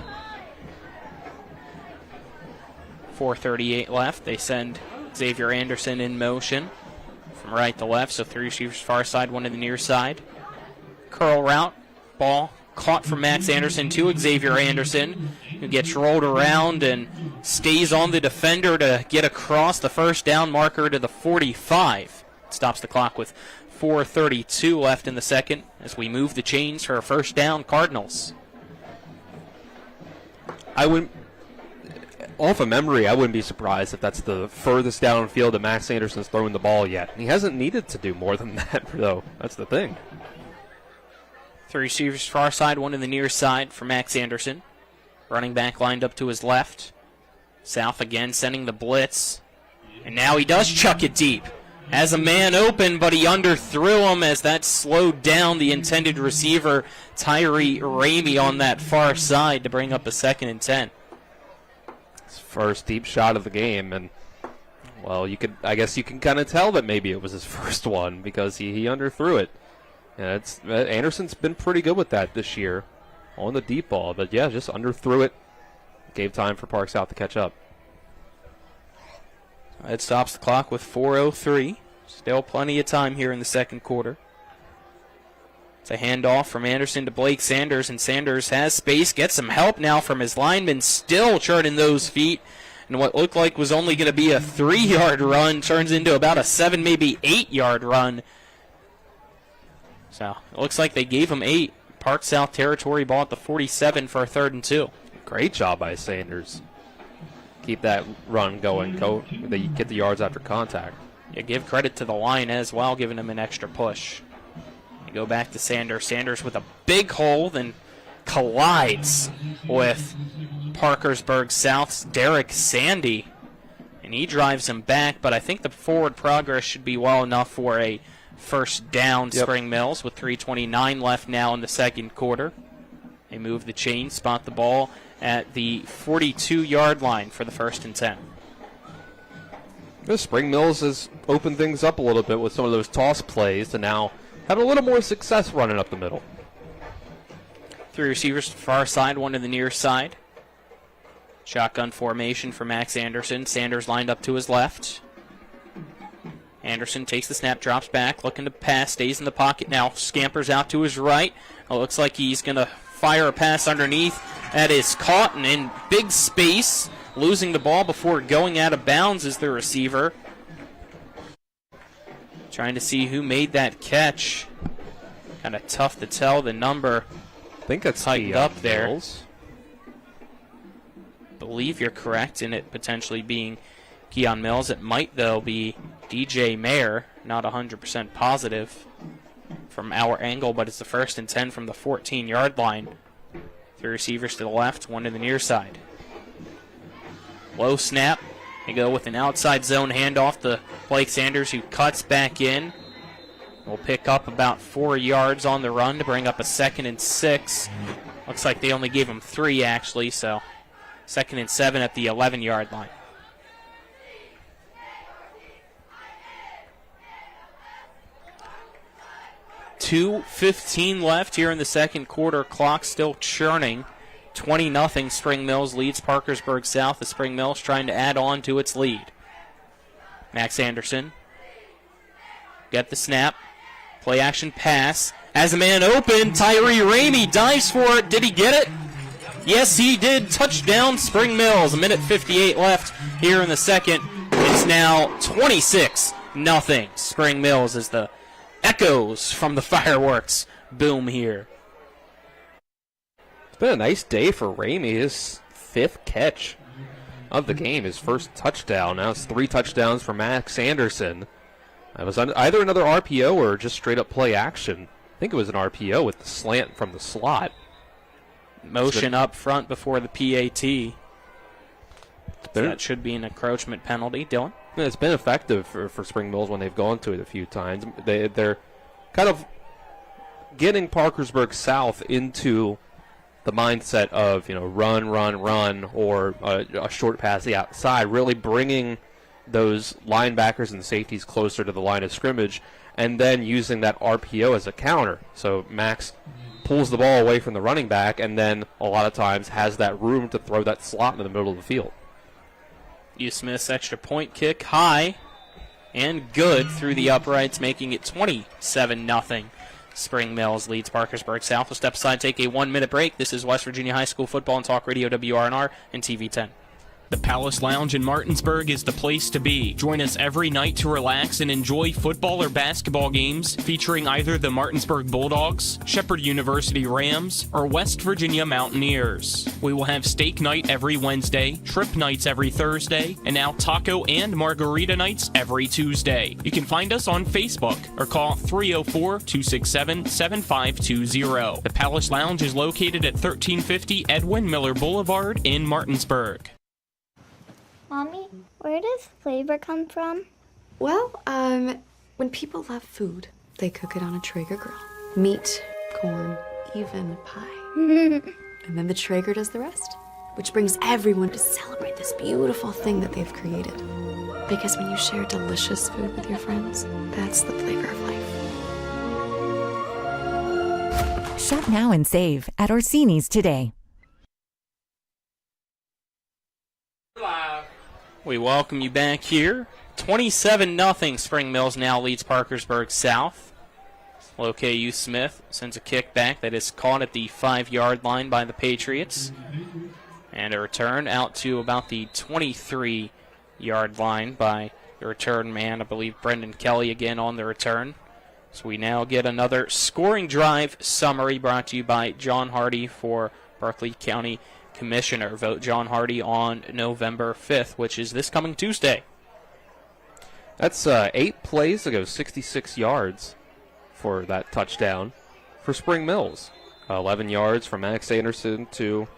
4:38 left. They send Xavier Anderson in motion from right to left, so 3 receivers far side, 1 to the near side. Curl route, ball caught from Max Anderson to Xavier Anderson, who gets rolled around and stays on the defender to get across the first down marker to the 45. Stops the clock with 4:32 left in the second as we move the chains for a first down, Cardinals. Off of memory, I wouldn't be surprised if that's the furthest downfield that Max Anderson's thrown the ball yet. He hasn't needed to do more than that, though. That's the thing. 3 receivers far side, 1 to the near side for Max Anderson. Running back lined up to his left. South again sending the blitz. And now he does chuck it deep. Has a man open, but he underthrew him as that slowed down the intended receiver, Tyree Ramey, on that far side to bring up a 2nd and 10. His first deep shot of the game, and well, I guess you can kind of tell that maybe it was his first one because he underthrew it. And Anderson's been pretty good with that this year on the deep ball. But, yeah, just underthrew it. Gave time for Park South to catch up. It stops the clock with 4:03. Still plenty of time here in the second quarter. It's a handoff from Anderson to Blake Sanders, and Sanders has space, gets some help now from his lineman, still churning those feet. And what looked like was only going to be a 3-yard run turns into about a 7, maybe 8-yard run. So it looks like they gave him 8. Park South territory, ball at the 47 for a 3rd and 2. Great job by Sanders. Keep that run going. Get the yards after contact. Yeah, give credit to the line as well, giving him an extra push. You go back to Sanders. Sanders with a big hole, then collides with Parkersburg South's Derek Sandy. And he drives him back, but I think the forward progress should be well enough for a first down. Yep. Spring Mills with 3:29 left now in the second quarter. They move the chain, spot the ball at the 42-yard line for the 1st and 10. Spring Mills has opened things up a little bit with some of those toss plays to now have a little more success running up the middle. 3 receivers to the far side, 1 to the near side. Shotgun formation for Max Anderson. Sanders lined up to his left. Anderson takes the snap, drops back, looking to pass, stays in the pocket now, scampers out to his right. It looks like he's going to fire a pass underneath. That is caught and in big space. Losing the ball before going out of bounds is the receiver. Trying to see who made that catch. Kind of tough to tell. The number, I think that's tightened up there. Mills. Believe you're correct in it potentially being Keon Mills. It might, though, be DJ Mayer. Not 100% positive from our angle, but it's the 1st and 10 from the 14-yard line. 3 receivers to the left, 1 to the near side. Low snap. They go with an outside zone handoff to Blake Sanders, who cuts back in. Will pick up about 4 yards on the run to bring up a 2nd and 6. Looks like they only gave him 3, actually, so 2nd and 7 at the 11-yard line. .2:15 left here in the second quarter. Clock still churning. 20-0. Spring Mills leads Parkersburg South. The Spring Mills trying to add on to its lead. Max Anderson. Get the snap. Play action pass. Has a man open. Tyree Ramey dives for it. Did he get it? Yes, he did. Touchdown, Spring Mills. 1:58 left here in the second. It's now 26-0. Spring Mills as the echoes from the fireworks boom here. It's been a nice day for Ramey. His 5th catch of the game, his first touchdown. Now it's 3 touchdowns for Max Anderson. It was either another RPO or just straight up play action. I think it was an RPO with the slant from the slot. Motion up front before the PAT. So that should be an encroachment penalty. Dylan? Yeah, it's been effective for Spring Mills when they've gone to it a few times. They're kind of getting Parkersburg South into the mindset of, run, or a short pass the outside, really bringing those linebackers and safeties closer to the line of scrimmage, and then using that RPO as a counter. So Max pulls the ball away from the running back, and then a lot of times has that room to throw that slot in the middle of the field. U. Smith's extra point kick high and good through the uprights, making it 27-0. Spring Mills leads Parkersburg South. We'll step aside, take a 1-minute break. This is West Virginia High School Football and Talk Radio, WRNR and TV 10. The Palace Lounge in Martinsburg is the place to be. Join us every night to relax and enjoy football or basketball games featuring either the Martinsburg Bulldogs, Shepherd University Rams, or West Virginia Mountaineers. We will have steak night every Wednesday, trip nights every Thursday, and now taco and margarita nights every Tuesday. You can find us on Facebook or call 304-267-7520. The Palace Lounge is located at 1350 Edwin Miller Boulevard in Martinsburg. Mommy, where does flavor come from? Well, when people love food, they cook it on a Traeger grill. Meat, corn, even pie. And then the Traeger does the rest, which brings everyone to celebrate this beautiful thing that they've created. Because when you share delicious food with your friends, that's the flavor of life. Shop now and save at Orsini's today. We welcome you back here. 27-0. Spring Mills now leads Parkersburg South. Loke Smith sends a kick back that is caught at the 5-yard line by the Patriots. And a return out to about the 23-yard line by the return man, I believe Brendan Kelly again on the return. So we now get another scoring drive summary brought to you by John Hardy for Berkeley County Commissioner. Vote John Hardy on November 5th, which is this coming Tuesday. That's 8 plays to go 66 yards for that touchdown for Spring Mills. 11 yards from Max Anderson to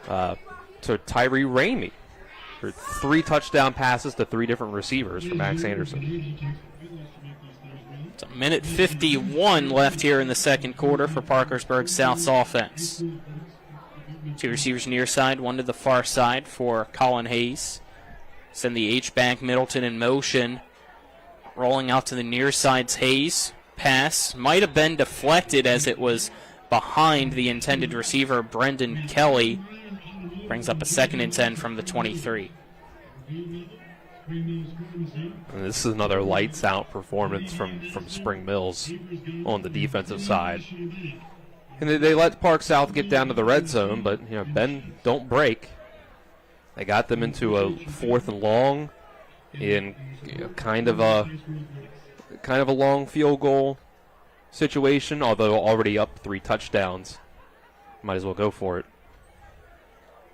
Tyree Ramey. For 3 touchdown passes to 3 different receivers for Max Anderson. It's a minute 51 left here in the second quarter for Parkersburg South's offense. 2 receivers near side, 1 to the far side for Colin Hayes. Send the H-back Middleton in motion. Rolling out to the near side's Hayes. Pass might have been deflected as it was behind the intended receiver, Brendan Kelly. Brings up a 2nd and 10 from the 23. And this is another lights-out performance from Spring Mills on the defensive side. And they let Park South get down to the red zone, but Ben don't break. They got them into a 4th and long in kind of a long field goal situation, although already up 3 touchdowns. Might as well go for it.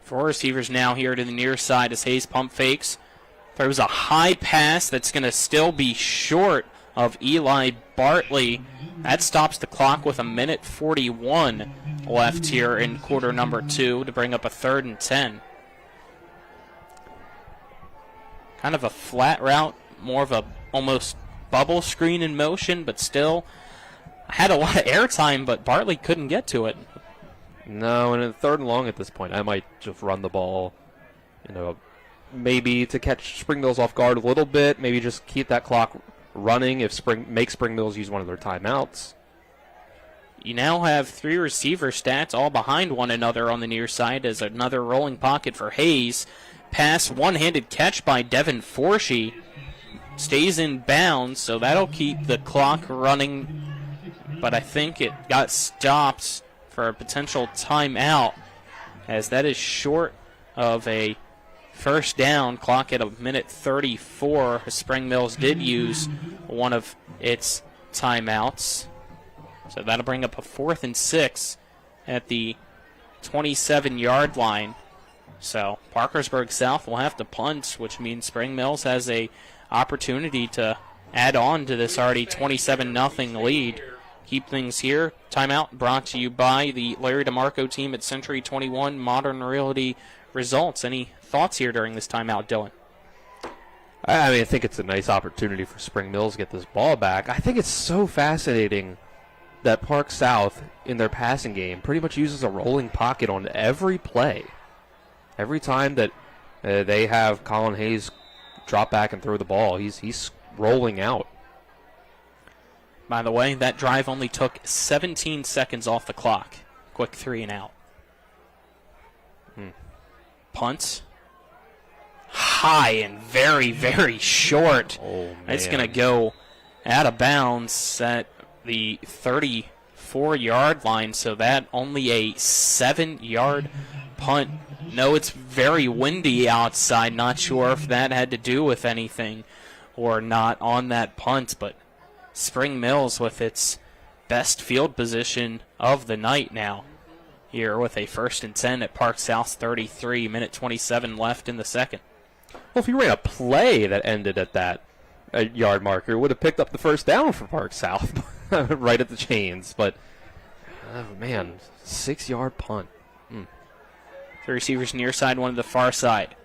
4 receivers now here to the near side as Hayes pump fakes. Throws a high pass that's going to still be short of Eli Bartley. That stops the clock with a minute 41 left here in quarter number 2 to bring up a 3rd and 10. Kind of a flat route, more of a almost bubble screen in motion, but still had a lot of airtime, but Bartley couldn't get to it. No, and in 3rd and long at this point, I might just run the ball, maybe to catch Spring Mills off guard a little bit, maybe just keep that clock running if make Spring Mills use one of their timeouts. You now have 3 receiver stats all behind one another on the near side as another rolling pocket for Hayes. Pass, one-handed catch by Devin Forshee. Stays in bounds, so that'll keep the clock running, but I think it got stopped for a potential timeout as that is short of a first down. Clock at a minute 34. Spring Mills did use one of its timeouts. So that'll bring up a 4th and 6 at the 27-yard line. So Parkersburg South will have to punt, which means Spring Mills has a opportunity to add on to this already 27-0 lead. Keep things here. Timeout brought to you by the Larry DeMarco team at Century 21 Modern Realty Results. Any thoughts here during this timeout, Dylan? I think it's a nice opportunity for Spring Mills to get this ball back. I think it's so fascinating that Park South, in their passing game, pretty much uses a rolling pocket on every play. Every time that they have Colin Hayes drop back and throw the ball, he's rolling out. By the way, that drive only took 17 seconds off the clock. Quick 3 and out. Punt. High and very, very short. It's going to go out of bounds at the 34-yard line, so that only a 7-yard punt. No, it's very windy outside. Not sure if that had to do with anything or not on that punt, but Spring Mills with its best field position of the night now. Here with a 1st and 10 at Park South's 33, minute 27 left in the second. Well, if you ran a play that ended at that yard marker, it would have picked up the first down for Park South right at the chains. But, 6-yard punt. 3 receivers near side, 1 to the far side.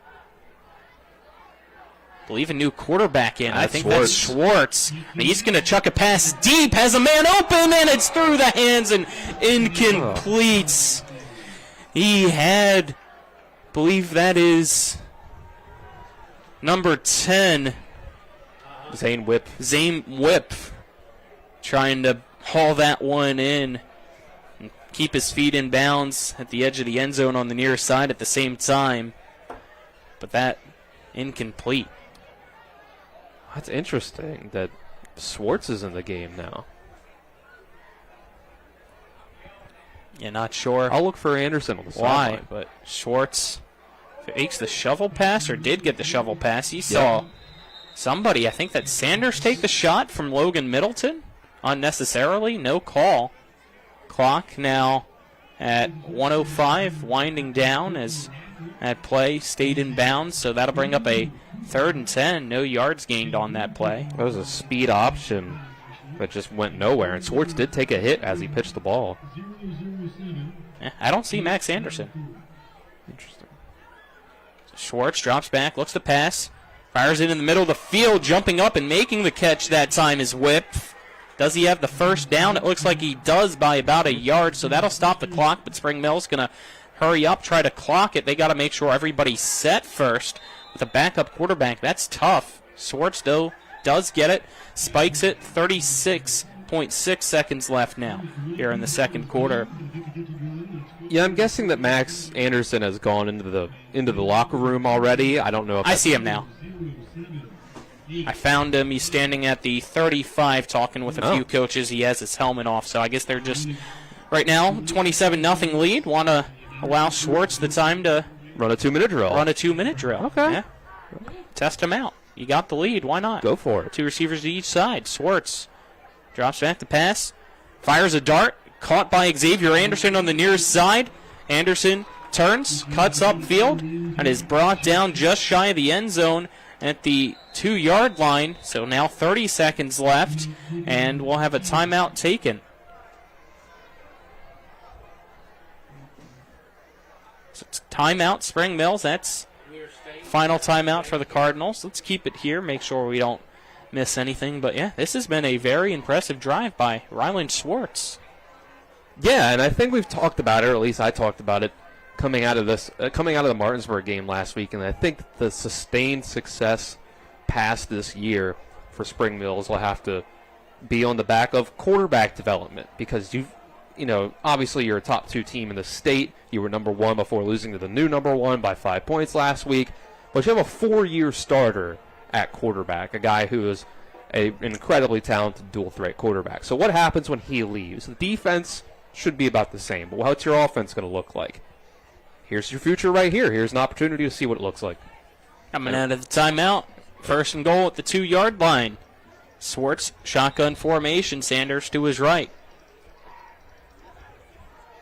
I believe a new quarterback in. I think that's Schwartz. He's going to chuck a pass deep, has a man open, and it's through the hands and incomplete. He had, I believe that is number 10. Zane Whip. Zane Whip trying to haul that one in. And keep his feet in bounds at the edge of the end zone on the near side at the same time. But that incomplete. That's interesting that Schwartz is in the game now. Yeah, not sure. I'll look for Anderson on the sideline. But Schwartz fakes the shovel pass, or did get the shovel pass. He saw somebody, I think that Sanders, take the shot from Logan Middleton unnecessarily. No call. Clock now at 1:05, winding down as that play stayed in bounds, so that'll bring up a 3rd and 10. No yards gained on that play. That was a speed option that just went nowhere, and Schwartz did take a hit as he pitched the ball. I don't see Max Anderson. Interesting. Schwartz drops back, looks to pass, fires it in the middle of the field, jumping up and making the catch that time is Whip. Does he have the first down? It looks like he does by about a yard, so that'll stop the clock, but Spring Mill's going to hurry up, try to clock it. They got to make sure everybody's set first with a backup quarterback. That's tough. Schwartz, though, does get it, spikes it, 36.6 seconds left now here in the second quarter. Yeah, I'm guessing that Max Anderson has gone into the locker room already. I don't know if I see him now. I found him. He's standing at the 35 talking with a few coaches. He has his helmet off, so I guess they're just, right now, 27-0 lead. Want to allow Schwartz the time to run a 2-minute drill. Okay. Yeah. Test him out. You got the lead. Why not? Go for it. 2 receivers to each side. Schwartz drops back to pass, fires a dart, caught by Xavier Anderson on the nearest side. Anderson turns, cuts upfield, and is brought down just shy of the end zone at the 2-yard line. So now 30 seconds left, and we'll have a timeout taken. So it's timeout, Spring Mills. That's final timeout for the Cardinals. Let's keep it here, make sure we don't miss anything. But yeah, this has been a very impressive drive by Ryland Schwartz. Yeah, and I think we've talked about it, or at least I talked about it, coming out of the Martinsburg game last week, and I think the sustained success past this year for Spring Mills will have to be on the back of quarterback development, because obviously you're a top 2 team in the state. You were number 1 before losing to the new number 1 by 5 points last week, but you have a 4-year starter at quarterback, a guy who is an incredibly talented dual threat quarterback. So what happens when he leaves? The defense should be about the same, but what's your offense going to look like? Here's your future right here. Here's an opportunity to see what it looks like. Coming out of the timeout, 1st and goal at the 2-yard line. Schwartz, shotgun formation, Sanders to his right.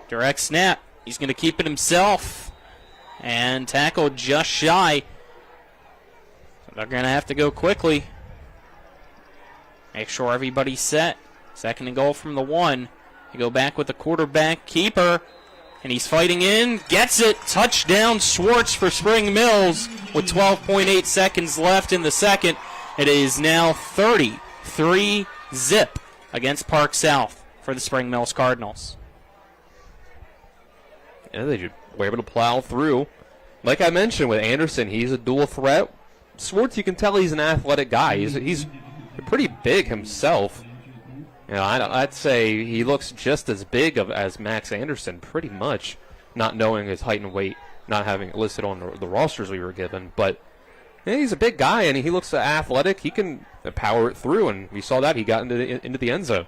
Direct snap. He's going to keep it himself. And tackled just shy. So they're going to have to go quickly. Make sure everybody's set. 2nd and goal from the 1. They go back with the quarterback keeper. And he's fighting in. Gets it. Touchdown Schwartz for Spring Mills with 12.8 seconds left in the second. It is now 33-0 against Park South for the Spring Mills Cardinals. Yeah, they were able to plow through. Like I mentioned with Anderson, he's a dual threat. Schwartz, you can tell he's an athletic guy. He's pretty big himself. I'd say he looks just as big as Max Anderson, pretty much, not knowing his height and weight, not having it listed on the rosters we were given. But he's a big guy, and he looks athletic. He can power it through, and we saw that. He got into the end zone.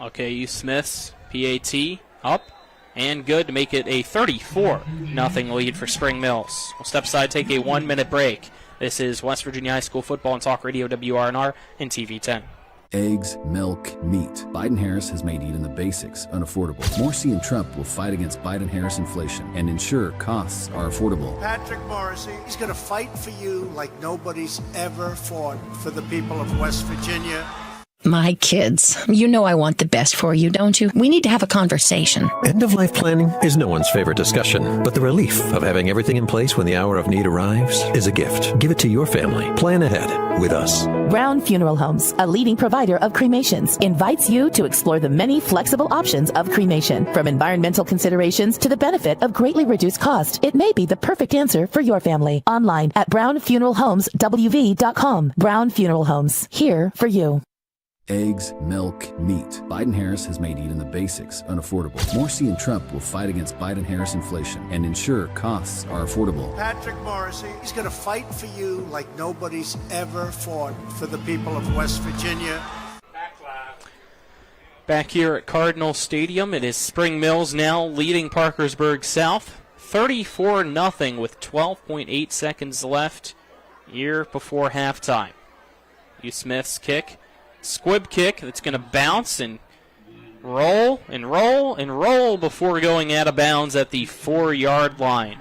Okay, you Smiths, PAT, up and good to make it a 34-0 lead for Spring Mills. We'll step aside, take a 1-minute break. This is West Virginia High School Football and Talk Radio, WRNR, and TV 10. Eggs, milk, meat. Biden-Harris has made eating the basics unaffordable. Morsi and Trump will fight against Biden-Harris inflation and ensure costs are affordable. Patrick Morrissey, he's going to fight for you like nobody's ever fought for the people of West Virginia. My kids, you know I want the best for you, don't you? We need to have a conversation. End-of-life planning is no one's favorite discussion, but the relief of having everything in place when the hour of need arrives is a gift. Give it to your family. Plan ahead with us. Brown Funeral Homes, a leading provider of cremations, invites you to explore the many flexible options of cremation. From environmental considerations to the benefit of greatly reduced cost, it may be the perfect answer for your family. Online at brownfuneralhomeswv.com. Brown Funeral Homes, here for you. Eggs, milk, meat. Biden-Harris has made eating the basics unaffordable. Morrissey and Trump will fight against Biden-Harris inflation and ensure costs are affordable. Patrick Morrissey, he's going to fight for you like nobody's ever fought for the people of West Virginia. Back here at Cardinals Stadium, it is Spring Mills now leading Parkersburg South 34-0 with 12.8 seconds left here before halftime. Hugh Smith's kick. Squib kick that's going to bounce and roll and roll and roll before going out of bounds at the 4-yard line.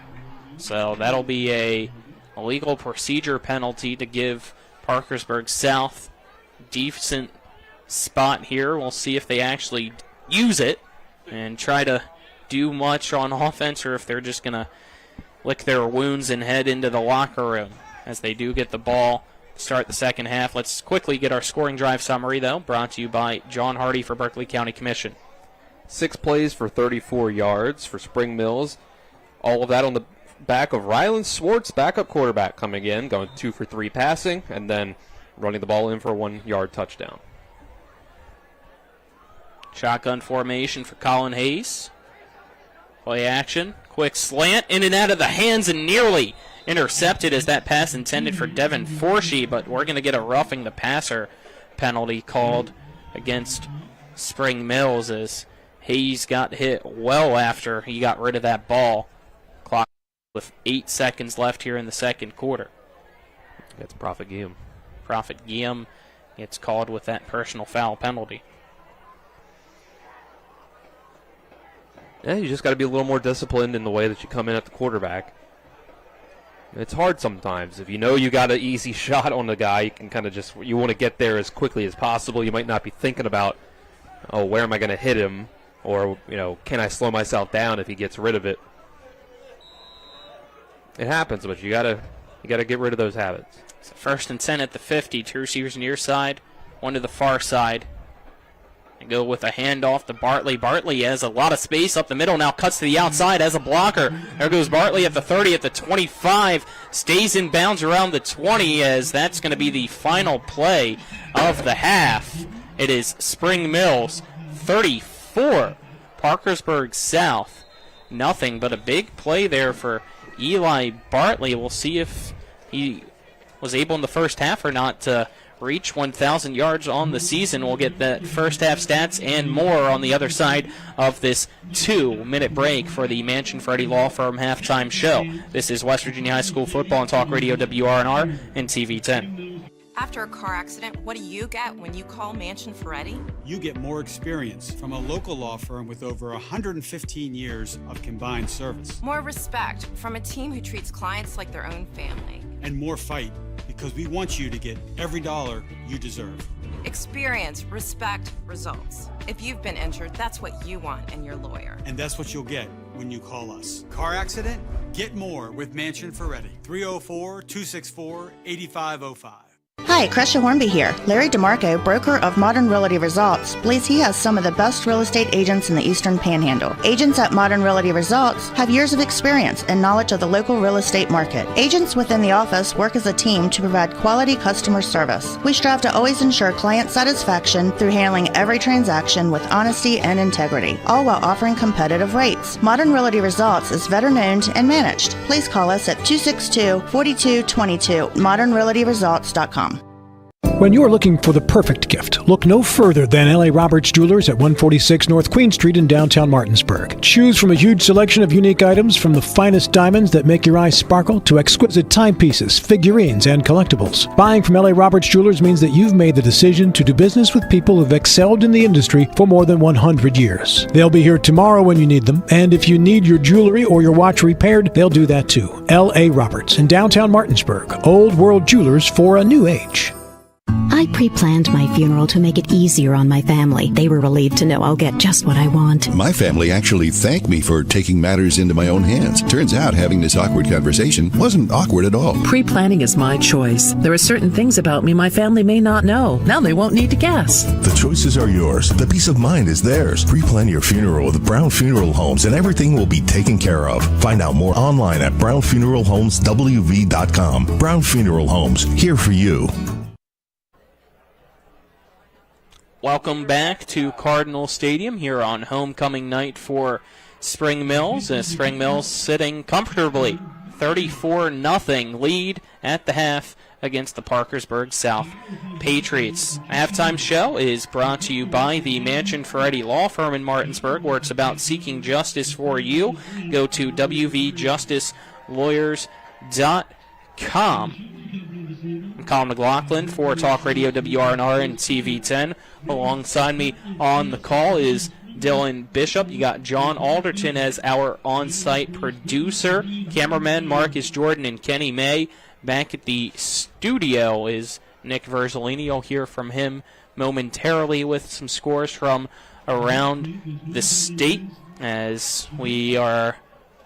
So that'll be a illegal procedure penalty to give Parkersburg South decent spot here. We'll see if they actually use it and try to do much on offense or if they're just going to lick their wounds and head into the locker room as they do get the ball. Start the second half. Let's quickly get our scoring drive summary, though, brought to you by John Hardy for Berkeley County Commission. 6 plays for 34 yards for Spring Mills. All of that on the back of Rylan Swartz, backup quarterback, coming in, going 2 for 3 passing, and then running the ball in for a 1-yard touchdown. Shotgun formation for Colin Hayes. Play action. Quick slant in and out of the hands and nearly intercepted as that pass intended for Devin Forshee, but we're going to get a roughing the passer penalty called against Spring Mills as Hayes got hit well after he got rid of that ball. Clock with 8 seconds left here in the second quarter. That's Prophet Guillaume. Prophet Guillaume gets called with that personal foul penalty. Yeah, you just got to be a little more disciplined in the way that you come in at the quarterback. It's hard sometimes. If you know you got an easy shot on the guy, you can kind of just, you want to get there as quickly as possible. You might not be thinking about, oh, where am I going to hit him? Or, can I slow myself down if he gets rid of it? It happens, but you got to get rid of those habits. It's 1st and 10 at the 50. 2 receivers near side, 1 to the far side. And go with a handoff to Bartley. Bartley has a lot of space up the middle, now cuts to the outside as a blocker. There goes Bartley at the 30, at the 25. Stays in bounds around the 20 as that's going to be the final play of the half. It is Spring Mills 34, Parkersburg South nothing, but a big play there for Eli Bartley. We'll see if he was able in the first half or not to reach 1,000 yards on the season. We'll get that first half stats and more on the other side of this 2-minute break for the Mansion Ferretti Law Firm halftime show. This is West Virginia High School Football on Talk Radio WRNR and TV 10. After a car accident, what do you get when you call Mansion Ferretti? You get more experience from a local law firm with over 115 years of combined service. More respect from a team who treats clients like their own family. And more fight, because we want you to get every dollar you deserve. Experience, respect, results. If you've been injured, that's what you want in your lawyer. And that's what you'll get when you call us. Car accident? Get more with Mansion Ferretti. 304-264-8505. Hi, Crescia Hornby here. Larry DeMarco, broker of Modern Realty Results, believes he has some of the best real estate agents in the Eastern Panhandle. Agents at Modern Realty Results have years of experience and knowledge of the local real estate market. Agents within the office work as a team to provide quality customer service. We strive to always ensure client satisfaction through handling every transaction with honesty and integrity, all while offering competitive rates. Modern Realty Results is veteran-owned and managed. Please call us at 262-4222, modernrealtyresults.com. When you're looking for the perfect gift, look no further than L.A. Roberts Jewelers at 146 North Queen Street in downtown Martinsburg. Choose from a huge selection of unique items, from the finest diamonds that make your eyes sparkle to exquisite timepieces, figurines, and collectibles. Buying from L.A. Roberts Jewelers means that you've made the decision to do business with people who've excelled in the industry for more than 100 years. They'll be here tomorrow when you need them, and if you need your jewelry or your watch repaired, they'll do that too. L.A. Roberts in downtown Martinsburg. Old World Jewelers for a new age. I pre-planned my funeral to make it easier on my family. They were relieved to know I'll get just what I want. My family actually thanked me for taking matters into my own hands. Turns out having this awkward conversation wasn't awkward at all. Pre-planning is my choice. There are certain things about me my family may not know. Now they won't need to guess. The choices are yours. The peace of mind is theirs. Pre-plan your funeral with Brown Funeral Homes and everything will be taken care of. Find out more online at brownfuneralhomeswv.com. Brown Funeral Homes, here for you. Welcome back to Cardinal Stadium here on homecoming night for Spring Mills. Spring Mills sitting comfortably, 34-0 lead at the half against the Parkersburg South Patriots. Halftime show is brought to you by the Mansion Ferretti Law Firm in Martinsburg, where it's about seeking justice for you. Go to wvjusticelawyers.com. I'm Colin McLaughlin for Talk Radio WRNR and TV10. Alongside me on the call is Dylan Bishop. You got John Alderton as our on-site producer. Cameraman Marcus Jordan and Kenny May. Back at the studio is Nick Verzolini. You'll hear from him momentarily with some scores from around the state as we are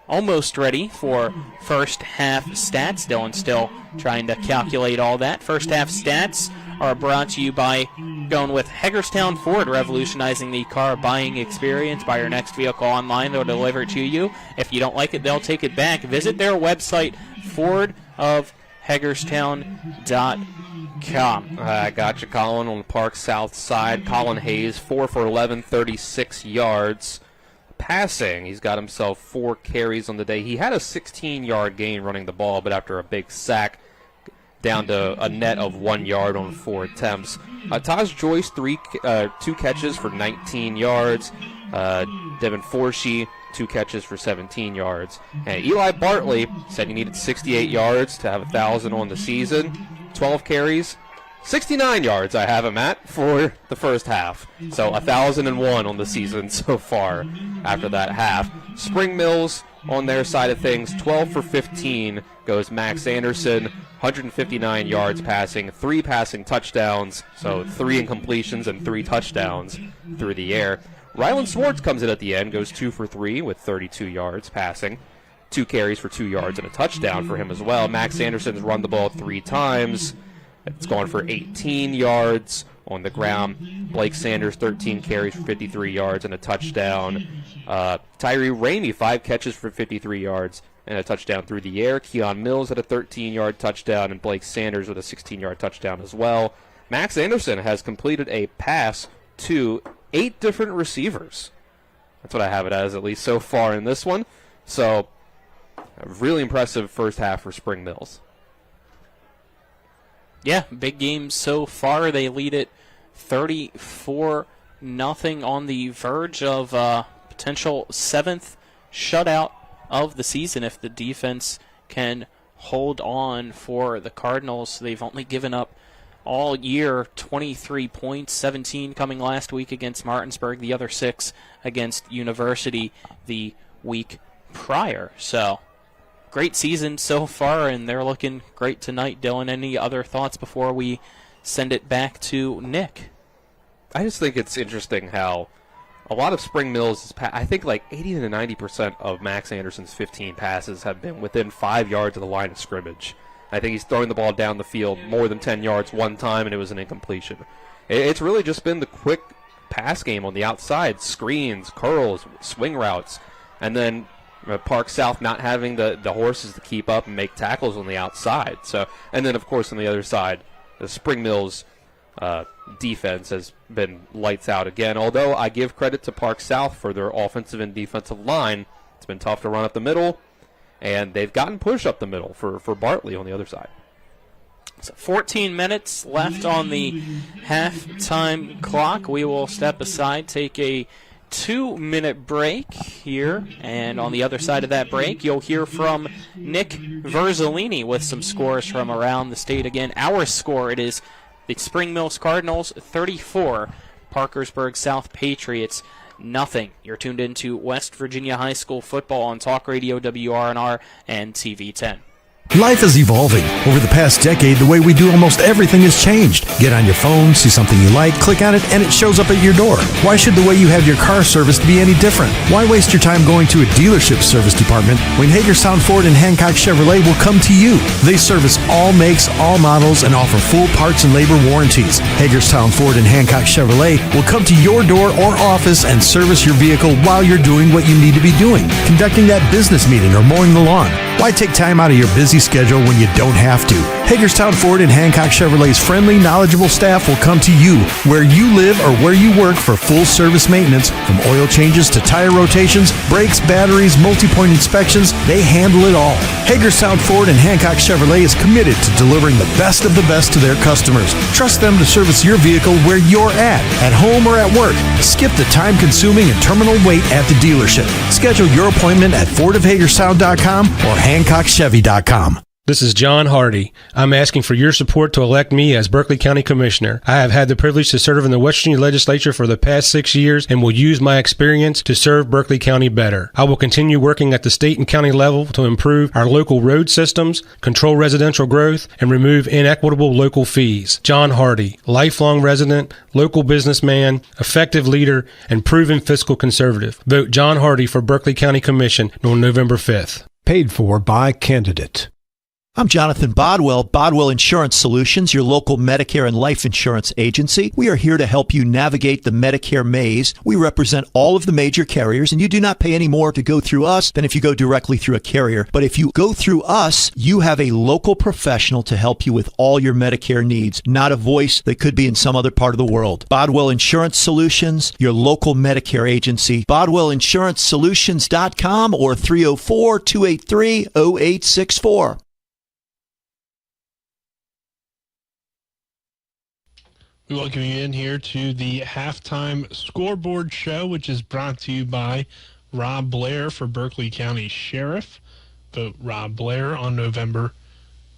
almost ready for first half stats. Dylan's still trying to calculate all that. First half stats are brought to you by going with Hagerstown Ford, revolutionizing the car buying experience. Buy your next vehicle online, they'll deliver it to you. If you don't like it, they'll take it back. Visit their website, fordofhagerstown.com. I got you, Colin, on the Park South side. Colin Hayes, 4 for 11, 36 yards. Passing, he's got himself 4 carries on the day. He had a 16-yard gain running the ball, but after a big sack, down to a net of 1 yard on 4 attempts. Taj Joyce, 2 catches for 19 yards. Devin Forshee, 2 catches for 17 yards. And Eli Bartley said he needed 68 yards to have 1,000 on the season. 12 carries, 69 yards I have him at for the first half. So 1,001 on the season so far after that half. Spring Mills on their side of things, 12 for 15 goes Max Anderson, 159 yards passing, 3 passing touchdowns, so 3 incompletions and 3 touchdowns through the air. Rylan Swartz comes in at the end, goes 2 for 3 with 32 yards passing, 2 carries for 2 yards and a touchdown for him as well. Max Anderson's run the ball 3 times. It's gone for 18 yards on the ground. Blake Sanders, 13 carries for 53 yards and a touchdown. Tyree Ramey, 5 catches for 53 yards and a touchdown through the air. Keon Mills had a 13-yard touchdown, and Blake Sanders with a 16-yard touchdown as well. Max Anderson has completed a pass to 8 different receivers. That's what I have it as, at least so far in this one. So, a really impressive first half for Spring Mills. Yeah, big game so far. They lead it 34-0 on the verge of potential 7th shutout of the season if the defense can hold on for the Cardinals. They've only given up all year 23 points, 17 coming last week against Martinsburg, the other 6 against University the week prior. So, great season so far, and they're looking great tonight. Dylan, any other thoughts before we send it back to Nick? I just think it's interesting how a lot of Spring Mills, I think like 80 to 90% of Max Anderson's 15 passes have been within 5 yards of the line of scrimmage. I think he's throwing the ball down the field more than 10 yards one time, and it was an incompletion. It's really just been the quick pass game on the outside, screens, curls, swing routes, and then Park South not having the horses to keep up and make tackles on the outside. So, and then, of course, on the other side, the Spring Mills defense has been lights out again. Although I give credit to Park South for their offensive and defensive line. It's been tough to run up the middle, and they've gotten push up the middle for Bartley on the other side. So 14 minutes left on the halftime clock. We will step aside, take a 2-minute break here, and on the other side of that break, you'll hear from Nick Verzolini with some scores from around the state. Again, our score, it is the Spring Mills Cardinals 34, Parkersburg South Patriots 0. You're tuned into West Virginia High School football on Talk Radio WRNR and TV10. Life is evolving. Over the past decade, the way we do almost everything has changed. Get on your phone, see something you like, click on it, and it shows up at your door. Why should the way you have your car serviced be any different? Why waste your time going to a dealership service department when Hagerstown Ford and Hancock Chevrolet will come to you? They service all makes, all models, and offer full parts and labor warranties. Hagerstown Ford and Hancock Chevrolet will come to your door or office and service your vehicle while you're doing what you need to be doing, conducting that business meeting or mowing the lawn. Why take time out of your busy schedule when you don't have to. Hagerstown Ford and Hancock Chevrolet's friendly, knowledgeable staff will come to you where you live or where you work for full service maintenance, from oil changes to tire rotations, brakes, batteries, multi-point inspections. They handle it all. Hagerstown Ford and Hancock Chevrolet is committed to delivering the best of the best to their customers. Trust them to service your vehicle where you're at home or at work. Skip the time-consuming and terminal wait at the dealership. Schedule your appointment at fordofhagerstown.com or hancockchevy.com. This is John Hardy. I'm asking for your support to elect me as Berkeley County Commissioner. I have had the privilege to serve in the West Virginia Legislature for the past 6 years and will use my experience to serve Berkeley County better. I will continue working at the state and county level to improve our local road systems, control residential growth, and remove inequitable local fees. John Hardy, lifelong resident, local businessman, effective leader, and proven fiscal conservative. Vote John Hardy for Berkeley County Commission on November 5th. Paid for by candidate. I'm Jonathan Bodwell, Bodwell Insurance Solutions, your local Medicare and life insurance agency. We are here to help you navigate the Medicare maze. We represent all of the major carriers, and you do not pay any more to go through us than if you go directly through a carrier. But if you go through us, you have a local professional to help you with all your Medicare needs, not a voice that could be in some other part of the world. Bodwell Insurance Solutions, your local Medicare agency. BodwellInsuranceSolutions.com or 304-283-0864. We welcome you in here to the Halftime Scoreboard Show, which is brought to you by Rob Blair for Berkeley County Sheriff. Vote Rob Blair on November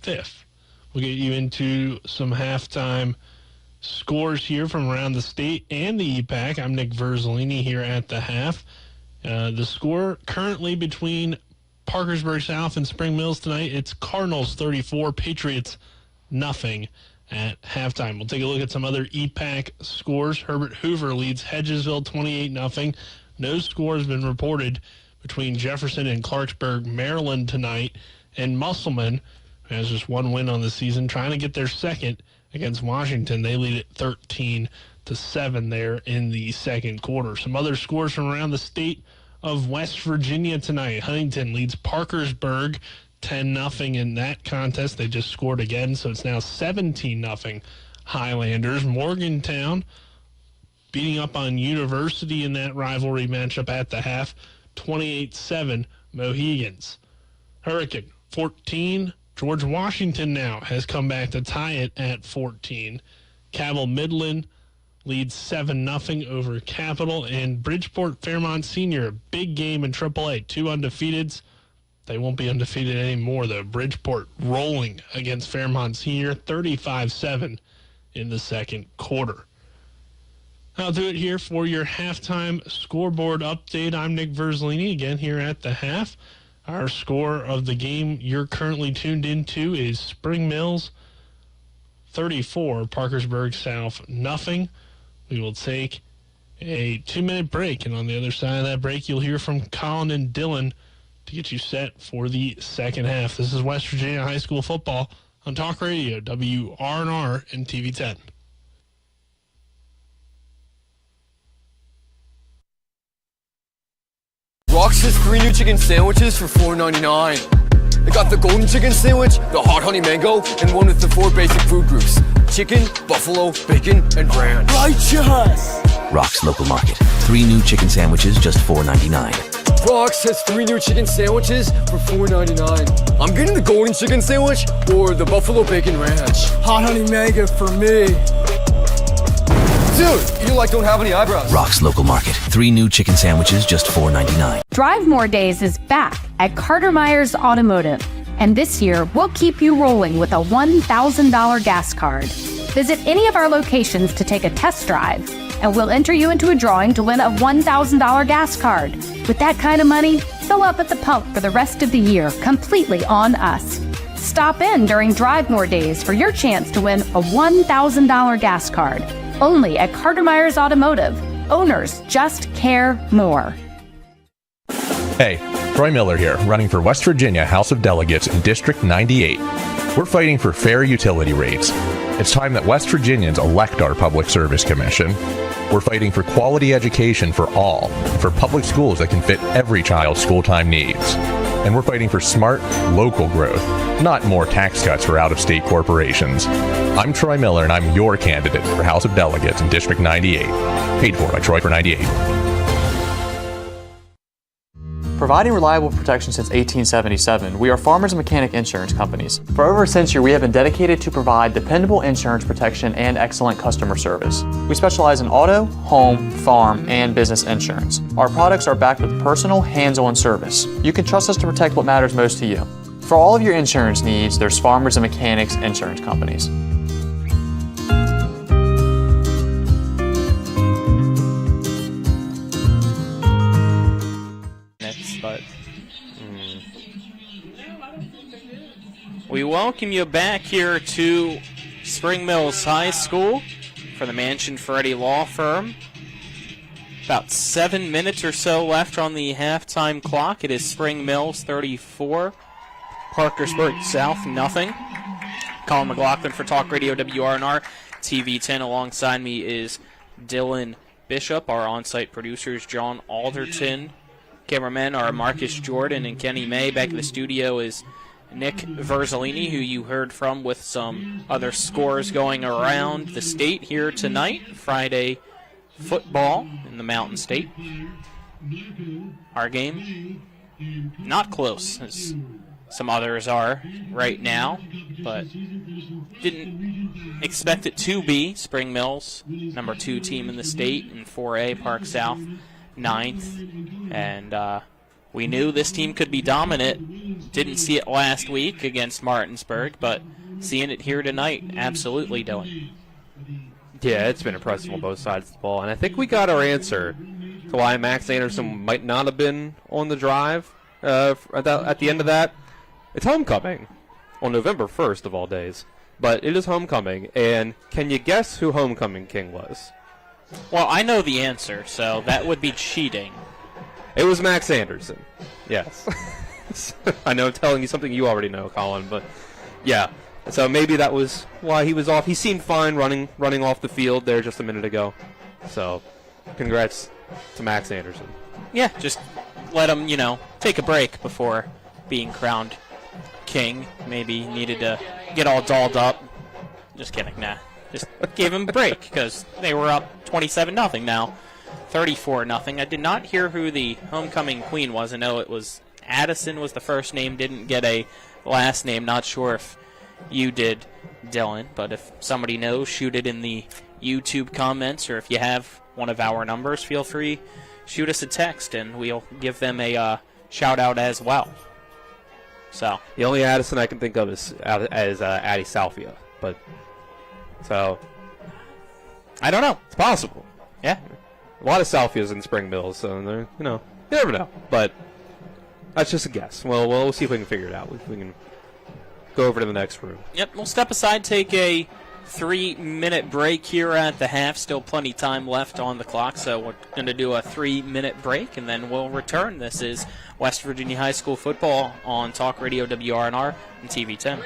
5th. We'll get you into some halftime scores here from around the state and the EPAC. I'm Nick Verzolini here at the half. The score currently between Parkersburg South and Spring Mills tonight, it's Cardinals 34, Patriots nothing. At halftime, we'll take a look at some other EPAC scores. Herbert Hoover leads Hedgesville 28-0. No score has been reported between Jefferson and Clarksburg, Maryland tonight. And Musselman, who has just one win on the season, trying to get their second against Washington. They lead it 13-7 there in the second quarter. Some other scores from around the state of West Virginia tonight. Huntington leads Parkersburg 10-0 in that contest. They just scored again, so it's now 17-0 Highlanders. Morgantown beating up on University in that rivalry matchup at the half, 28-7 Mohegans. Hurricane 14. George Washington now has come back to tie it at 14. Cabell Midland leads 7-0 over Capital, and Bridgeport Fairmont Senior, a big game in AAA, 2 undefeateds. They won't be undefeated anymore, though. Bridgeport rolling against Fairmont Senior, 35-7 in the second quarter. I'll do it here for your halftime scoreboard update. I'm Nick Verzolini, again here at the half. Our score of the game you're currently tuned into is Spring Mills 34, Parkersburg South nothing. We will take a 2-minute break, and on the other side of that break, you'll hear from Colin and Dylan to get you set for the second half. This is West Virginia High School football on Talk Radio, WRNR and TV 10. Rox has 3 new chicken sandwiches for $4.99. They got the golden chicken sandwich, the hot honey mango, and one with the 4 basic food groups: chicken, buffalo, bacon, and ranch. Righteous! Rock's Local Market. 3 new chicken sandwiches, just $4.99. Rox has 3 new chicken sandwiches for $4.99. I'm getting the golden chicken sandwich or the buffalo bacon ranch. Hot honey mango for me. Dude, you don't have any eyebrows. Rock's Local Market. 3 new chicken sandwiches, just $4.99. Drive More Days is back at Carter Myers Automotive. And this year, we'll keep you rolling with a $1,000 gas card. Visit any of our locations to take a test drive, and we'll enter you into a drawing to win a $1,000 gas card. With that kind of money, fill up at the pump for the rest of the year, completely on us. Stop in during Drive More Days for your chance to win a $1,000 gas card. Only at Carter Myers Automotive. Owners just care more. Hey, Troy Miller here, running for West Virginia House of Delegates in District 98. We're fighting for fair utility rates. It's time that West Virginians elect our Public Service Commission. We're fighting for quality education for all, and for public schools that can fit every child's school time needs. And we're fighting for smart, local growth, not more tax cuts for out-of-state corporations. I'm Troy Miller, and I'm your candidate for House of Delegates in District 98. Paid for by Troy for 98. Providing reliable protection since 1877, we are Farmers and Mechanic Insurance Companies. For over a century, we have been dedicated to provide dependable insurance protection and excellent customer service. We specialize in auto, home, farm, and business insurance. Our products are backed with personal, hands-on service. You can trust us to protect what matters most to you. For all of your insurance needs, there's Farmers and Mechanics Insurance Companies. We welcome you back here to Spring Mills High School for the Mansion Ferretti Law Firm. About 7 minutes or so left on the halftime clock. It is Spring Mills 34, Parkersburg South nothing. Colin McLaughlin for Talk Radio WRNR TV 10. Alongside me is Dylan Bishop. Our on-site producers John Alderton. Cameramen are Marcus Jordan and Kenny May. Back in the studio is Nick Verzolini, who you heard from with some other scores going around the state here tonight. Friday football in the Mountain State. Our game, not close as some others are right now, but didn't expect it to be. Spring Mills, number 2 team in the state in 4A, Park South, 9th, and we knew this team could be dominant. Didn't see it last week against Martinsburg, but seeing it here tonight, absolutely, Dylan. Yeah, it's been impressive on both sides of the ball, and I think we got our answer to why Max Anderson might not have been on the drive at the end of that. It's homecoming on November 1st of all days, but it is homecoming, and can you guess who Homecoming King was? Well, I know the answer, so that would be cheating. It was Max Anderson. Yes. I know I'm telling you something you already know, Colin, but yeah. So maybe that was why he was off. He seemed fine running off the field there just a minute ago. So congrats to Max Anderson. Yeah, just let him, take a break before being crowned king. Maybe needed to get all dolled up. Just kidding, nah. Just gave him a break because they were up 27-0 now. 34-0. I did not hear who the homecoming queen was. I know it was Addison was the first name. Didn't get a last name. Not sure if you did, Dylan. But if somebody knows, shoot it in the YouTube comments. Or if you have one of our numbers, feel free, shoot us a text, and we'll give them a shout-out as well. So the only Addison I can think of is Addie Salvia. But so I don't know. It's possible. Yeah. A lot of Salvias in Spring Mills, so you never know. But that's just a guess. Well, we'll see if we can figure it out. If we can go over to the next room. Yep, we'll step aside, take a 3-minute break here at the half. Still plenty time left on the clock, so we're going to do a 3-minute break, and then we'll return. This is West Virginia High School football on Talk Radio WRNR and TV 10.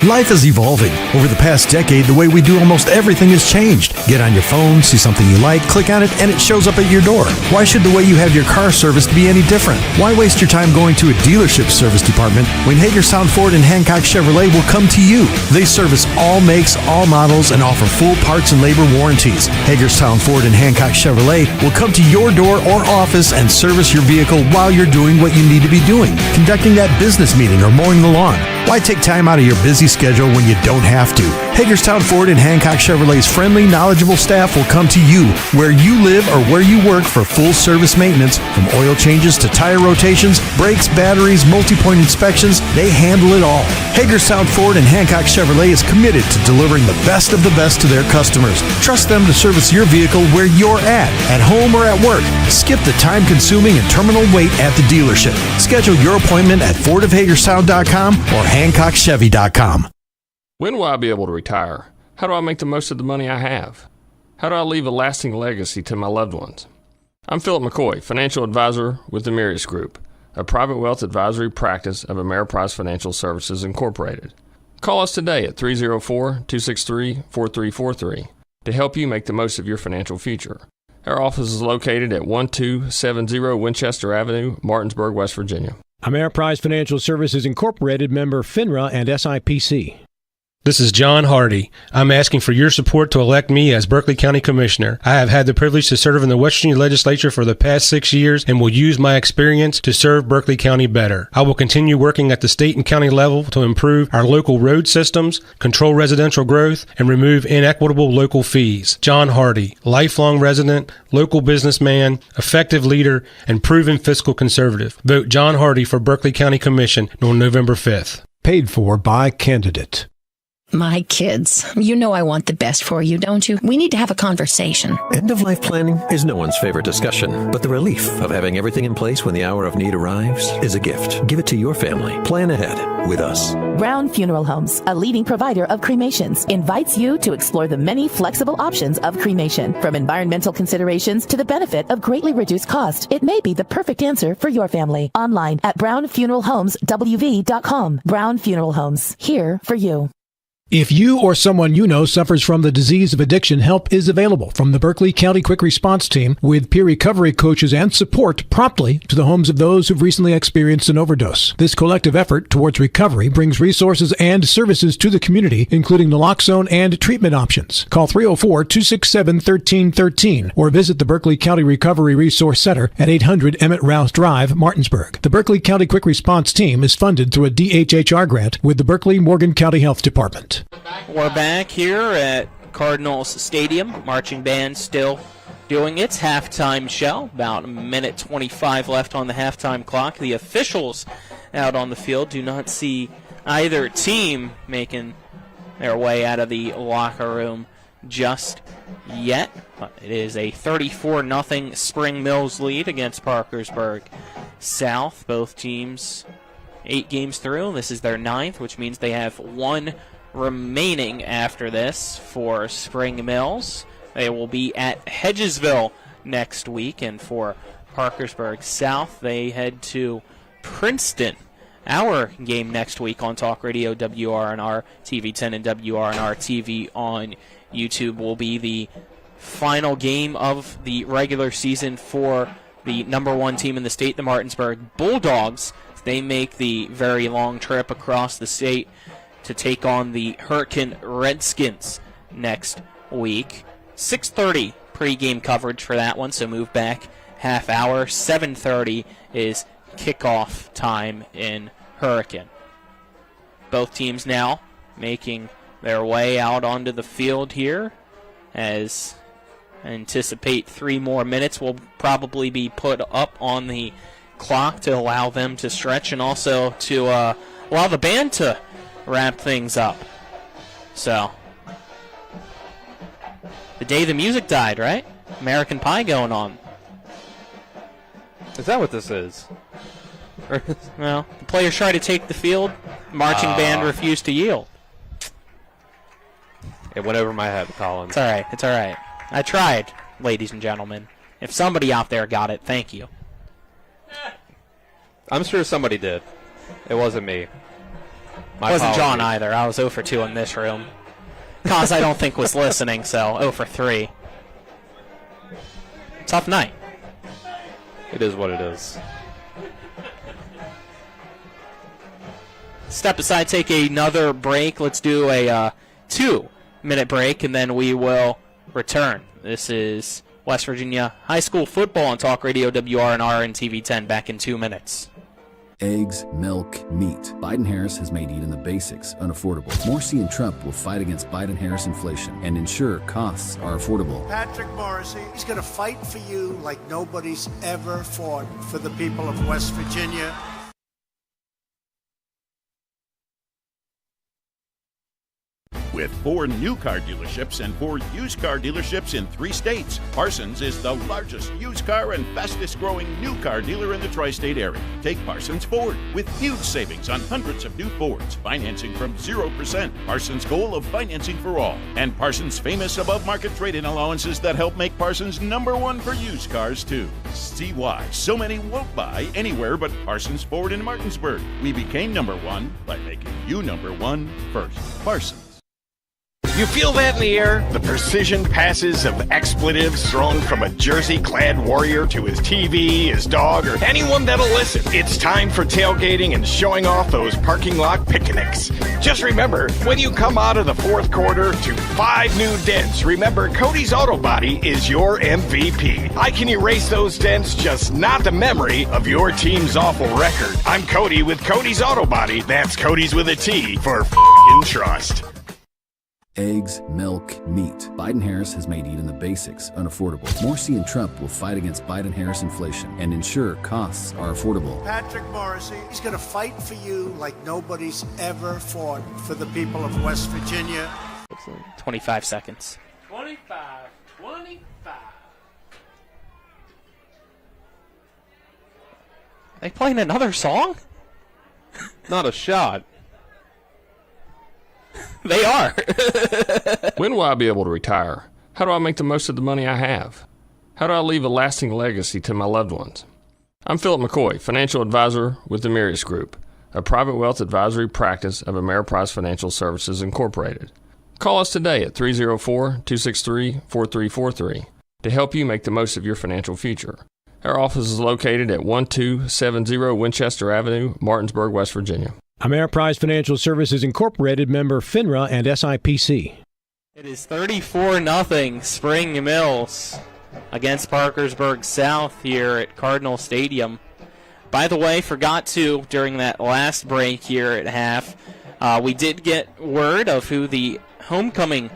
Life is evolving. Over the past decade, the way we do almost everything has changed. Get on your phone, see something you like, click on it, and it shows up at your door. Why should the way you have your car serviced be any different? Why waste your time going to a dealership service department when Hagerstown Ford and Hancock Chevrolet will come to you? They service all makes, all models, and offer full parts and labor warranties. Hagerstown Ford and Hancock Chevrolet will come to your door or office and service your vehicle while you're doing what you need to be doing, conducting that business meeting or mowing the lawn. Why take time out of your busy schedule when you don't have to? Hagerstown Ford and Hancock Chevrolet's friendly, knowledgeable staff will come to you where you live or where you work for full service maintenance, from oil changes to tire rotations, brakes, batteries, multi-point inspections. They handle it all. Hagerstown Ford and Hancock Chevrolet is committed to delivering the best of the best to their customers. Trust them to service your vehicle where you're at home or at work. Skip the time-consuming and terminal wait at the dealership. Schedule your appointment at FordofHagerstown.com or HancockChevy.com. When will I be able to retire? How do I make the most of the money I have? How do I leave a lasting legacy to my loved ones? I'm Philip McCoy, financial advisor with the Mirius Group, a private wealth advisory practice of Ameriprise Financial Services Incorporated. Call us today at 304-263-4343 to help you make the most of your financial future. Our office is located at 1270 Winchester Avenue, Martinsburg, West Virginia. Ameriprise Financial Services Incorporated, member FINRA and SIPC. This is John Hardy. I'm asking for your support to elect me as Berkeley County Commissioner. I have had the privilege to serve in the West Virginia Legislature for the past 6 years and will use my experience to serve Berkeley County better. I will continue working at the state and county level to improve our local road systems, control residential growth, and remove inequitable local fees. John Hardy, lifelong resident, local businessman, effective leader, and proven fiscal conservative. Vote John Hardy for Berkeley County Commission on November 5th. Paid for by candidate. My kids, you know I want the best for you, don't you? We need to have a conversation. End-of-life planning is no one's favorite discussion, but the relief of having everything in place when the hour of need arrives is a gift. Give it to your family. Plan ahead with us. Brown Funeral Homes, a leading provider of cremations, invites you to explore the many flexible options of cremation. From environmental considerations to the benefit of greatly reduced cost, it may be the perfect answer for your family. Online at brownfuneralhomeswv.com. Brown Funeral Homes, here for you. If you or someone you know suffers from the disease of addiction, help is available from the Berkeley County Quick Response Team with peer recovery coaches and support promptly to the homes of those who've recently experienced an overdose. This collective effort towards recovery brings resources and services to the community, including naloxone and treatment options. Call 304-267-1313 or visit the Berkeley County Recovery Resource Center at 800 Emmett Rouse Drive, Martinsburg. The Berkeley County Quick Response Team is funded through a DHHR grant with the Berkeley-Morgan County Health Department. We're back here at Cardinals Stadium. Marching band still doing its halftime show. About a minute 25 left on the halftime clock. The officials out on the field do not see either team making their way out of the locker room just yet. But it is a 34-0 Spring Mills lead against Parkersburg South. Both teams 8 games through. This is their 9th, which means they have one remaining after this for Spring Mills. They will be at Hedgesville next week, and for Parkersburg South, they head to Princeton. Our game next week on Talk Radio, WRNR TV 10 and WRNR TV on YouTube will be the final game of the regular season for the number 1 team in the state, the Martinsburg Bulldogs. They make the very long trip across the state to take on the Hurricane Redskins next week. 6:30 pregame coverage for that one, so move back half hour. 7:30 is kickoff time in Hurricane. Both teams now making their way out onto the field here, as I anticipate 3 more minutes will probably be put up on the clock to allow them to stretch and also to allow the band to wrap things up. So, the day the music died, right? American Pie going on. Is that what this is? Well, the players try to take the field. Marching band refused to yield. It went over my head, Collins. It's all right. It's all right. I tried, ladies and gentlemen. If somebody out there got it, thank you. I'm sure somebody did. It wasn't me. It wasn't John either. I was 0 for 2 in this room. Cos I don't think was listening, so 0 for 3. Tough night. It is what it is. Step aside, take another break. Let's do a 2-minute break, and then we will return. This is West Virginia High School football on Talk Radio, WRNR, and TV 10. Back in 2 minutes. Eggs, milk, meat. Biden-Harris has made eating the basics unaffordable. Morsi and Trump will fight against Biden-Harris inflation and ensure costs are affordable. Patrick Morrissey, he's going to fight for you like nobody's ever fought for the people of West Virginia. With 4 new car dealerships and 4 used car dealerships in 3 states, Parsons is the largest used car and fastest growing new car dealer in the tri-state area. Take Parsons Ford with huge savings on hundreds of new Fords, financing from 0%. Parsons' goal of financing for all, and Parsons' famous above-market trade-in allowances that help make Parsons #1 for used cars too. See why so many won't buy anywhere but Parsons Ford in Martinsburg. We became #1 by making you #1 first. Parsons. You feel that in the air? The precision passes of expletives thrown from a jersey-clad warrior to his TV, his dog, or anyone that'll listen. It's time for tailgating and showing off those parking lot picnics. Just remember, when you come out of the fourth quarter to 5 new dents, remember Cody's Auto Body is your MVP. I can erase those dents, just not the memory of your team's awful record. I'm Cody with Cody's Auto Body. That's Cody's with a T for f***ing trust. Eggs, milk, meat. Biden-Harris has made eating the basics unaffordable. Morrissey and Trump will fight against Biden-Harris inflation and ensure costs are affordable. Patrick Morrissey, he's going to fight for you like nobody's ever fought for the people of West Virginia. 25 seconds. 25. They playing another song? Not a shot. They are. When will I be able to retire? How do I make the most of the money I have? How do I leave a lasting legacy to my loved ones? I'm Philip McCoy, financial advisor with the Mirius Group, a private wealth advisory practice of Ameriprise Financial Services Incorporated. Call us today at 304-263-4343 to help you make the most of your financial future. Our office is located at 1270 Winchester Avenue, Martinsburg, West Virginia. Ameriprise Financial Services Incorporated, member FINRA and SIPC. It is 34-0 Spring Mills against Parkersburg South here at Cardinal Stadium. By the way, forgot to, during that last break here at half, we did get word of who the homecoming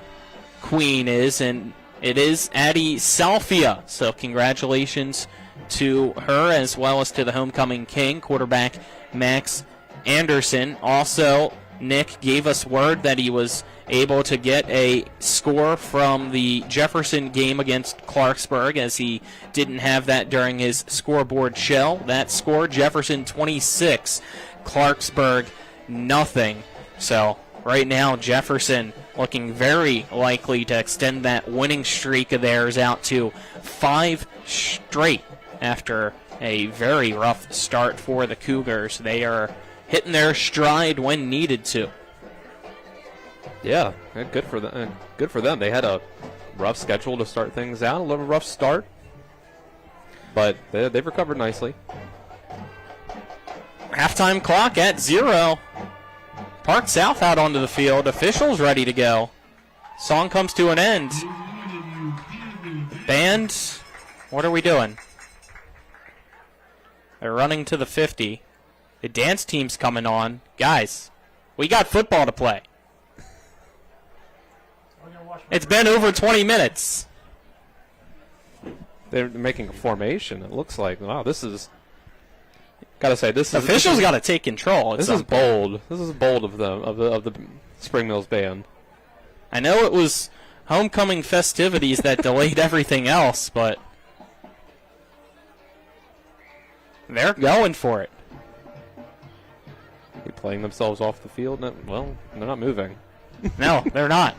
queen is, and it is Addie Salfia. So congratulations to her as well as to the homecoming king, quarterback Max Anderson. Also, Nick gave us word that he was able to get a score from the Jefferson game against Clarksburg, as he didn't have that during his scoreboard show. That score, Jefferson 26, Clarksburg nothing. So right now, Jefferson looking very likely to extend that winning streak of theirs out to 5 straight after a very rough start for the Cougars. They are hitting their stride when needed to. Yeah, good for them. Good for them. They had a rough schedule to start things out, a little rough start, but they've recovered nicely. Halftime clock at 0. Park South out onto the field. Officials ready to go. Song comes to an end. Band, what are we doing? They're running to the 50. The dance team's coming on. Guys, we got football to play. It's been over 20 minutes. They're making a formation. It looks like, wow, this is... Gotta say, this is... Officials got to take control. This is bold. This is bold of them, of the Spring Mills band. I know it was homecoming festivities that delayed everything else, but they're going for it. They playing themselves off the field? Well, they're not moving. No, they're not.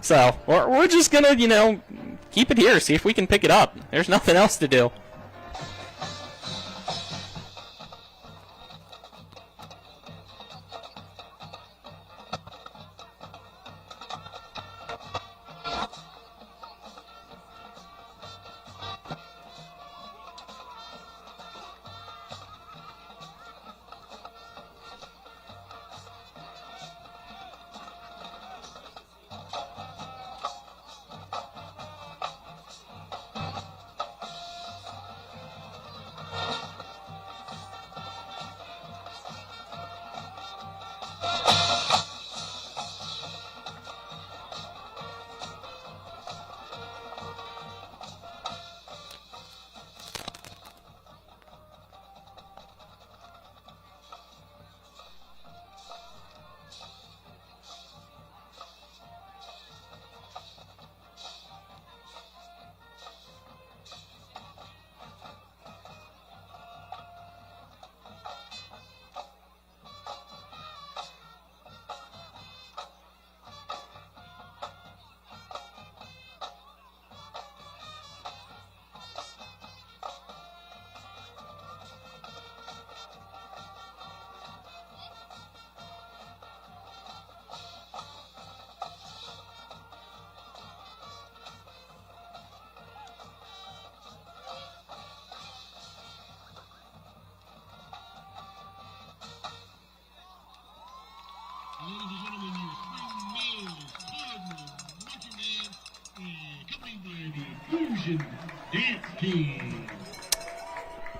So we're just going to, keep it here, see if we can pick it up. There's nothing else to do.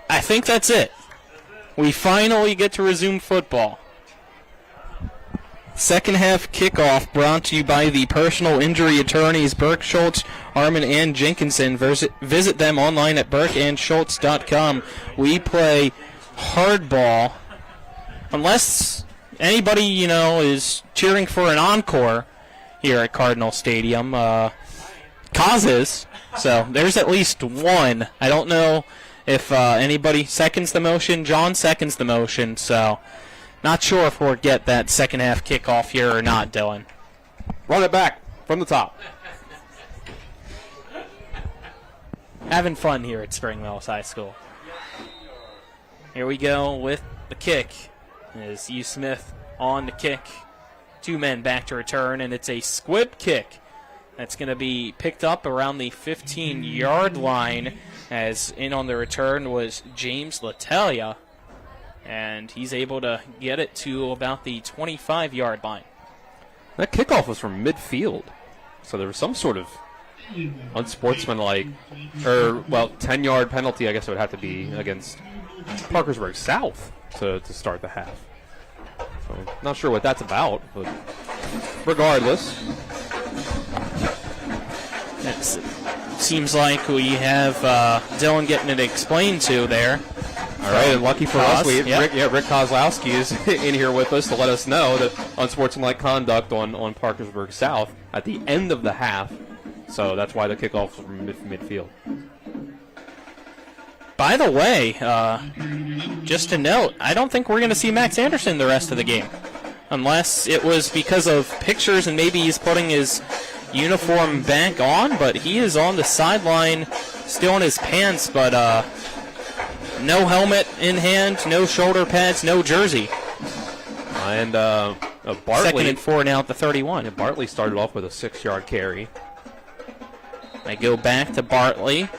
I think that's it. We finally get to resume football. Second half kickoff brought to you by the personal injury attorneys Burke, Schultz, Harmon, and Jenkinson. Visit them online at burkeandschultz.com. We play hardball. Unless anybody, is cheering for an encore here at Cardinal Stadium. Kaz is. So there's at least one. I don't know if anybody seconds the motion. John seconds the motion, so not sure if we'll get that second half kickoff here or not, Dylan. Run it back from the top. Having fun here at Spring Mills High School. Here we go with the kick. Is U. Smith on the kick. 2 men back to return, and it's a squib kick. That's going to be picked up around the 15-yard line, as in on the return was James Latalia. And he's able to get it to about the 25-yard line. That kickoff was from midfield. So there was some sort of unsportsmanlike, 10-yard penalty, I guess it would have to be, against Parkersburg South to start the half. So not sure what that's about, but regardless. It seems like we have Dylan getting it explained to there. All right, and lucky for us, Rick Kozlowski is in here with us to let us know that unsportsmanlike conduct on Parkersburg South at the end of the half. So that's why the kickoff was from midfield. By the way, just to note, I don't think we're going to see Max Anderson the rest of the game. Unless it was because of pictures and maybe he's putting his uniform back on, but he is on the sideline still in his pants, but no helmet in hand, no shoulder pads, no jersey. And Bartley. Second and 4 now at the 31. And Bartley started off with a 6-yard carry. They go back to Bartley,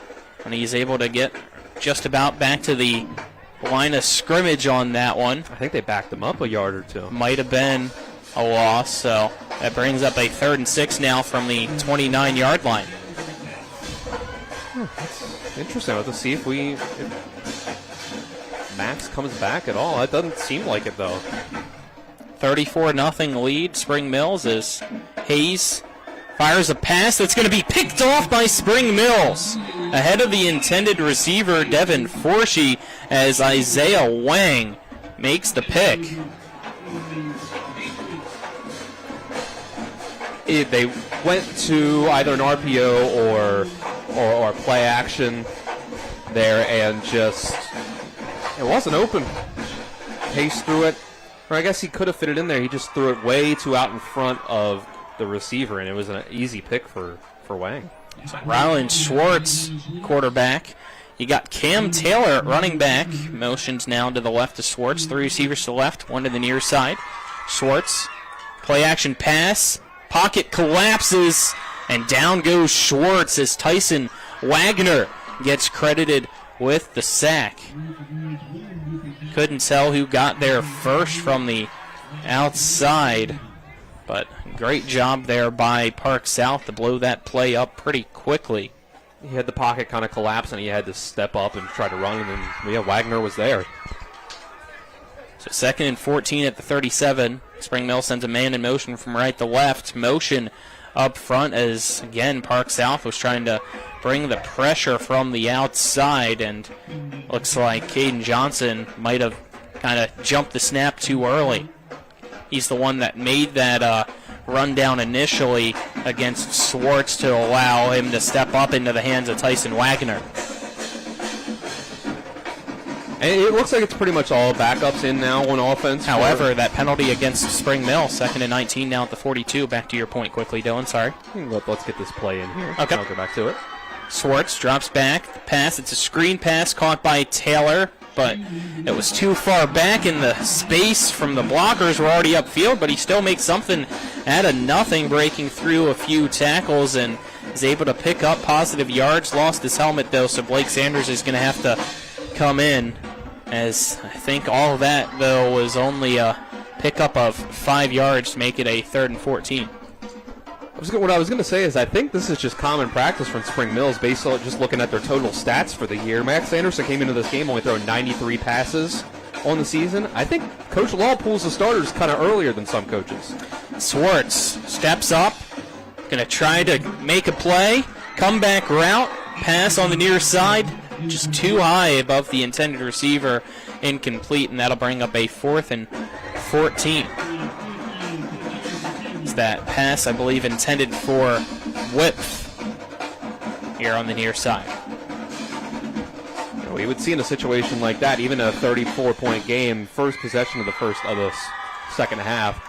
and he's able to get just about back to the line of scrimmage on that one. I think they backed him up a yard or two. Might have been a loss, so that brings up a 3rd and 6 now from the 29-yard line. That's interesting. We'll have to see if Max comes back at all. That doesn't seem like it, though. 34-0 lead, Spring Mills, as Hayes fires a pass that's going to be picked off by Spring Mills. Ahead of the intended receiver, Devin Forshee, as Isaiah Wang makes the pick. They went to either an RPO or play action there, and just it wasn't open. Hayes threw it, or I guess he could have fit it in there. He just threw it way too out in front of the receiver, and it was an easy pick for Wang. Rylan Schwartz, quarterback. You got Cam Taylor at running back. Motions now to the left of Schwartz. 3 receivers to the left, 1 to the near side. Schwartz, play action pass. Pocket collapses, and down goes Schwartz as Tyson Wagner gets credited with the sack. Couldn't tell who got there first from the outside, but great job there by Park South to blow that play up pretty quickly. He had the pocket kind of collapse, and he had to step up and try to run, and Wagner was there. So 2nd and 14 at the 37. Spring Mill sends a man in motion from right to left. Motion up front as, again, Park South was trying to bring the pressure from the outside, and looks like Caden Johnson might have kind of jumped the snap too early. He's the one that made that run down initially against Schwartz to allow him to step up into the hands of Tyson Wagner. And it looks like it's pretty much all backups in now on offense. However, that penalty against Spring Mill, 2nd and 19 now at the 42. Back to your point quickly, Dylan. Sorry. Let's get this play in here. Okay. I'll go back to it. Schwartz drops back. The pass, it's a screen pass caught by Taylor, but it was too far back in the space from the blockers. Were already upfield, but he still makes something out of nothing, breaking through a few tackles and is able to pick up positive yards. Lost his helmet, though, so Blake Sanders is going to have to come in, as I think all of that, though, was only a pickup of 5 yards to make it a 3rd and 14. What I was going to say is I think this is just common practice from Spring Mills based on just looking at their total stats for the year. Max Anderson came into this game only throwing 93 passes on the season. I think Coach Law pulls the starters kind of earlier than some coaches. Swartz steps up, going to try to make a play, comeback route, pass on the near side, just too high above the intended receiver, incomplete, and that'll bring up a 4th and 14. That pass, I believe, intended for width here on the near side. We would see in a situation like that, even a 34-point game, first possession of the second half,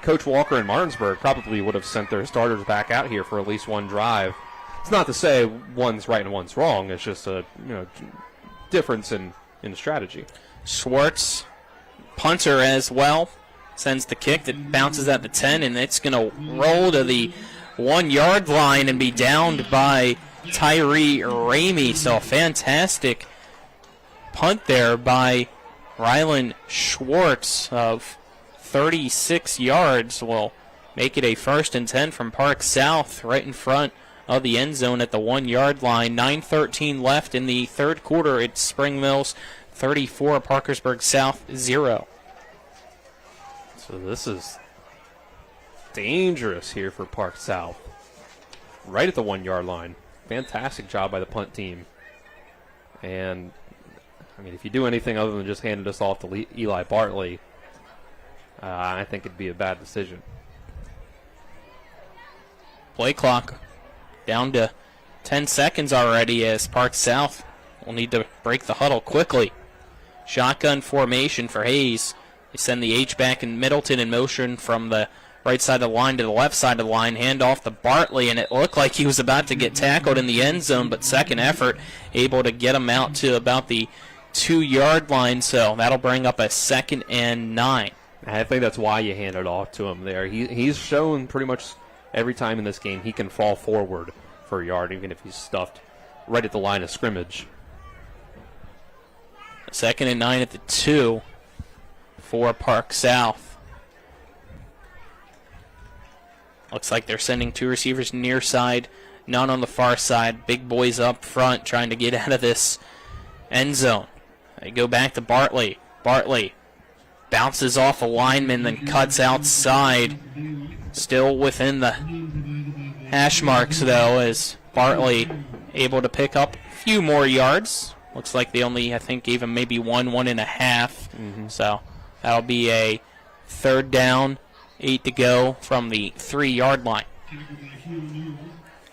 Coach Walker and Martinsburg probably would have sent their starters back out here for at least one drive. It's not to say one's right and one's wrong. It's just a difference in strategy. Schwartz, punter as well. Sends the kick that bounces at the 10, and it's going to roll to the 1-yard line and be downed by Tyree Ramey. So a fantastic punt there by Rylan Schwartz of 36 yards will make it a 1st and 10 from Park South right in front of the end zone at the 1-yard line. 9:13 left in the third quarter. It's Spring Mills 34, Parkersburg South 0. So this is dangerous here for Park South. Right at the 1-yard line. Fantastic job by the punt team. And, I mean, if you do anything other than just hand this off to Eli Bartley, I think it'd be a bad decision. Play clock down to 10 seconds already as Park South will need to break the huddle quickly. Shotgun formation for Hayes. They send the H-back and Middleton in motion from the right side of the line to the left side of the line. Hand off to Bartley, and it looked like he was about to get tackled in the end zone, but second effort able to get him out to about the 2-yard line, so that'll bring up a 2nd and 9. I think that's why you hand it off to him there. He's shown pretty much every time in this game he can fall forward for a yard, even if he's stuffed right at the line of scrimmage. 2nd and 9 at the 2. For Park South. Looks like they're sending 2 receivers near side, none on the far side. Big boys up front trying to get out of this end zone. They go back to Bartley. Bartley bounces off a lineman, then cuts outside. Still within the hash marks, though, as Bartley able to pick up a few more yards. Looks like they only, I think, gave him maybe 1.5. Mm-hmm. So that'll be a 3rd down, 8 to go from the 3-yard line.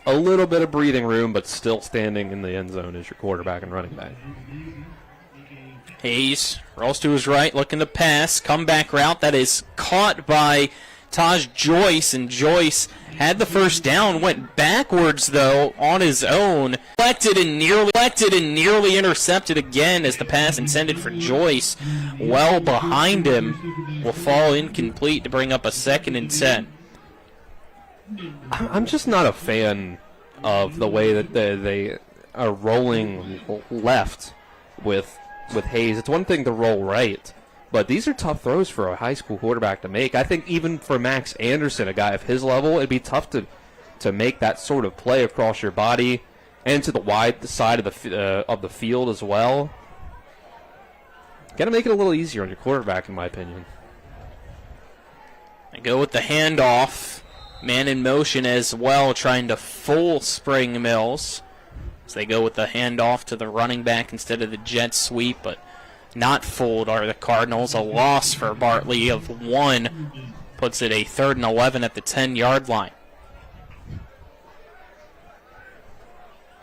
A little bit of breathing room, but still standing in the end zone as your quarterback and running back. Hayes rolls to his right, looking to pass. Comeback route that is caught by Taj Joyce, and Joyce had the first down, went backwards, though, on his own. Collected and nearly intercepted again as the pass intended for Joyce, well behind him, will fall incomplete to bring up a 2nd and 10. I'm just not a fan of the way that they are rolling left with Hayes. It's one thing to roll right, but these are tough throws for a high school quarterback to make. I think even for Max Anderson, a guy of his level, it'd be tough to make that sort of play across your body and to the wide side of the field as well. Got to make it a little easier on your quarterback, in my opinion. They go with the handoff. Man in motion as well, trying to fool Spring Mills. So they go with the handoff to the running back instead of the jet sweep, but not fooled are the Cardinals. A loss for Bartley of 1 puts it a 3rd and 11 at the 10-yard line.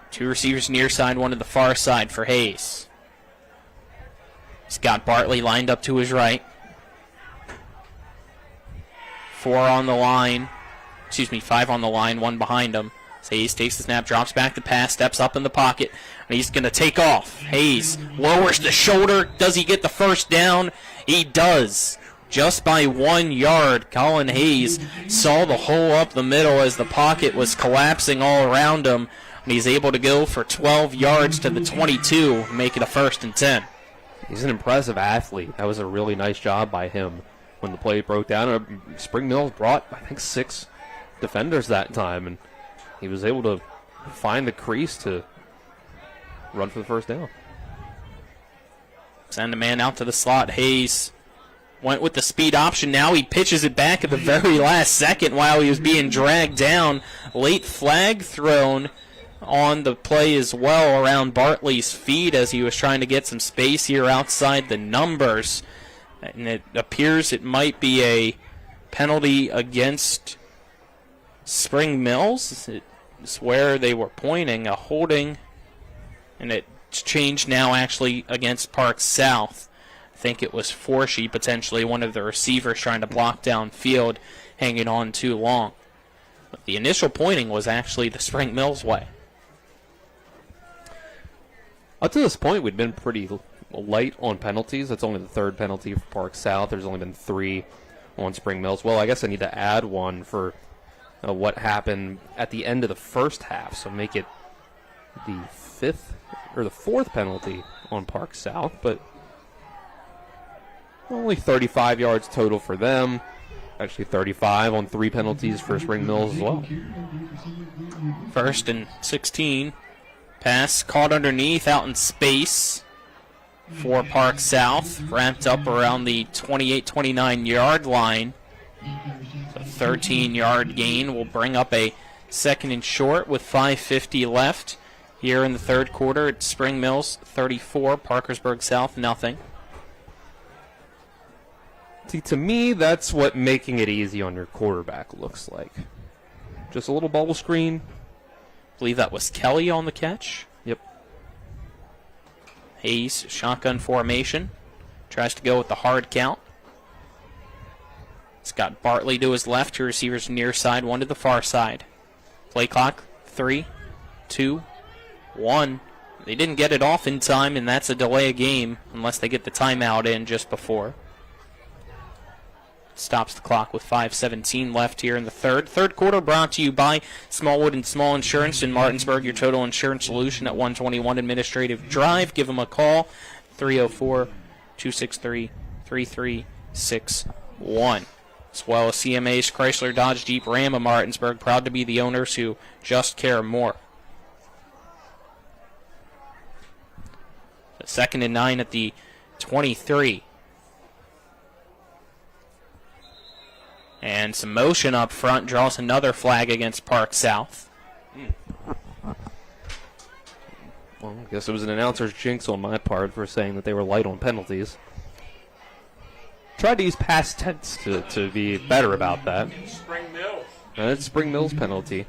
2 receivers near side, 1 to the far side for Hayes. He's got Bartley lined up to his right. 4 on the line. 5 on the line, 1 behind him. So Hayes takes the snap, drops back to pass, steps up in the pocket, and he's going to take off. Hayes lowers the shoulder. Does he get the first down? He does. Just by 1 yard, Colin Hayes saw the hole up the middle as the pocket was collapsing all around him, and he's able to go for 12 yards to the 22, make it a 1st and 10. He's an impressive athlete. That was a really nice job by him when the play broke down. Spring Mills brought, I think, 6 defenders that time, and he was able to find the crease to run for the first down. Send a man out to the slot. Hayes went with the speed option. Now he pitches it back at the very last second while he was being dragged down. Late flag thrown on the play as well around Bartley's feet as he was trying to get some space here outside the numbers. And it appears it might be a penalty against Spring Mills. It's where they were pointing, a holding, and it's changed now actually against Park South. I think it was Forshee, potentially one of the receivers trying to block downfield, hanging on too long. But the initial pointing was actually the Spring Mills way. Up to this point, we'd been pretty light on penalties. That's only the third penalty for Park South. There's only been 3 on Spring Mills. Well, I guess I need to add one for what happened at the end of the first half, so make it the 5th or the 4th penalty on Park South, but only 35 yards total for them. Actually 35 on 3 penalties for Spring Mills as well. 1st and 16. Pass caught underneath, out in space for Park South. Wrapped up around the 28-29 yard line. So 13-yard gain will bring up a 2nd and short with 5:50 left here in the third quarter. It's Spring Mills 34, Parkersburg South nothing. See, to me, that's what making it easy on your quarterback looks like. Just a little bubble screen. I believe that was Kelly on the catch. Yep. Hayes, shotgun formation. Tries to go with the hard count. It's got Bartley to his left, 2 receivers near side, 1 to the far side. Play clock, 3, 2, 1. They didn't get it off in time, and that's a delay of game unless they get the timeout in just before. Stops the clock with 5:17 left here in the third. Third quarter brought to you by Smallwood and Small Insurance in Martinsburg, your total insurance solution at 121 Administrative Drive. Give them a call, 304-263-3361. As well as CMA's Chrysler Dodge Jeep Ram of Martinsburg, proud to be the owners who just care more. 2nd and 9 at the 23. And some motion up front draws another flag against Park South. Well, I guess it was an announcer's jinx on my part for saying that they were light on penalties. Tried to use past tense to be better about that. Spring Mills. It's Spring Mills penalty.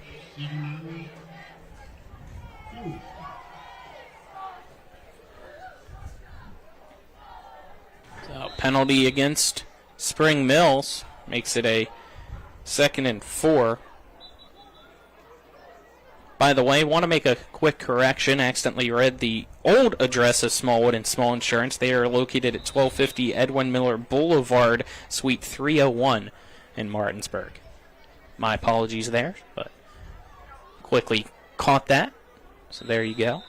So penalty against Spring Mills makes it a 2nd and 4. By the way, want to make a quick correction. Accidentally read the old address of Smallwood and Small Insurance. They are located at 1250 Edwin Miller Boulevard, Suite 301 in Martinsburg. My apologies there, but quickly caught that. So there you go.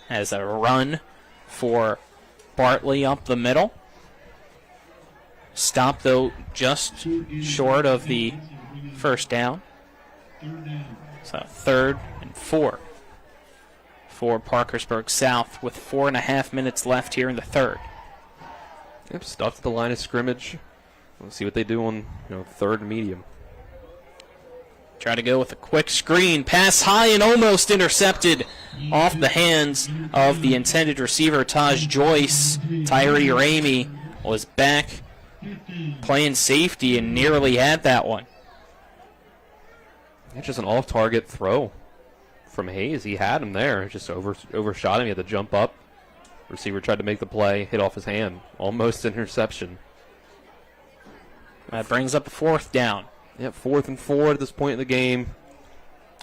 As a run for Bartley up the middle. Stop, though, just short of the first down. So 3rd and 4 for Parkersburg South with 4.5 minutes left here in the third. Yep, stuffed the line of scrimmage. Let's see what they do on 3rd and medium. Try to go with a quick screen. Pass high and almost intercepted off the hands of the intended receiver, Taj Joyce. Tyree Ramey was back playing safety and nearly had that one. It's just an off-target throw from Hayes. He had him there. Just overshot him. He had to jump up. Receiver tried to make the play, hit off his hand. Almost interception. That brings up a 4th down. Yep, 4th and 4 at this point in the game.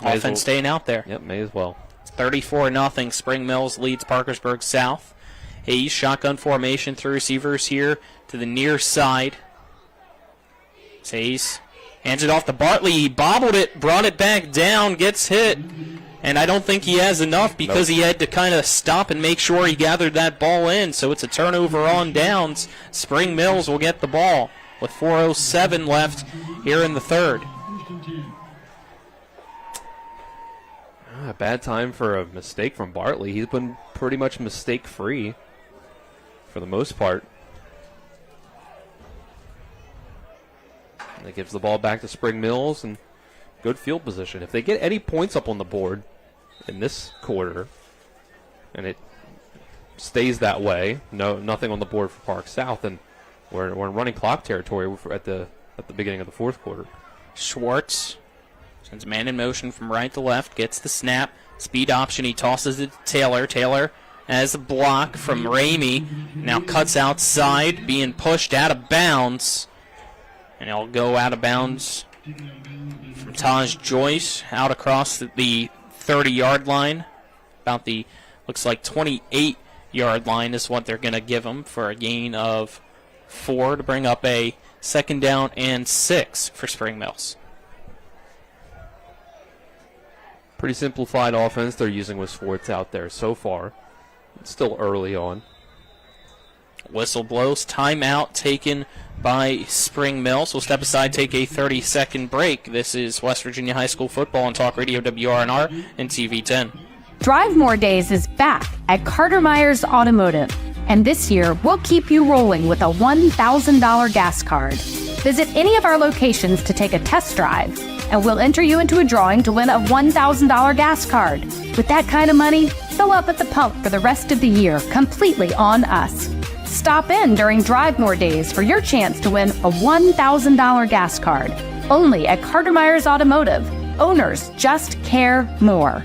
Offense staying out there. Yep, may as well. It's 34-0. Spring Mills leads Parkersburg South. Hayes, shotgun formation, 3 receivers here to the near side. Hayes hands it off to Bartley. He bobbled it, brought it back down, gets hit. And I don't think he has enough because he had to kind of stop and make sure he gathered that ball in. So it's a turnover on downs. Spring Mills will get the ball with 4:07 left here in the third. A bad time for a mistake from Bartley. He's been pretty much mistake-free for the most part. And it gives the ball back to Spring Mills and good field position. If they get any points up on the board in this quarter, and it stays that way, nothing on the board for Park South, and we're in running clock territory at the beginning of the fourth quarter. Schwartz sends man in motion from right to left, gets the snap, speed option, he tosses it to Taylor. Taylor has a block from Ramey, now cuts outside, being pushed out of bounds, and he'll go out of bounds from Taj Joyce out across the 30-yard line. About the, looks like 28-yard line is what they're going to give him for a gain of 4 to bring up a 2nd down and 6 for Spring Mills. Pretty simplified offense they're using with Schwartz out there so far. It's still early on. Whistle blows. Timeout taken by Spring Mills. We'll step aside, take a 30-second break. This is West Virginia High School football on Talk Radio WRNR and TV 10. Drive More Days is back at Carter Myers Automotive. And this year, we'll keep you rolling with a $1,000 gas card. Visit any of our locations to take a test drive, and we'll enter you into a drawing to win a $1,000 gas card. With that kind of money, fill up at the pump for the rest of the year, completely on us. Stop in during Drive More Days for your chance to win a $1,000 gas card. Only at Carter Myers Automotive. Owners just care more.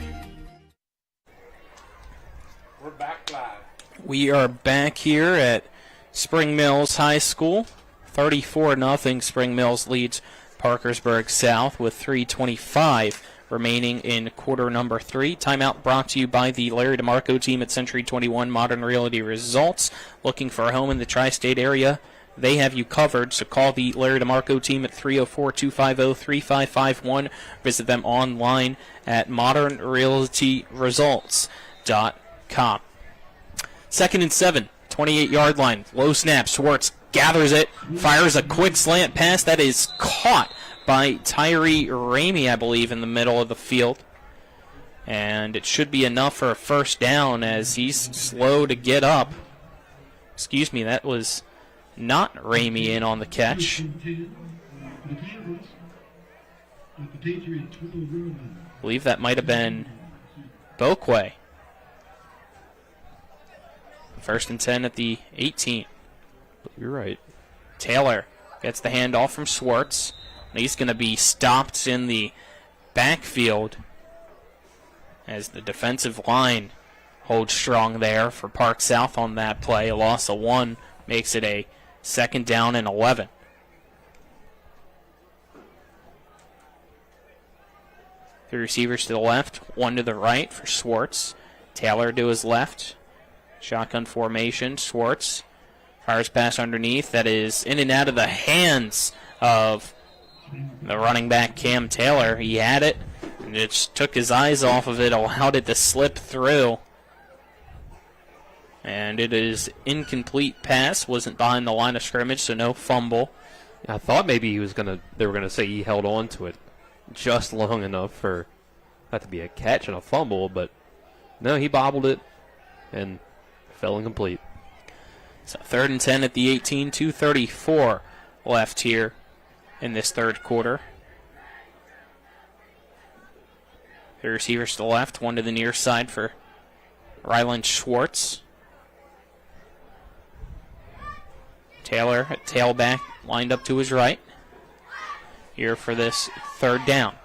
We are back here at Spring Mills High School. 34-0 Spring Mills leads Parkersburg South with 3:25 remaining in quarter number 3. Timeout brought to you by the Larry DeMarco team at Century 21 Modern Realty Results. Looking for a home in the tri-state area? They have you covered, so call the Larry DeMarco team at 304-250-3551. Visit them online at modernrealtyresults.com. 2nd and 7, 28-yard line, low snap. Schwartz gathers it, fires a quick slant pass that is caught by Tyree Ramey, I believe, in the middle of the field. And it should be enough for a 1st down as he's slow to get up. Excuse me, that was not Ramey in on the catch. I believe that might have been Boquay. 1st and 10 at the 18. You're right. Taylor gets the handoff from Schwartz. And he's going to be stopped in the backfield as the defensive line holds strong there for Park South on that play. A loss of 1 makes it a 2nd down and 11. The receivers to the left, 1 to the right for Schwartz. Taylor to his left. Shotgun formation. Schwartz fires pass underneath. That is in and out of the hands of the running back Cam Taylor. He had it and just took his eyes off of it, allowed it to slip through. And it is incomplete pass. Wasn't behind the line of scrimmage, so no fumble. I thought maybe they were gonna say he held on to it just long enough for that to be a catch and a fumble, but no, he bobbled it and fell incomplete. So 3rd and 10 at the 18, 2:34 left here in this 3rd quarter. The receivers to the left, 1 to the near side for Ryland Schwartz. Taylor at tailback, lined up to his right. Here for this 3rd down.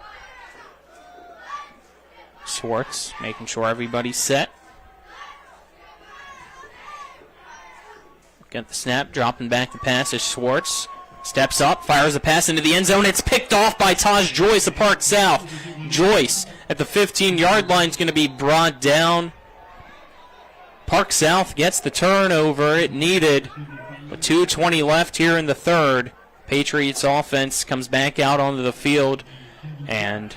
Schwartz making sure everybody's set. Get the snap, dropping back the pass as Schwartz steps up, fires a pass into the end zone. It's picked off by Taj Joyce of Park South. Joyce at the 15-yard line is going to be brought down. Park South gets the turnover it needed. With 2:20 left here in the 3rd, Patriots offense comes back out onto the field, and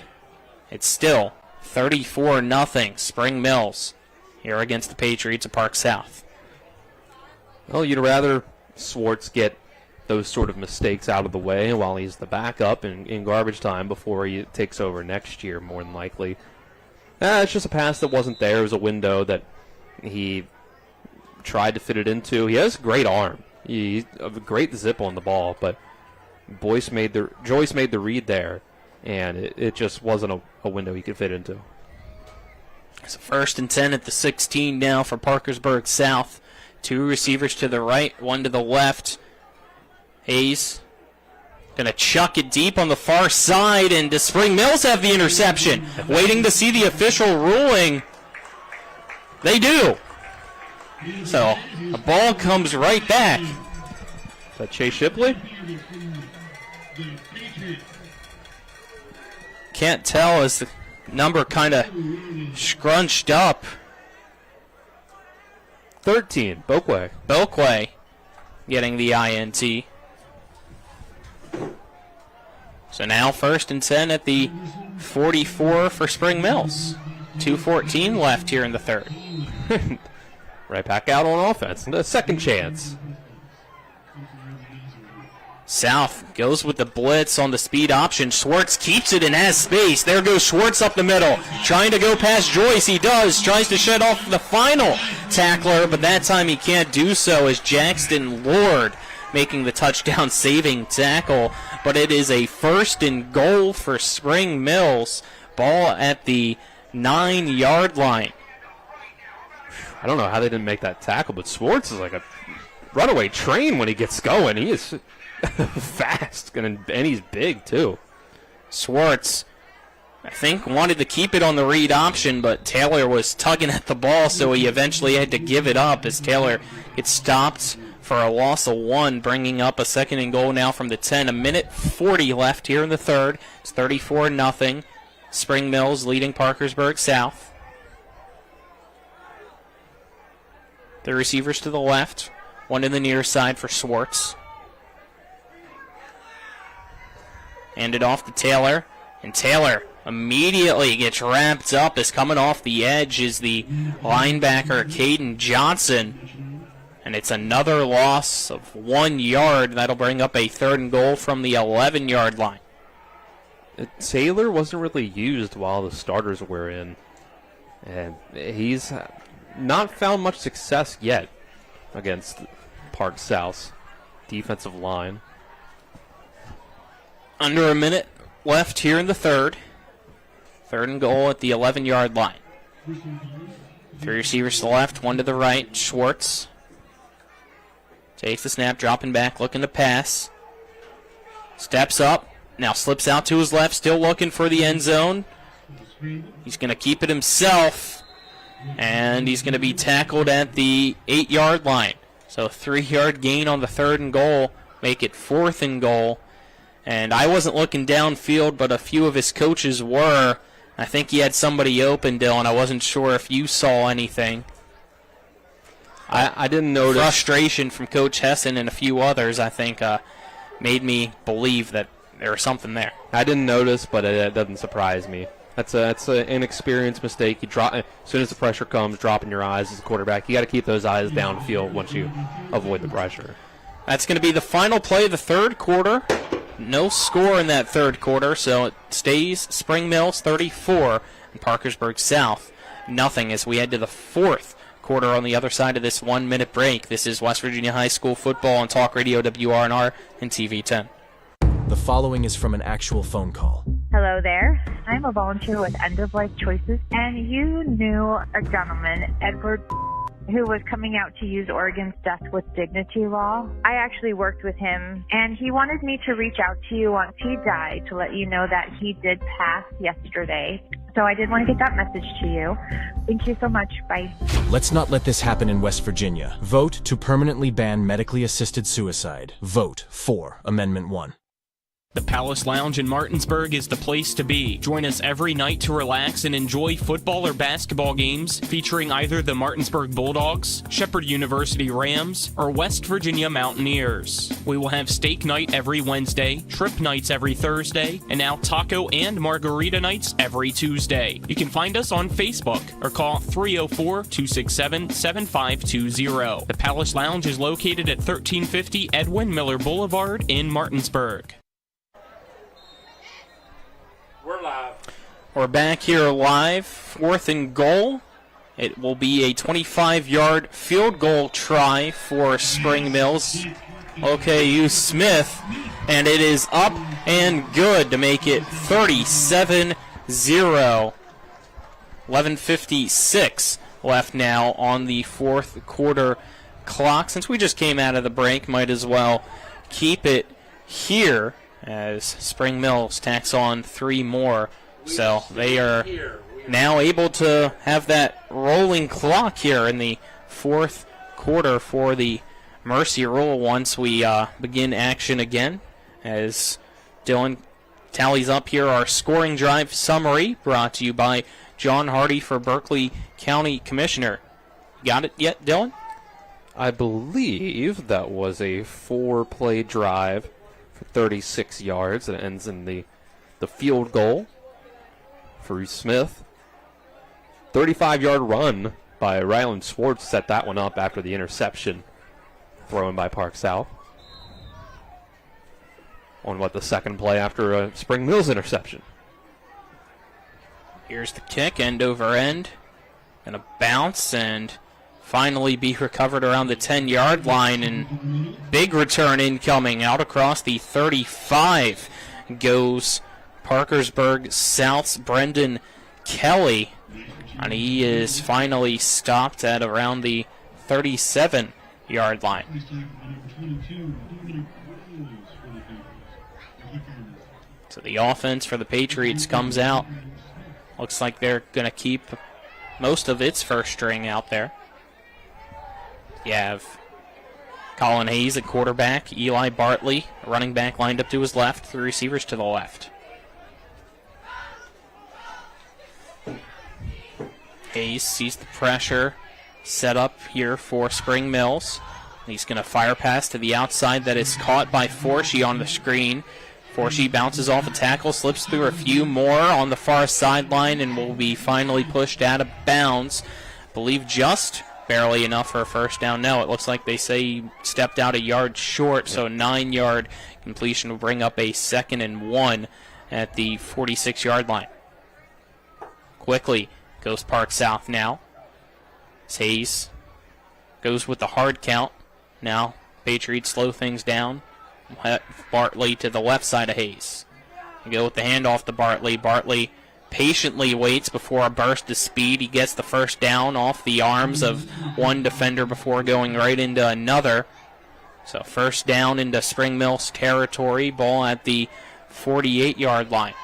it's still 34-0 Spring Mills here against the Patriots of Park South. Well, you'd rather Schwartz get those sort of mistakes out of the way while he's the backup in garbage time before he takes over next year, more than likely. It's just a pass that wasn't there. It was a window that he tried to fit it into. He has a great arm. He's a great zip on the ball, but Joyce made the read there, and it just wasn't a window he could fit into. It's a 1st and 10 at the 16 now for Parkersburg South. 2 receivers to the right, 1 to the left. Hayes going to chuck it deep on the far side, and does Spring Mills have the interception? Waiting to see the official ruling. They do. So the ball comes right back. Is that Chase Shipley? Can't tell as the number kind of scrunched up. 13, Boakway. Boakway getting the INT. So now 1st and 10 at the 44 for Spring Mills. 2:14 left here in the third. Right back out on offense. And a second chance. South goes with the blitz on the speed option. Schwartz keeps it and has space. There goes Schwartz up the middle. Trying to go past Joyce. He does. Tries to shut off the final tackler, but that time he can't do so as Jackson Lord making the touchdown saving tackle. But it is a 1st and goal for Spring Mills. Ball at the 9-yard line. I don't know how they didn't make that tackle, but Schwartz is like a runaway train when he gets going. He is fast, and he's big, too. Schwartz, I think, wanted to keep it on the read option, but Taylor was tugging at the ball, so he eventually had to give it up as Taylor gets stopped for a loss of 1, bringing up a 2nd and goal now from the 10. 1:40 left here in the third. It's 34-0. Spring Mills leading Parkersburg South. The receivers to the left, 1 to the near side for Schwartz. Handed off to Taylor, and Taylor immediately gets wrapped up as coming off the edge is the linebacker Caden Johnson. And it's another loss of 1 yard. That'll bring up a 3rd and goal from the 11-yard line. Taylor wasn't really used while the starters were in, and he's not found much success yet against Park South's defensive line. Under a minute left here in the third. 3rd and goal at the 11-yard line. 3 receivers to the left, 1 to the right. Schwartz takes the snap, dropping back, looking to pass. Steps up, now slips out to his left, still looking for the end zone. He's going to keep it himself, and he's going to be tackled at the 8-yard line. So a 3-yard gain on the 3rd and goal, make it 4th and goal. And I wasn't looking downfield, but a few of his coaches were. I think he had somebody open, Dylan. I wasn't sure if you saw anything. I didn't notice. Frustration from Coach Hessen and a few others, I think, made me believe that there was something there. I didn't notice, but it doesn't surprise me. That's an inexperienced mistake. You drop as soon as the pressure comes, dropping your eyes as a quarterback. You got to keep those eyes downfield once you avoid the pressure. That's going to be the final play of the third quarter. No score in that third quarter, so it stays Spring Mills 34 and Parkersburg South nothing as we head to the fourth quarter on the other side of this 1-minute break. This is West Virginia High School football on Talk Radio WRNR and TV 10. The following is from an actual phone call. Hello there. I'm a volunteer with End of Life Choices, and you knew a gentleman, Edward, who was coming out to use Oregon's Death with Dignity law. I actually worked with him, and he wanted me to reach out to you once he died to let you know that he did pass yesterday. So I did want to get that message to you. Thank you so much. Bye. Let's not let this happen in West Virginia. Vote to permanently ban medically assisted suicide. Vote for Amendment 1. The Palace Lounge in Martinsburg is the place to be. Join us every night to relax and enjoy football or basketball games featuring either the Martinsburg Bulldogs, Shepherd University Rams, or West Virginia Mountaineers. We will have steak night every Wednesday, trip nights every Thursday, and now taco and margarita nights every Tuesday. You can find us on Facebook or call 304-267-7520. The Palace Lounge is located at 1350 Edwin Miller Boulevard in Martinsburg. We're live. We're back here live, 4th and goal. It will be a 25-yard field goal try for Spring Mills. OKU Smith, and it is up and good to make it 37-0. 11:56 left now on the 4th quarter clock. Since we just came out of the break, might as well keep it here as Spring Mills tacks on 3 more. So they are now able to have that rolling clock here in the 4th quarter for the Mercy Rule once we begin action again. As Dylan tallies up here our scoring drive summary brought to you by John Hardy for Berkeley County Commissioner. Got it yet, Dylan? I believe that was a 4-play drive for 36 yards. It ends in the field goal for Smith. 35-yard run by Ryland Swartz set that one up after the interception thrown by Park South. On the second play after a Spring Mills interception. Here's the kick, end over end. Gonna bounce and finally be recovered around the 10-yard line, and big return incoming out across the 35 goes Parkersburg South's Brendan Kelly, and he is finally stopped at around the 37-yard line. So the offense for the Patriots comes out. Looks like they're going to keep most of its first string out there. You have Colin Hayes at quarterback, Eli Bartley, running back lined up to his left, 3 receivers to the left. Hayes sees the pressure set up here for Spring Mills. He's going to fire pass to the outside that is caught by Forshee on the screen. Forshee bounces off a tackle, slips through a few more on the far sideline, and will be finally pushed out of bounds. I believe just barely enough for a first down. No, it looks like they say he stepped out a yard short, so a 9-yard completion will bring up a 2nd and 1 at the 46-yard line. Quickly goes Park South now. Hayes goes with the hard count. Now Patriots slow things down. Bartley to the left side of Hayes. Go with the handoff to Bartley. Bartley patiently waits before a burst of speed. He gets the first down off the arms of one defender before going right into another. So first down into Spring Mills territory. Ball at the 48-yard line.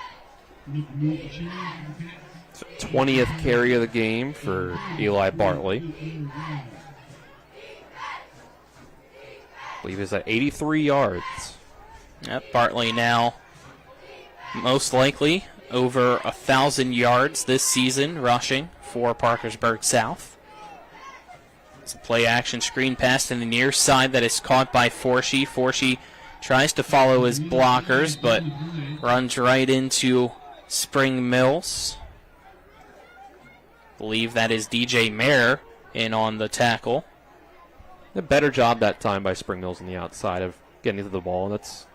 20th carry of the game for Eli Bartley. I believe he's at 83 yards. Yep, Bartley now most likely over 1,000 yards this season rushing for Parkersburg South. It's a play-action screen pass to the near side that is caught by Forshee. Forshee tries to follow his blockers, but runs right into Spring Mills. I believe that is DJ Mayer in on the tackle. A better job that time by Spring Mills on the outside of getting to the ball. That's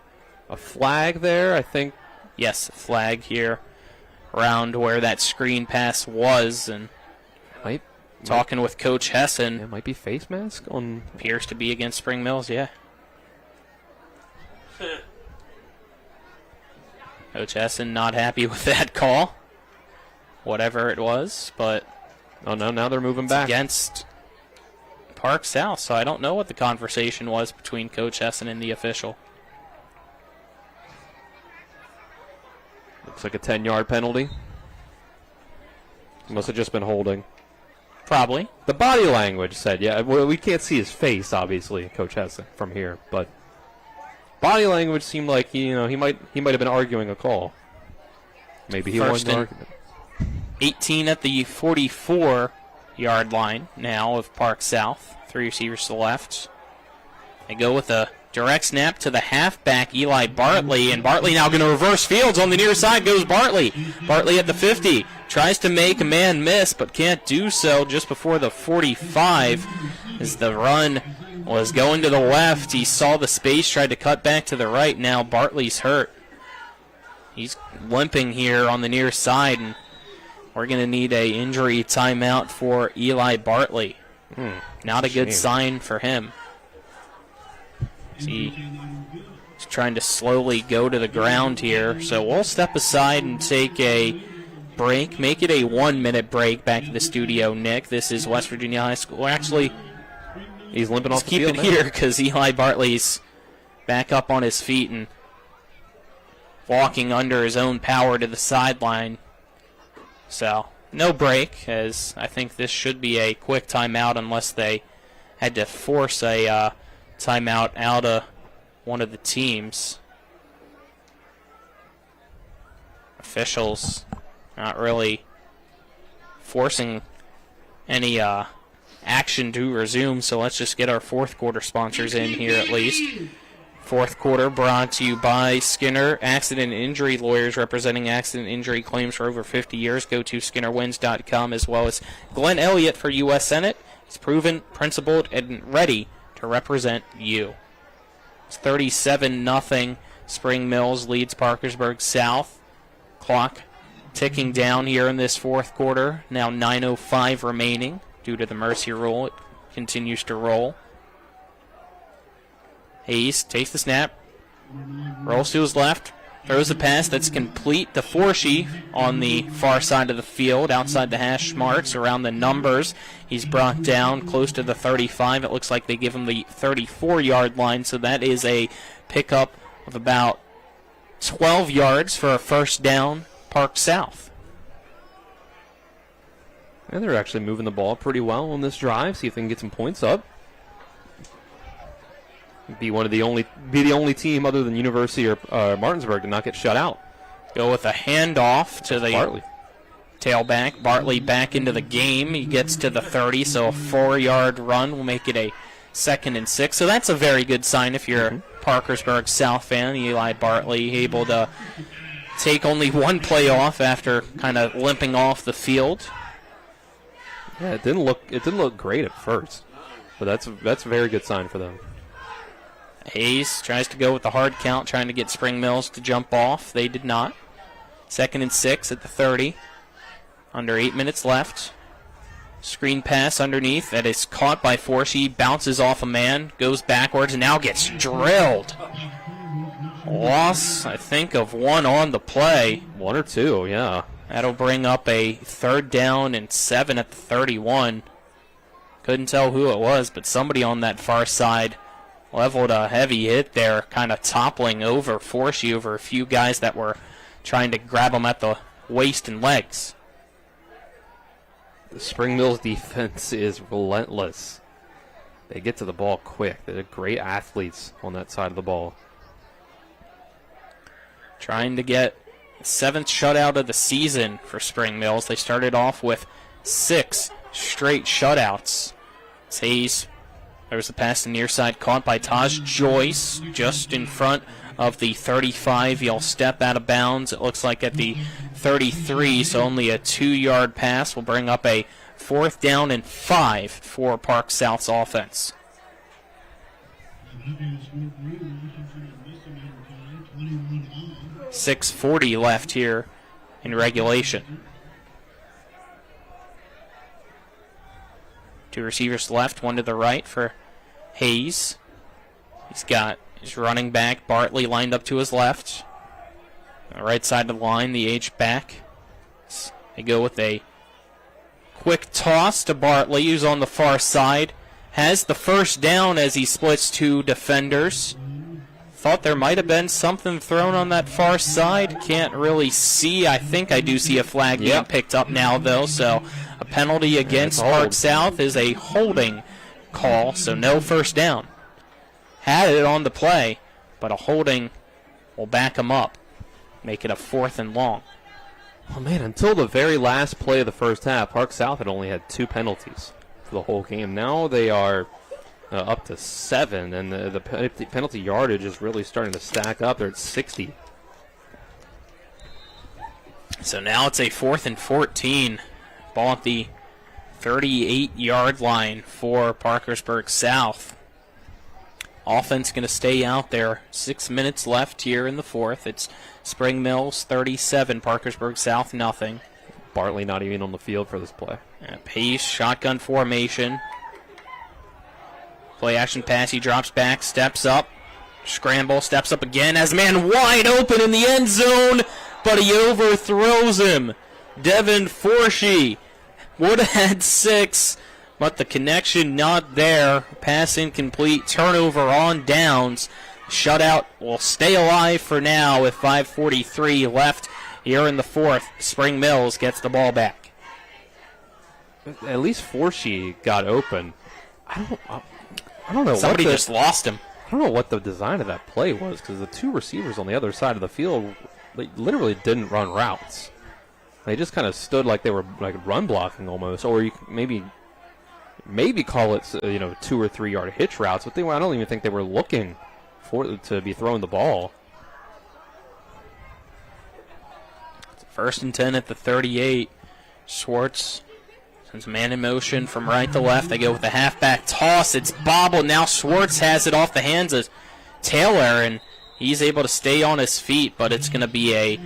a flag there, I think. Yes, a flag here around where that screen pass was. And talking with Coach Hessen. It might be face mask on. Appears to be against Spring Mills, yeah. Coach Hessen not happy with that call. Whatever it was, but. Oh no, now they're moving back. Against Park South, so I don't know what the conversation was between Coach Hessen and the official. Looks like a 10-yard penalty. Must have just been holding. Probably. The body language said, yeah, well, we can't see his face, obviously, Coach Hessen, from here, but body language seemed like he might have been arguing a call. Maybe he won the argument. 18 at the 44-yard line now of Park South. 3 receivers to the left. They go with a direct snap to the halfback, Eli Bartley, and Bartley now going to reverse fields. On the near side goes Bartley. Bartley at the 50. Tries to make a man miss, but can't do so just before the 45 as the run was going to the left. He saw the space, tried to cut back to the right. Now Bartley's hurt. he's limping here on the near side, and we're going to need a injury timeout for Eli Bartley. Not a good sign for him. He's trying to slowly go to the ground here. So we'll step aside and take a break. Make it a 1-minute break. Back to the studio, Nick. This is West Virginia High School. Actually, he's limping off the field. Keep it here because Eli Bartley's back up on his feet and walking under his own power to the sideline. So no break, as I think this should be a quick timeout unless they had to force a timeout out of one of the teams. Officials not really forcing any action to resume, so let's just get our fourth quarter sponsors in here at least. Fourth quarter brought to you by Skinner Accident and Injury Lawyers, representing accident injury claims for over 50 years. Go to SkinnerWins.com, as well as Glenn Elliott for U.S. Senate. He's proven, principled, and ready to represent you. It's 37-0. Spring Mills leads Parkersburg South. Clock ticking down here in this fourth quarter. Now 9:05 remaining due to the mercy rule. It continues to roll. Hayes takes the snap, rolls to his left, throws a pass that's complete to Forshee on the far side of the field, outside the hash marks, around the numbers. He's brought down close to the 35. It looks like they give him the 34-yard line, so that is a pickup of about 12 yards for a first down, Park South. And they're actually moving the ball pretty well on this drive. See if they can get some points up. Be the only team other than University or Martinsburg to not get shut out. Go with a handoff to the Bartley. Tailback. Bartley back into the game. He gets to the 30, so a 4-yard run will make it a 2nd and 6. So that's a very good sign if you're a Parkersburg South fan. Eli Bartley able to take only one play off after kind of limping off the field. Yeah, it didn't look great at first, but that's a very good sign for them. Hayes tries to go with the hard count, trying to get Spring Mills to jump off. They did not. 2nd and 6 at the 30. Under 8 minutes left. Screen pass underneath. That is caught by Forshee. Bounces off a man. Goes backwards and now gets drilled. Loss, I think, of 1 on the play. 1 or 2, yeah. That'll bring up a 3rd down and 7 at the 31. Couldn't tell who it was, but somebody on that far side leveled a heavy hit there, kind of toppling over Forshee over a few guys that were trying to grab him at the waist and legs. The Spring Mills defense is relentless. They get to the ball quick. They're great athletes on that side of the ball. Trying to get 7th shutout of the season for Spring Mills. They started off with 6 straight shutouts. Hayes, there was a pass to the near side caught by Taj Joyce just in front of the 35. He'll step out of bounds. It looks like at the 33, so only a 2-yard pass will bring up a 4th down and 5 for Park South's offense. .640 left here in regulation. 2 receivers left, 1 to the right for Hayes. He's got his running back, Bartley, lined up to his left. On the right side of the line, the H-back. They go with a quick toss to Bartley, who's on the far side. Has the first down as he splits 2 defenders. Thought there might have been something thrown on that far side. Can't really see. I think I do see a flag being picked up now, though. So a penalty against Park South is a holding call, so no first down. Had it on the play, but a holding will back him up. Make it a 4th and long. Oh, man, until the very last play of the first half, Park South had only had 2 penalties for the whole game. Now they are up to 7, and the penalty yardage is really starting to stack up. They're at 60. So now it's a 4th and 14. Ball at the 38-yard line for Parkersburg South. offense going to stay out there. 6 minutes left here in the fourth. It's Spring Mills 37, Parkersburg South nothing. Bartley not even on the field for this play. Pace, shotgun formation. Play action pass, he drops back, steps up. Scramble, steps up again, has a man wide open in the end zone, but he overthrows him. Devin Forshee would have had 6, but the connection not there. Pass incomplete, turnover on downs. Shutout will stay alive for now with 5:43 left here in the fourth. Spring Mills gets the ball back. At least Forshee got open. I don't know. Somebody just lost him. I don't know what the design of that play was, because the two receivers on the other side of the field, they literally didn't run routes. They just kind of stood like they were like run blocking almost, or you maybe call it 2 or 3 yard hitch routes. But I don't even think they were looking to be throwing the ball. First and 10 at the 38. Schwartz sends man in motion from right to left. They go with the halfback toss. It's bobbled. Now Schwartz has it off the hands of Taylor, and he's able to stay on his feet, but it's going to be a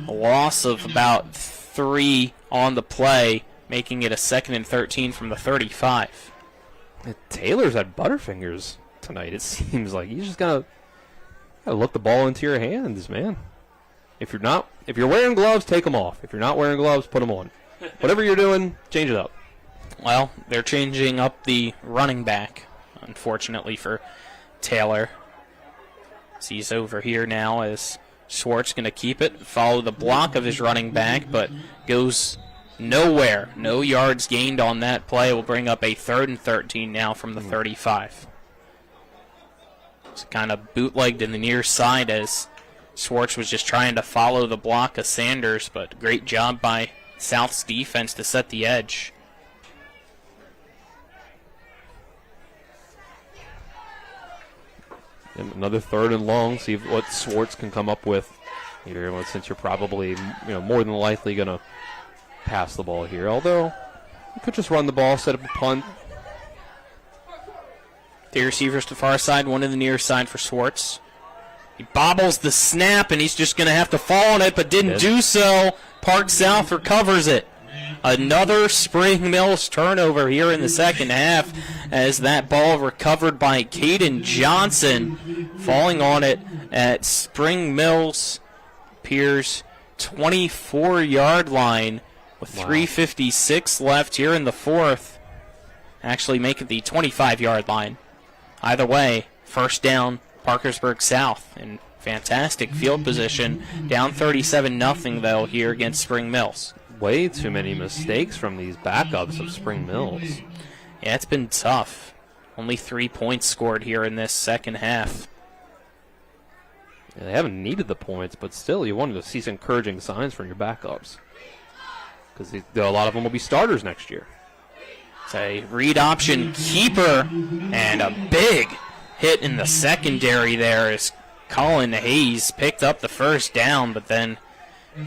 loss of about 3 on the play, making it a 2nd and 13 from the 35. Taylor's had butterfingers tonight, it seems like. You just gotta look the ball into your hands, man. If you're wearing gloves, take them off. If you're not wearing gloves, put them on. Whatever you're doing, change it up. Well, they're changing up the running back, unfortunately, for Taylor. He's over here now as Schwartz going to keep it, follow the block of his running back, but goes nowhere. No yards gained on that play. Will bring up a 3rd and 13 now from the 35. It's kind of bootlegged in the near side as Schwartz was just trying to follow the block of Sanders, but great job by South's defense to set the edge. And another 3rd and long. See what Schwartz can come up with here, since you're probably more than likely going to pass the ball here. Although you could just run the ball, set up a punt. The receivers to far side, one to the near side for Schwartz. He bobbles the snap, and he's just going to have to fall on it, but didn't do so. Park South recovers it. Another Spring Mills turnover here in the second half as that ball recovered by Caden Johnson, falling on it at Spring Mills Piers 24-yard line with 3:56 left here in the fourth. Actually make it the 25-yard line. Either way, first down, Parkersburg South in fantastic field position. Down 37-0 though here against Spring Mills. Way too many mistakes from these backups of Spring Mills. Yeah, it's been tough. Only 3 points scored here in this second half. Yeah, they haven't needed the points, but still you wanted to see some encouraging signs from your backups, because a lot of them will be starters next year. It's a read option keeper, and a big hit in the secondary there as Colin Hayes picked up the first down, but then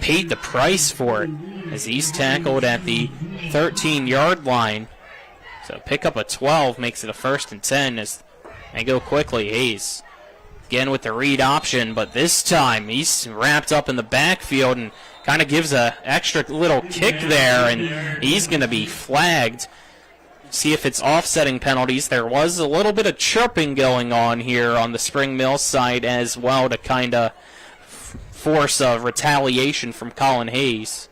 paid the price for it as he's tackled at the 13-yard line. So pick up a 12 makes it a 1st and 10 as they go quickly. Hayes again with the read option, but this time he's wrapped up in the backfield and kind of gives a extra little kick there, and he's going to be flagged. See if it's offsetting penalties. There was a little bit of chirping going on here on the Spring Mills side as well to kind of force a retaliation from Colin Hayes.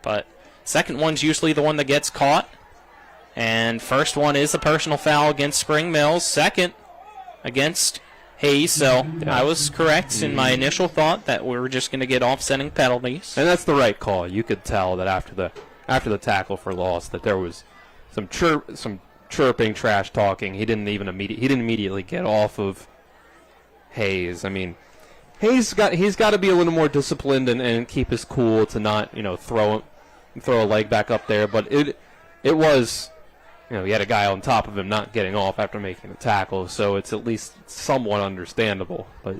But second one's usually the one that gets caught. And first one is a personal foul against Spring Mills. Second against Hayes. So I was correct in my initial thought that we were just going to get offsetting penalties. And that's the right call. You could tell that after the tackle for loss that there was some chirping, trash talking. He didn't immediately get off of Hayes. I mean, he's got to be a little more disciplined and keep his cool to not throw a leg back up there. But it was he had a guy on top of him not getting off after making the tackle, so it's at least somewhat understandable. But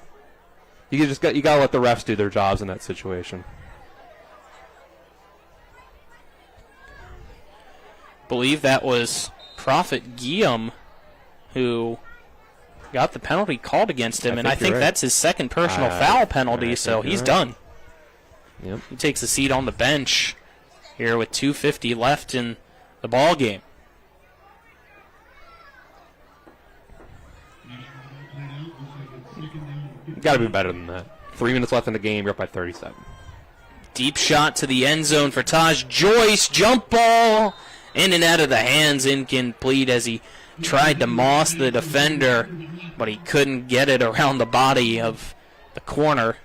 you got to let the refs do their jobs in that situation. Believe that was Prophet Guillaume who got the penalty called against him, and I think right. that's his second personal foul penalty, so he's done. Yep. He takes a seat on the bench here with 2:50 left in the ball game. Got to be better than that. 3 minutes left in the game. You're up by 37. Deep shot to the end zone for Taj Joyce. Jump ball in and out of the hands, incomplete as he tried to moss the defender, but he couldn't get it around the body of the corner.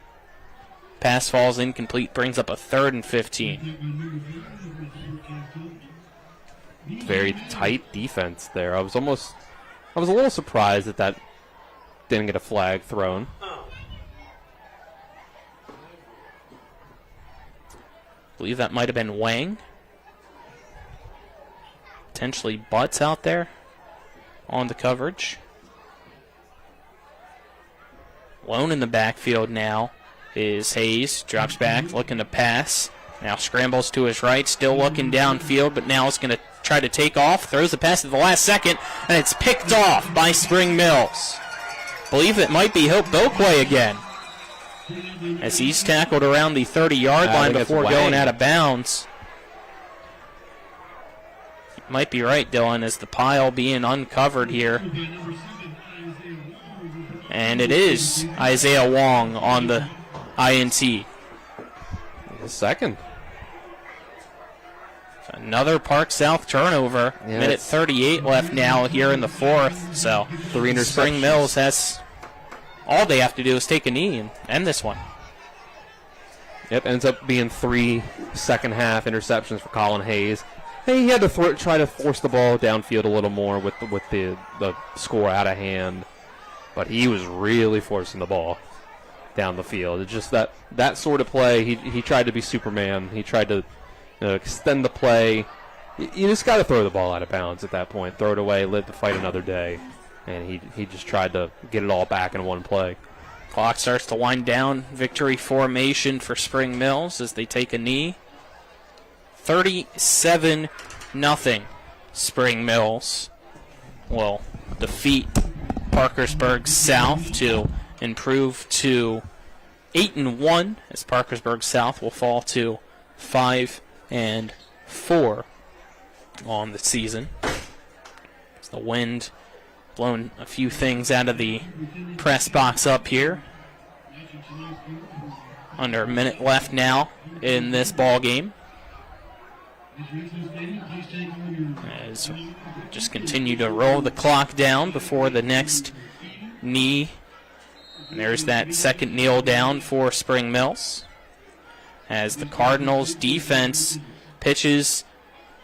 Pass falls incomplete, brings up a 3rd and 15. Very tight defense there. I was a little surprised that didn't get a flag thrown. I believe that might have been Wang. Potentially Butts out there on the coverage. Lone in the backfield now is Hayes. Drops back, looking to pass. Now scrambles to his right, still looking downfield, but now it's going to try to take off. Throws the pass at the last second, and it's picked off by Spring Mills. Believe it might be Hope Boquay again, as he's tackled around the 30-yard line before going out of bounds. Might be right, Dylan, as the pile being uncovered here. And it is Isaiah Wong on the INT. The second. Another Park South turnover. Yeah, Minute 38 left now here in the fourth. So Spring Mills has all they have to do is take a knee and end this one. Yep, ends up being 3 second-half interceptions for Colin Hayes. He had to try to force the ball downfield a little more with the score out of hand, but he was really forcing the ball down the field. It's just that sort of play. He tried to be Superman. He tried to extend the play. You just got to throw the ball out of bounds at that point. Throw it away, live to fight another day. And he just tried to get it all back in one play. Clock starts to wind down. Victory formation for Spring Mills as they take a knee. 37-0. Spring Mills will defeat Parkersburg South to improve to 8-1, as Parkersburg South will fall to 5-4 on the season. As the wind blown a few things out of the press box up here. Under a minute left now in this ball game. As just continue to roll the clock down before the next knee. And there's that second kneel down for Spring Mills. As the Cardinals defense pitches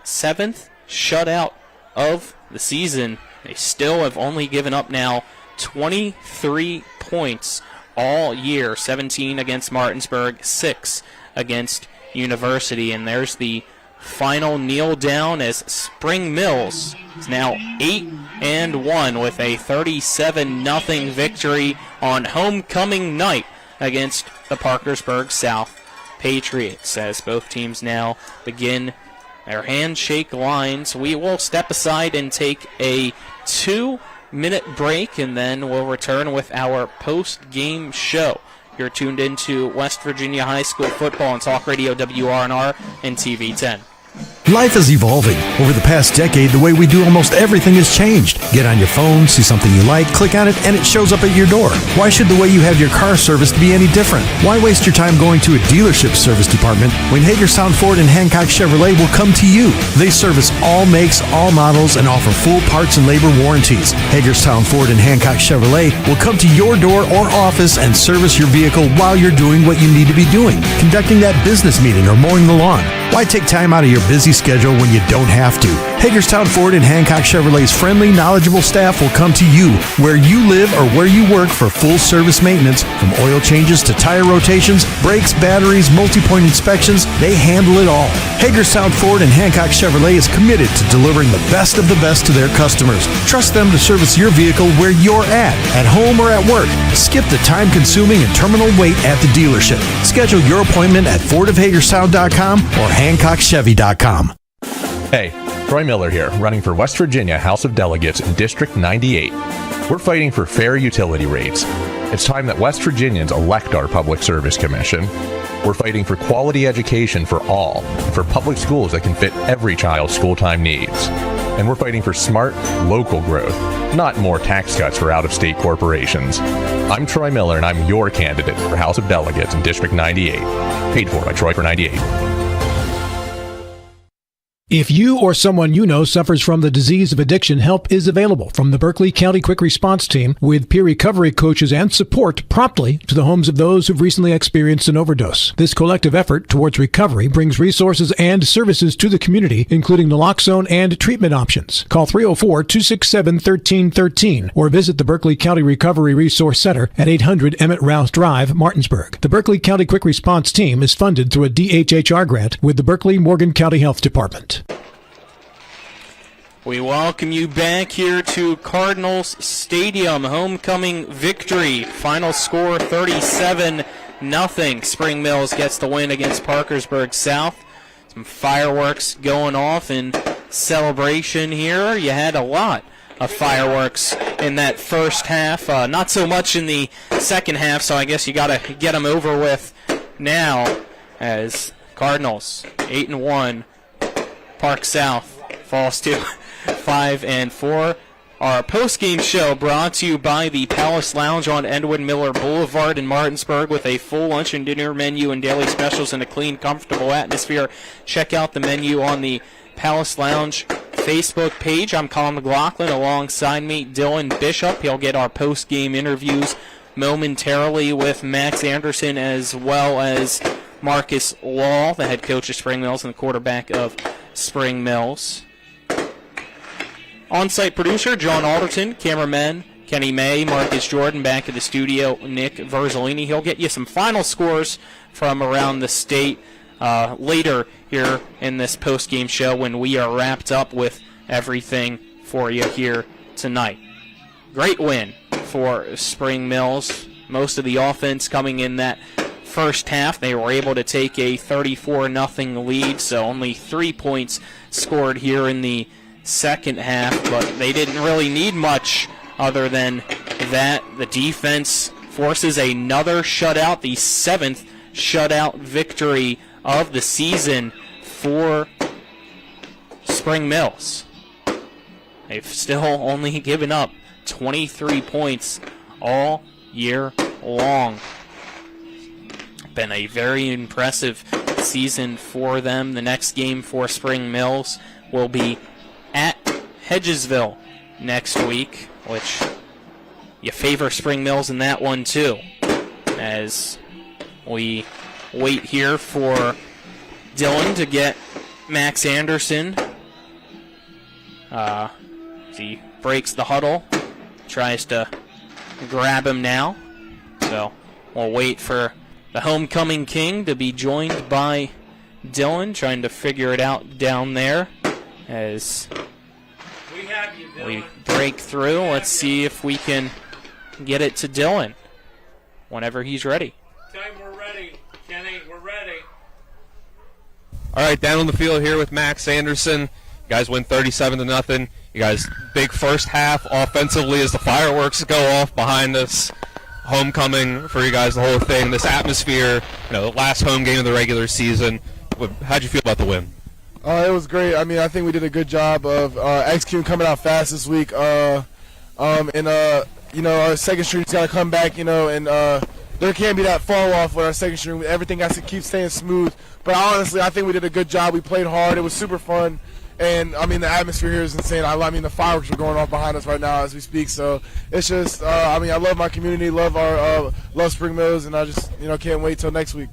7th shutout of the season. They still have only given up now 23 points all year. 17 against Martinsburg, 6 against University. And there's the final kneel down as Spring Mills is now 8-1 with a 37-0 victory on homecoming night against the Parkersburg South Patriots. As both teams now begin their handshake lines, we will step aside and take a 2-minute break, and then we'll return with our post-game show. You're tuned into West Virginia High School football on Talk Radio WRNR and TV 10. Life is evolving. Over the past decade, the way we do almost everything has changed. Get on your phone, see something you like, click on it, and it shows up at your door. Why should the way you have your car serviced be any different? Why waste your time going to a dealership service department when Hagerstown Ford and Hancock Chevrolet will come to you? They service all makes, all models, and offer full parts and labor warranties. Hagerstown Ford and Hancock Chevrolet will come to your door or office and service your vehicle while you're doing what you need to be doing, conducting that business meeting or mowing the lawn. Why take time out of your busy schedule when you don't have to? Hagerstown Ford and Hancock Chevrolet's friendly, knowledgeable staff will come to you where you live or where you work for full service maintenance, from oil changes to tire rotations, brakes, batteries, multi-point inspections. They handle it all. Hagerstown Ford and Hancock Chevrolet is committed to delivering the best of the best to their customers. Trust them to service your vehicle where you're at home or at work. Skip the time-consuming and terminal wait at the dealership. Schedule your appointment at FordofHagerstown.com or HancockChevy.com. Hey, Troy Miller here, running for West Virginia House of Delegates in District 98. We're fighting for fair utility rates. It's time that West Virginians elect our Public Service Commission. We're fighting for quality education for all, and for public schools that can fit every child's school-time needs. And we're fighting for smart, local growth, not more tax cuts for out-of-state corporations. I'm Troy Miller, and I'm your candidate for House of Delegates in District 98. Paid for by Troy for 98. If you or someone you know suffers from the disease of addiction, help is available from the Berkeley County Quick Response Team with peer recovery coaches and support promptly to the homes of those who've recently experienced an overdose. This collective effort towards recovery brings resources and services to the community, including naloxone and treatment options. Call 304-267-1313 or visit the Berkeley County Recovery Resource Center at 800 Emmett Rouse Drive, Martinsburg. The Berkeley County Quick Response Team is funded through a DHHR grant with the Berkeley-Morgan County Health Department. We welcome you back here to Cardinals Stadium. Homecoming victory. Final score 37-0. Spring Mills gets the win against Parkersburg South. Some fireworks going off in celebration here. You had a lot of fireworks in that first half. Not so much in the second half, so I guess you got to get them over with now as Cardinals 8-1. Park South falls to 5-4. Our post-game show brought to you by the Palace Lounge on Edwin Miller Boulevard in Martinsburg with a full lunch and dinner menu and daily specials in a clean, comfortable atmosphere. Check out the menu on the Palace Lounge Facebook page. I'm Colin McLaughlin. Alongside me, Dylan Bishop. He'll get our post-game interviews momentarily with Max Anderson as well as Marcus Law, the head coach of Spring Mills and the quarterback of Spring Mills. On-site producer, John Alderton. Cameraman, Kenny May. Marcus Jordan. Back at the studio, Nick Verzolini. He'll get you some final scores from around the state later here in this post-game show when we are wrapped up with everything for you here tonight. Great win for Spring Mills. Most of the offense coming in that first half. They were able to take a 34-0 lead, so only 3 points scored here in the second half, but they didn't really need much other than that. The defense forces another shutout, the 7th shutout victory of the season for Spring Mills. They've still only given up 23 points all year long. Been a very impressive season for them. The next game for Spring Mills will be at Hedgesville next week, which you favor Spring Mills in that one too, as we wait here for Dylan to get Max Anderson. He breaks the huddle, tries to grab him now, so we'll wait for the homecoming king to be joined by Dylan, trying to figure it out down there as we break through. Let's see if we can get it to Dylan whenever he's ready. Tell him we're ready, Kenny. We're ready. All right, down on the field here with Max Anderson. You guys win 37-0. You guys, big first half offensively as the fireworks go off behind us. Homecoming for you guys, the whole thing, this atmosphere, the last home game of the regular season. How'd you feel about the win? It was great. I mean, I think we did a good job of executing, coming out fast this week. Our second string's got to come back, and there can't be that fall off with our second string. Everything has to keep staying smooth. But honestly, I think we did a good job. We played hard. It was super fun. And, I mean, the atmosphere here is insane. I mean, the fireworks are going off behind us right now as we speak. So it's just, I love my community, love Spring Mills, and I just, can't wait till next week.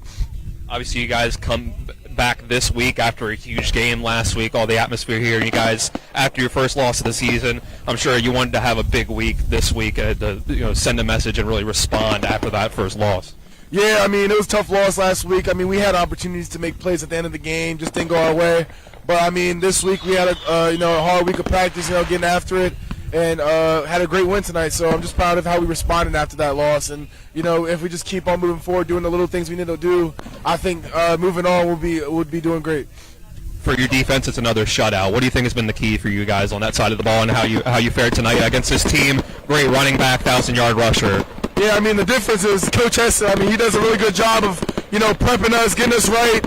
Obviously, you guys come back this week after a huge game last week, all the atmosphere here. You guys, after your first loss of the season, I'm sure you wanted to have a big week this week to send a message and really respond after that first loss. Yeah, I mean, it was a tough loss last week. I mean, we had opportunities to make plays at the end of the game, just didn't go our way. But, I mean, this week we had a hard week of practice, getting after it, and had a great win tonight. So I'm just proud of how we responded after that loss. And, if we just keep on moving forward, doing the little things we need to do, I think moving on we'll be doing great. for your defense, it's another shutout. What do you think has been the key for you guys on that side of the ball and how you fared tonight against this team? Great running back, 1,000-yard rusher. Yeah, I mean, the difference is Coach Hess, I mean, he does a really good job of, prepping us, getting us right,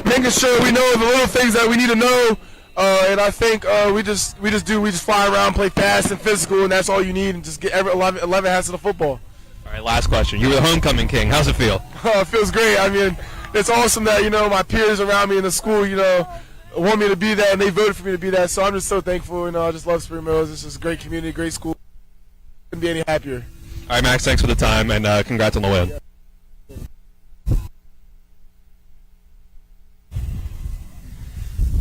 making sure we know the little things that we need to know. And I think we just fly around, play fast and physical, and that's all you need, and just get 11 hands to the football. All right, last question. You were the homecoming king. How's it feel? It feels great. I mean, it's awesome that, my peers around me in the school, want me to be that, and they voted for me to be that. So I'm just so thankful. I just love Spring Mills. It's just a great community, great school. Couldn't be any happier. All right, Max, thanks for the time, and congrats on the win.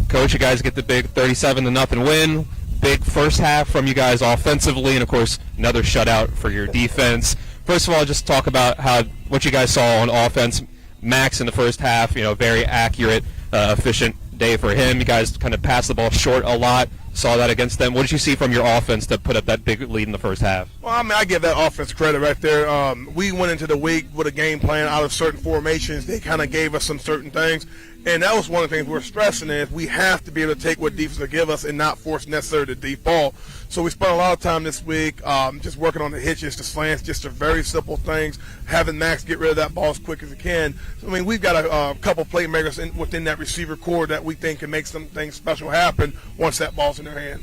Coach, you guys get the big 37-0 win. Big first half from you guys offensively, and, of course, another shutout for your defense. First of all, just talk about what you guys saw on offense. Max in the first half, very accurate, efficient day for him. You guys kind of passed the ball short a lot. Saw that against them. What did you see from your offense to put up that big lead in the first half? Well, I mean, I give that offense credit right there. We went into the week with a game plan out of certain formations. They kind of gave us some certain things. And that was one of the things we're stressing is we have to be able to take what defense will give us and not force necessarily the default. So we spent a lot of time this week just working on the hitches, the slants, just the very simple things, having Max get rid of that ball as quick as he can. So, I mean, we've got a couple playmakers within that receiver core that we think can make something special happen once that ball's in their hand.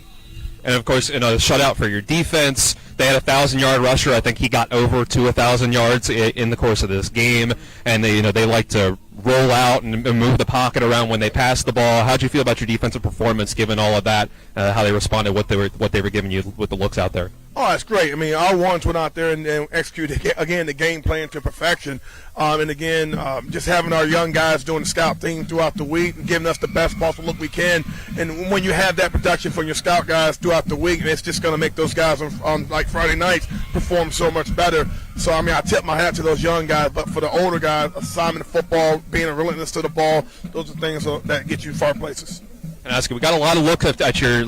And, of course, in a shutout for your defense, they had a 1,000-yard rusher. I think he got over to 1,000 yards in the course of this game. And they like to roll out and move the pocket around when they pass the ball. How'd you feel about your defensive performance, given all of that? How they responded, what they were giving you with the looks out there? Oh, that's great. I mean, our ones went out there and executed, again, the game plan to perfection. And, again, just having our young guys doing the scout thing throughout the week and giving us the best possible look we can. And when you have that production from your scout guys throughout the week, it's just going to make those guys on like Friday nights perform so much better. So, I mean, I tip my hat to those young guys. But for the older guys, assignment of football, being a relentless to the ball, those are things that get you far places. And ask you, we got a lot of look at your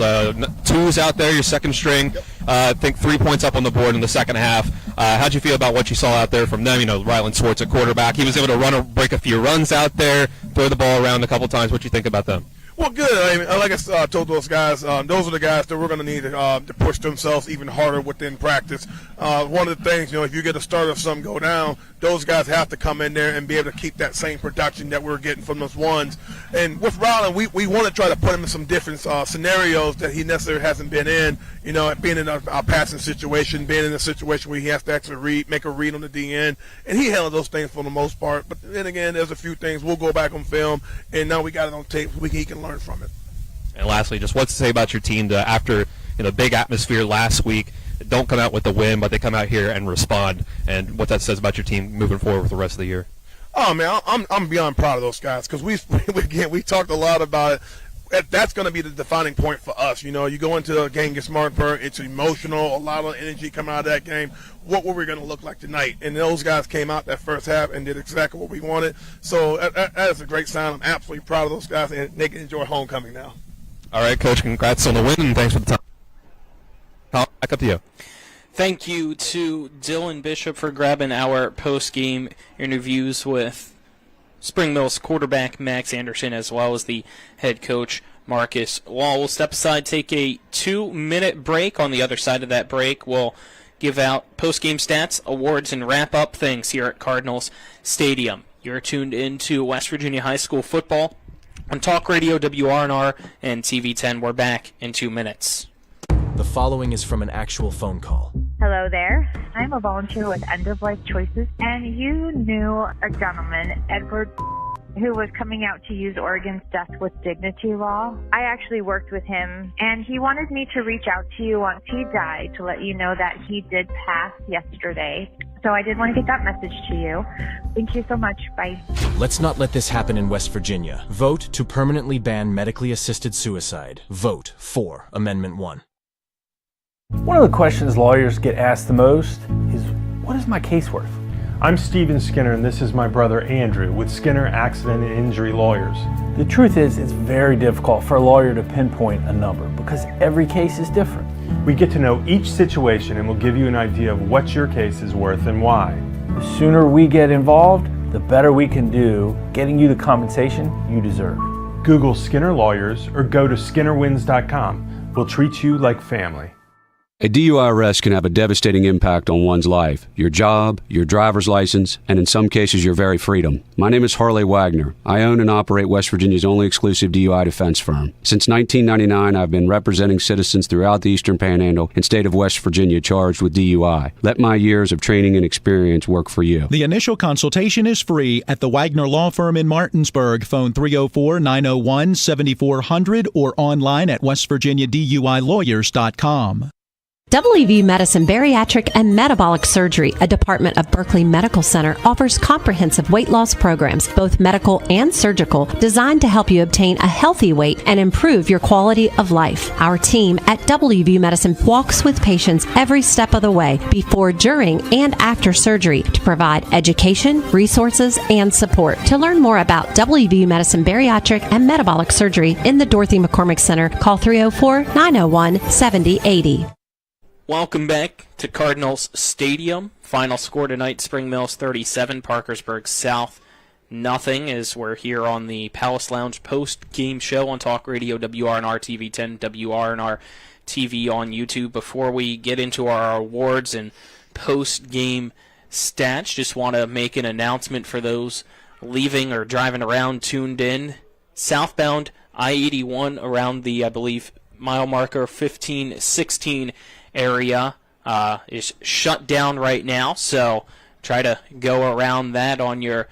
twos out there, your second string. I think 3 points up on the board in the second half. How'd you feel about what you saw out there from them? Ryland Swartz at quarterback. He was able to break a few runs out there, throw the ball around a couple times. What do you think about them? Well, good. I mean, like I told those guys, those are the guys that we're going to need to push themselves even harder within practice. One of the things, if you get a start or something go down, those guys have to come in there and be able to keep that same production that we're getting from those ones. And with Ryland, we want to try to put him in some different scenarios that he necessarily hasn't been in. Being in a passing situation, being in a situation where he has to actually make a read on the DN, and he handled those things for the most part. But then again, there's a few things we'll go back on film, and now we got it on tape. He can learn from it. And lastly, just what to say about your team after big atmosphere last week? Don't come out with the win, but they come out here and respond. And what that says about your team moving forward with the rest of the year. Oh man, I'm beyond proud of those guys because we talked a lot about it. That's going to be the defining point for us. You go into a game against Martinsburg, it's emotional, a lot of energy coming out of that game. What were we going to look like tonight? And those guys came out that first half and did exactly what we wanted. So that is a great sign. I'm absolutely proud of those guys, and they can enjoy homecoming now. All right, Coach, congrats on the win, and thanks for the time. Back up to you. Thank you to Dylan Bishop for grabbing our post-game interviews with Spring Mills quarterback Max Anderson, as well as the head coach Marcus Wall. We'll step aside, take a 2-minute break. On the other side of that break, we'll give out post-game stats, awards, and wrap up things here at Cardinals Stadium. You're tuned into West Virginia High School football on Talk Radio WRNR and TV 10. We're back in 2 minutes. The following is from an actual phone call. Hello there. I'm a volunteer with End of Life Choices, and you knew a gentleman, Edward, who was coming out to use Oregon's Death with Dignity law. I actually worked with him, and he wanted me to reach out to you once he died to let you know that he did pass yesterday. So I did want to get that message to you. Thank you so much. Bye. Let's not let this happen in West Virginia. Vote to permanently ban medically assisted suicide. Vote for Amendment 1. One of the questions lawyers get asked the most is, what is my case worth? I'm Steven Skinner, and this is my brother Andrew with Skinner Accident and Injury Lawyers. The truth is, it's very difficult for a lawyer to pinpoint a number because every case is different. We get to know each situation and we'll give you an idea of what your case is worth and why. The sooner we get involved, the better we can do getting you the compensation you deserve. Google Skinner Lawyers or go to skinnerwins.com. We'll treat you like family. A DUI arrest can have a devastating impact on one's life, your job, your driver's license, and in some cases your very freedom. My name is Harley Wagner. I own and operate West Virginia's only exclusive DUI defense firm. Since 1999, I've been representing citizens throughout the Eastern Panhandle and state of West Virginia charged with DUI. Let my years of training and experience work for you. The initial consultation is free at the Wagner Law Firm in Martinsburg. Phone 304-901-7400 or online at westvirginiaduilawyers.com. WV Medicine Bariatric and Metabolic Surgery, a department of Berkeley Medical Center, offers comprehensive weight loss programs, both medical and surgical, designed to help you obtain a healthy weight and improve your quality of life. Our team at WV Medicine walks with patients every step of the way, before, during, and after surgery, to provide education, resources, and support. To learn more about WV Medicine Bariatric and Metabolic Surgery in the Dorothy McCormick Center, call 304-901-7080. Welcome back to Cardinals Stadium. Final score tonight, Spring Mills 37, Parkersburg South nothing, as we're here on the Palace Lounge post-game show on Talk Radio WRNR TV 10, WRNR TV on YouTube. Before we get into our awards and post-game stats, just want to make an announcement for those leaving or driving around tuned in. Southbound I-81 around the, I believe, mile marker 1516 area is shut down right now, so try to go around that on your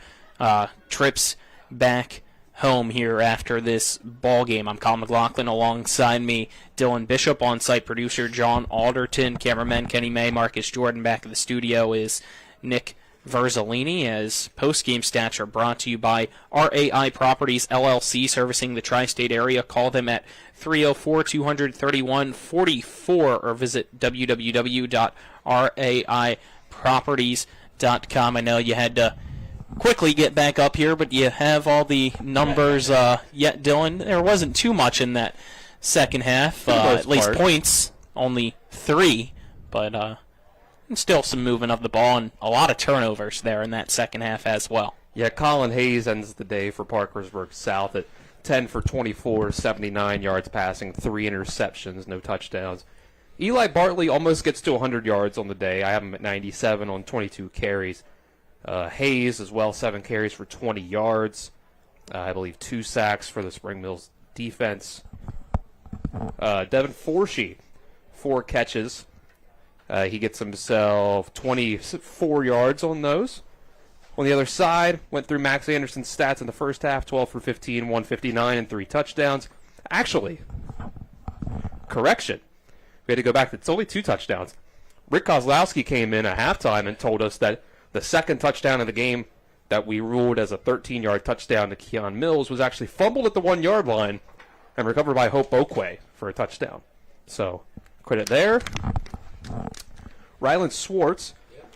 trips back home here after this ball game. I'm Colin McLaughlin. Alongside me, Dylan Bishop, on-site producer John Alderton, cameraman Kenny May, Marcus Jordan. Back in the studio is Nick Verzolini, as post-game stats are brought to you by RAI Properties LLC, servicing the tri-state area. Call them at 304-231-44 or visit www.raiproperties.com. I know you had to quickly get back up here, but you have all the numbers yet, Dylan. There wasn't too much in that second half, at least points, only 3, but still some movement of the ball and a lot of turnovers there in that second half as well. Yeah, Colin Hayes ends the day for Parkersburg South at 10 for 24, 79 yards passing, 3 interceptions, no touchdowns. Eli Bartley almost gets to 100 yards on the day. I have him at 97 on 22 carries. Hayes as well, 7 carries for 20 yards. I believe 2 sacks for the Spring Mills defense. Devin Forshee, 4 catches. He gets himself 24 yards on those. On the other side, went through Max Anderson's stats in the first half, 12 for 15, 159, and 3 touchdowns. Actually, correction. We had to go back. It's only 2 touchdowns. Rick Kozlowski came in at halftime and told us that the second touchdown of the game that we ruled as a 13-yard touchdown to Keon Mills was actually fumbled at the 1-yard line and recovered by Hope Okway for a touchdown. So, credit there. Ryland Swartz,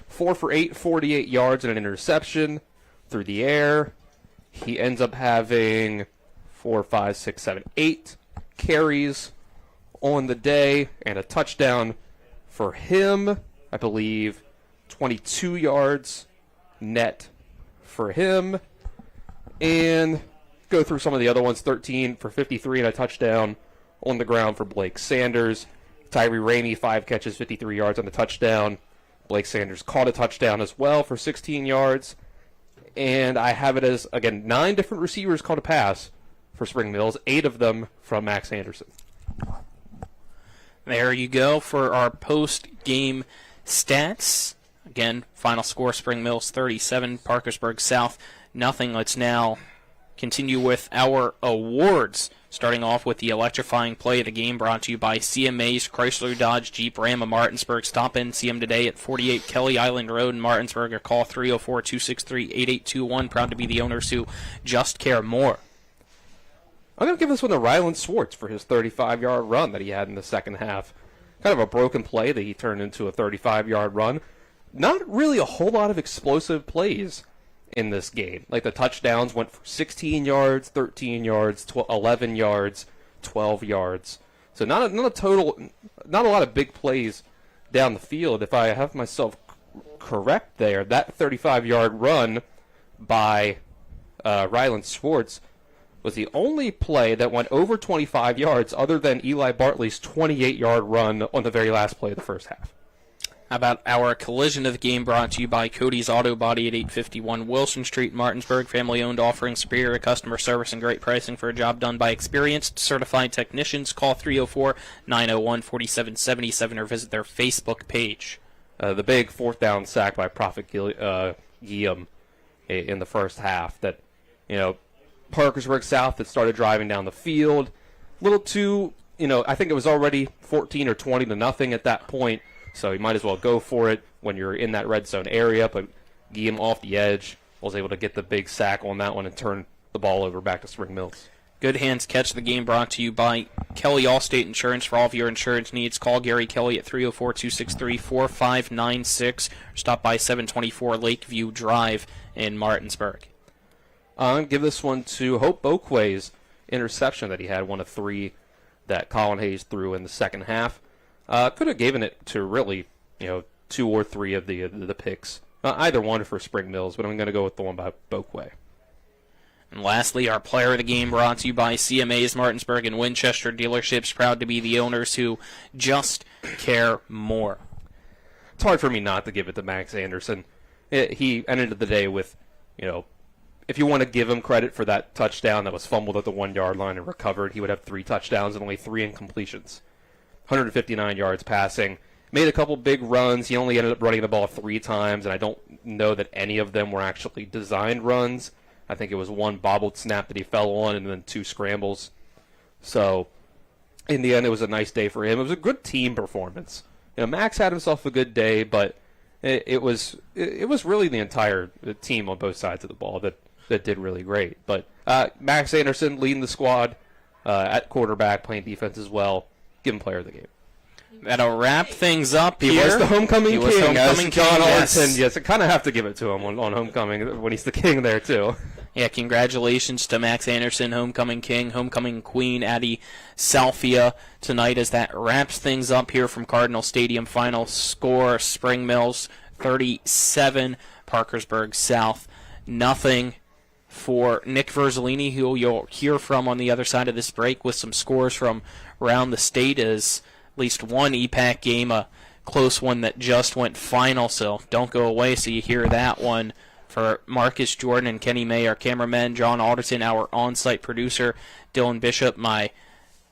4 for 8, 48 yards and an interception through the air. He ends up having 4, 5, 6, 7, 8 carries on the day and a touchdown for him. I believe 22 yards net for him. And go through some of the other ones. 13 for 53 and a touchdown on the ground for Blake Sanders. Tyree Ramey, 5 catches, 53 yards on the touchdown. Blake Sanders caught a touchdown as well for 16 yards. And I have it as, again, 9 different receivers caught a pass for Spring Mills, 8 of them from Max Anderson. There you go for our post-game stats. Again, final score, Spring Mills 37, Parkersburg South nothing. Let's now continue with our awards, starting off with the electrifying play of the game, brought to you by CMA's Chrysler Dodge Jeep Ram of Martinsburg. Stop in, see them today at 48 Kelly Island Road in Martinsburg, or call 304-263-8821. Proud to be the owners who just care more. I'm going to give this one to Ryland Swartz for his 35-yard run that he had in the second half. Kind of a broken play that he turned into a 35-yard run. Not really a whole lot of explosive plays in this game. Like the touchdowns went for 16 yards, 13 yards, 11 yards, 12 yards. So not a lot of big plays down the field. If I have myself correct there, that 35-yard run by Ryland Swartz was the only play that went over 25 yards other than Eli Bartley's 28-yard run on the very last play of the first half. How about our collision of the game, brought to you by Cody's Auto Body at 851 Wilson Street, Martinsburg. Family-owned, offering superior customer service and great pricing for a job done by experienced, certified technicians. Call 304-901-4777 or visit their Facebook page. The big fourth down sack by Prophet Guillaume in the first half that, Parkersburg South that started driving down the field. A little too, I think it was already 14 or 20 to nothing at that point. So you might as well go for it when you're in that red zone area. But Guillaume off the edge was able to get the big sack on that one and turn the ball over back to Spring Mills. Good Hands Catch the Game, brought to you by Kelly Allstate Insurance. For all of your insurance needs, call Gary Kelly at 304-263-4596 or stop by 724 Lakeview Drive in Martinsburg. I'm going to give this one to Hope Boquay's interception that he had, one of three that Colin Hayes threw in the second half. Could have given it to really, two or three of the picks. Either one for Spring Mills, but I'm going to go with the one by Boquay. And lastly, our player of the game, brought to you by CMA's Martinsburg and Winchester dealerships, proud to be the owners who just care more. It's hard for me not to give it to Max Anderson. He ended the day with, if you want to give him credit for that touchdown that was fumbled at the 1-yard line and recovered, he would have 3 touchdowns and only 3 incompletions. 159 yards passing. Made a couple big runs. He only ended up running the ball 3 times, and I don't know that any of them were actually designed runs. I think it was one bobbled snap that he fell on and then 2 scrambles. So, in the end, it was a nice day for him. It was a good team performance. Max had himself a good day, but it was really the entire team on both sides of the ball that did really great. But Max Anderson leading the squad at quarterback, playing defense as well. Give him player of the game. That'll wrap things up He here. was the homecoming king. John yes. Orton, yes, I kind of have to give it to him on homecoming when he's the king there, too. Yeah, congratulations to Max Anderson, homecoming king, homecoming queen, Addie Salfia tonight, as that wraps things up here from Cardinal Stadium. Final score, Spring Mills 37, Parkersburg South nothing. For Nick Verzolini, who you'll hear from on the other side of this break with some scores from around the state, is at least one EPAC game, a close one that just went final, so don't go away so you hear that one. For Marcus Jordan and Kenny May, our cameraman, John Alderton, our on-site producer, Dylan Bishop, my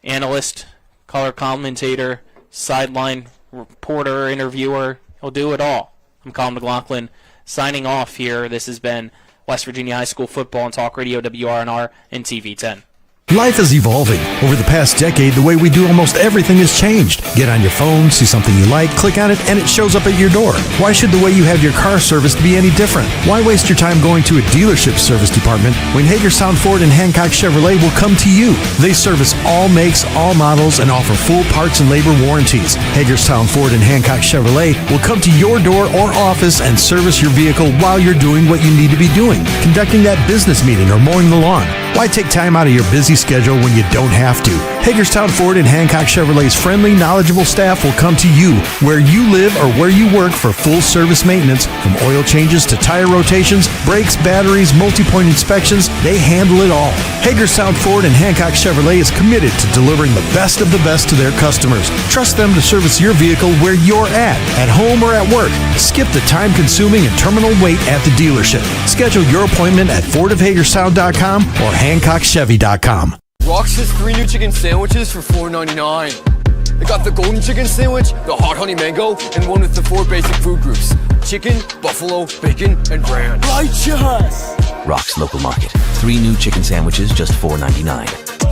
analyst, color commentator, sideline reporter, interviewer, he'll do it all. I'm Colin McLaughlin, signing off here. This has been West Virginia High School Football on Talk Radio, WRNR, and TV 10. Life is evolving. Over the past decade, the way we do almost everything has changed. Get on your phone, see something you like, click on it, and it shows up at your door. Why should the way you have your car serviced be any different? Why waste your time going to a dealership service department when Hagerstown Ford and Hancock Chevrolet will come to you? They service all makes, all models, and offer full parts and labor warranties. Hagerstown Ford and Hancock Chevrolet will come to your door or office and service your vehicle while you're doing what you need to be doing, conducting that business meeting or mowing the lawn. Why take time out of your busy schedule when you don't have to? Hagerstown Ford and Hancock Chevrolet's friendly, knowledgeable staff will come to you where you live or where you work for full service maintenance, from oil changes to tire rotations, brakes, batteries, multi-point inspections. They handle it all. Hagerstown Ford and Hancock Chevrolet is committed to delivering the best of the best to their customers. Trust them to service your vehicle where you're at home or at work. Skip the time-consuming and terminal wait at the dealership. Schedule your appointment at FordofHagerstown.com or HancockChevy.com. Rox has 3 new chicken sandwiches for $4.99. They got the golden chicken sandwich, the hot honey mango, and one with the 4 basic food groups: chicken, buffalo, bacon, and ranch. Righteous! Rox Local Market. 3 new chicken sandwiches, just $4.99.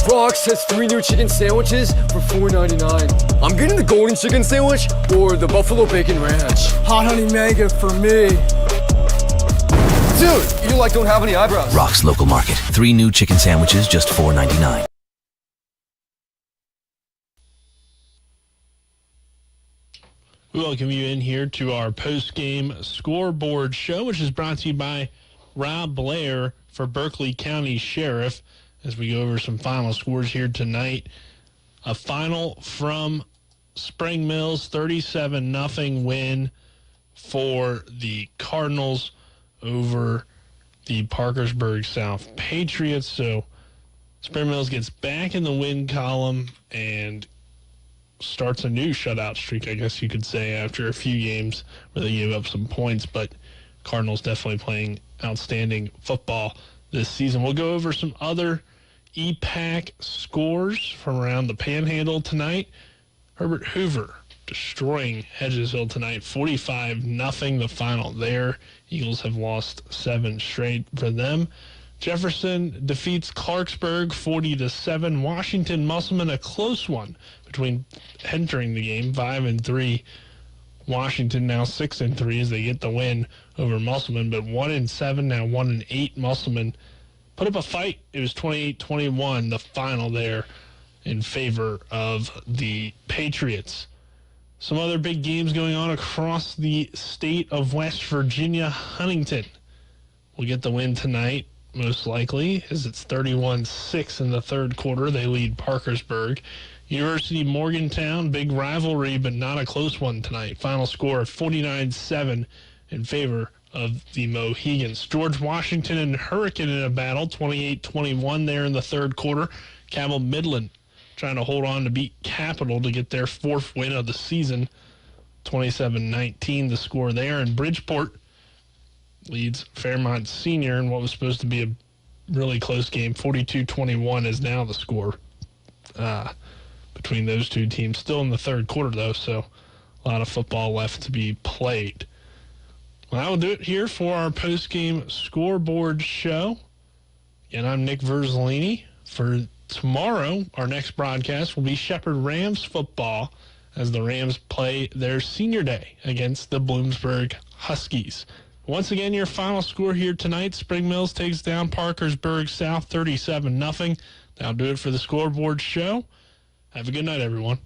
Rox has 3 new chicken sandwiches for $4.99. I'm getting the golden chicken sandwich or the buffalo bacon ranch. Hot honey mango for me. Dude, you don't have any eyebrows. Rox Local Market. 3 new chicken sandwiches, just $4.99. We welcome you in here to our post-game scoreboard show, which is brought to you by Rob Blair for Berkeley County Sheriff, as we go over some final scores here tonight. A final from Spring Mills, 37-0 win for the Cardinals over the Parkersburg South Patriots. So Spring Mills gets back in the win column and starts a new shutout streak, I guess you could say, after a few games where they gave up some points. But Cardinals definitely playing outstanding football this season. We'll go over some other EPAC scores from around the Panhandle tonight. Herbert Hoover destroying Hedgesville tonight, 45-0 the final there. Eagles have lost 7 straight for them. Jefferson defeats Clarksburg 40-7. Washington Musselman, a close one between entering the game, 5-3. Washington now 6-3 as they get the win over Musselman, but 1-7 now 1-8. Musselman put up a fight. It was 28-21 the final there in favor of the Patriots. Some other big games going on across the state of West Virginia. Huntington will get the win tonight, most likely, as it's 31-6 in the third quarter. They lead Parkersburg. University Morgantown, big rivalry, but not a close one tonight. Final score of 49-7 in favor of the Mohegans. George Washington and Hurricane in a battle, 28-21 there in the third quarter. Cabell Midland trying to hold on to beat Capital to get their 4th win of the season. 27-19 the score there. And Bridgeport leads Fairmont Senior in what was supposed to be a really close game. 42-21 is now the score between those two teams. Still in the third quarter, though, so a lot of football left to be played. Well, that will do it here for our post-game scoreboard show. And I'm Nick Verzolini. For tomorrow, our next broadcast will be Shepherd Rams football as the Rams play their senior day against the Bloomsburg Huskies. Once again, your final score here tonight, Spring Mills takes down Parkersburg South 37-0. That'll do it for the scoreboard show. Have a good night, everyone.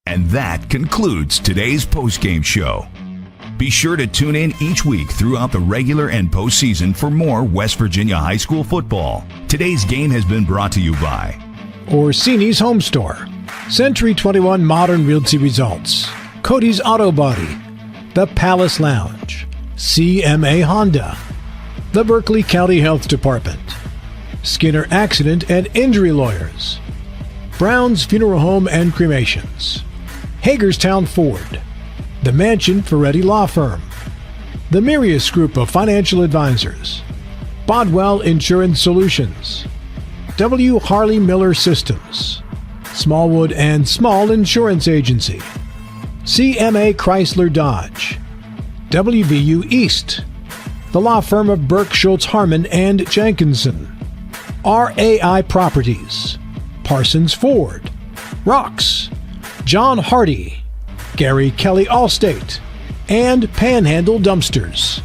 And that concludes today's postgame show. Be sure to tune in each week throughout the regular and postseason for more West Virginia high school football. Today's game has been brought to you by Orsini's Home Store, Century 21 Modern Realty Results, Cody's Auto Body, The Palace Lounge, CMA Honda, the Berkeley County Health Department, Skinner Accident and Injury Lawyers, Brown's Funeral Home and Cremations, Hagerstown Ford, the Mansion Ferretti Law Firm, the Mirius Group of Financial Advisors, Bodwell Insurance Solutions, W. Harley Miller Systems, Smallwood and Small Insurance Agency, CMA Chrysler Dodge, WVU East, the law firm of Burke Schultz Harmon and Jenkinson, RAI Properties, Parsons Ford, Rocks, John Hardy, Gary Kelly Allstate, and Panhandle Dumpsters.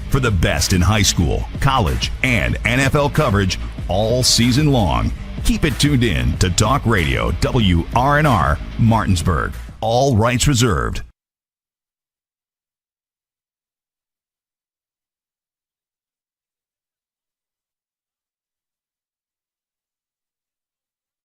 For the best in high school, college, and NFL coverage all season long, keep it tuned in to Talk Radio WRNR Martinsburg. All rights reserved.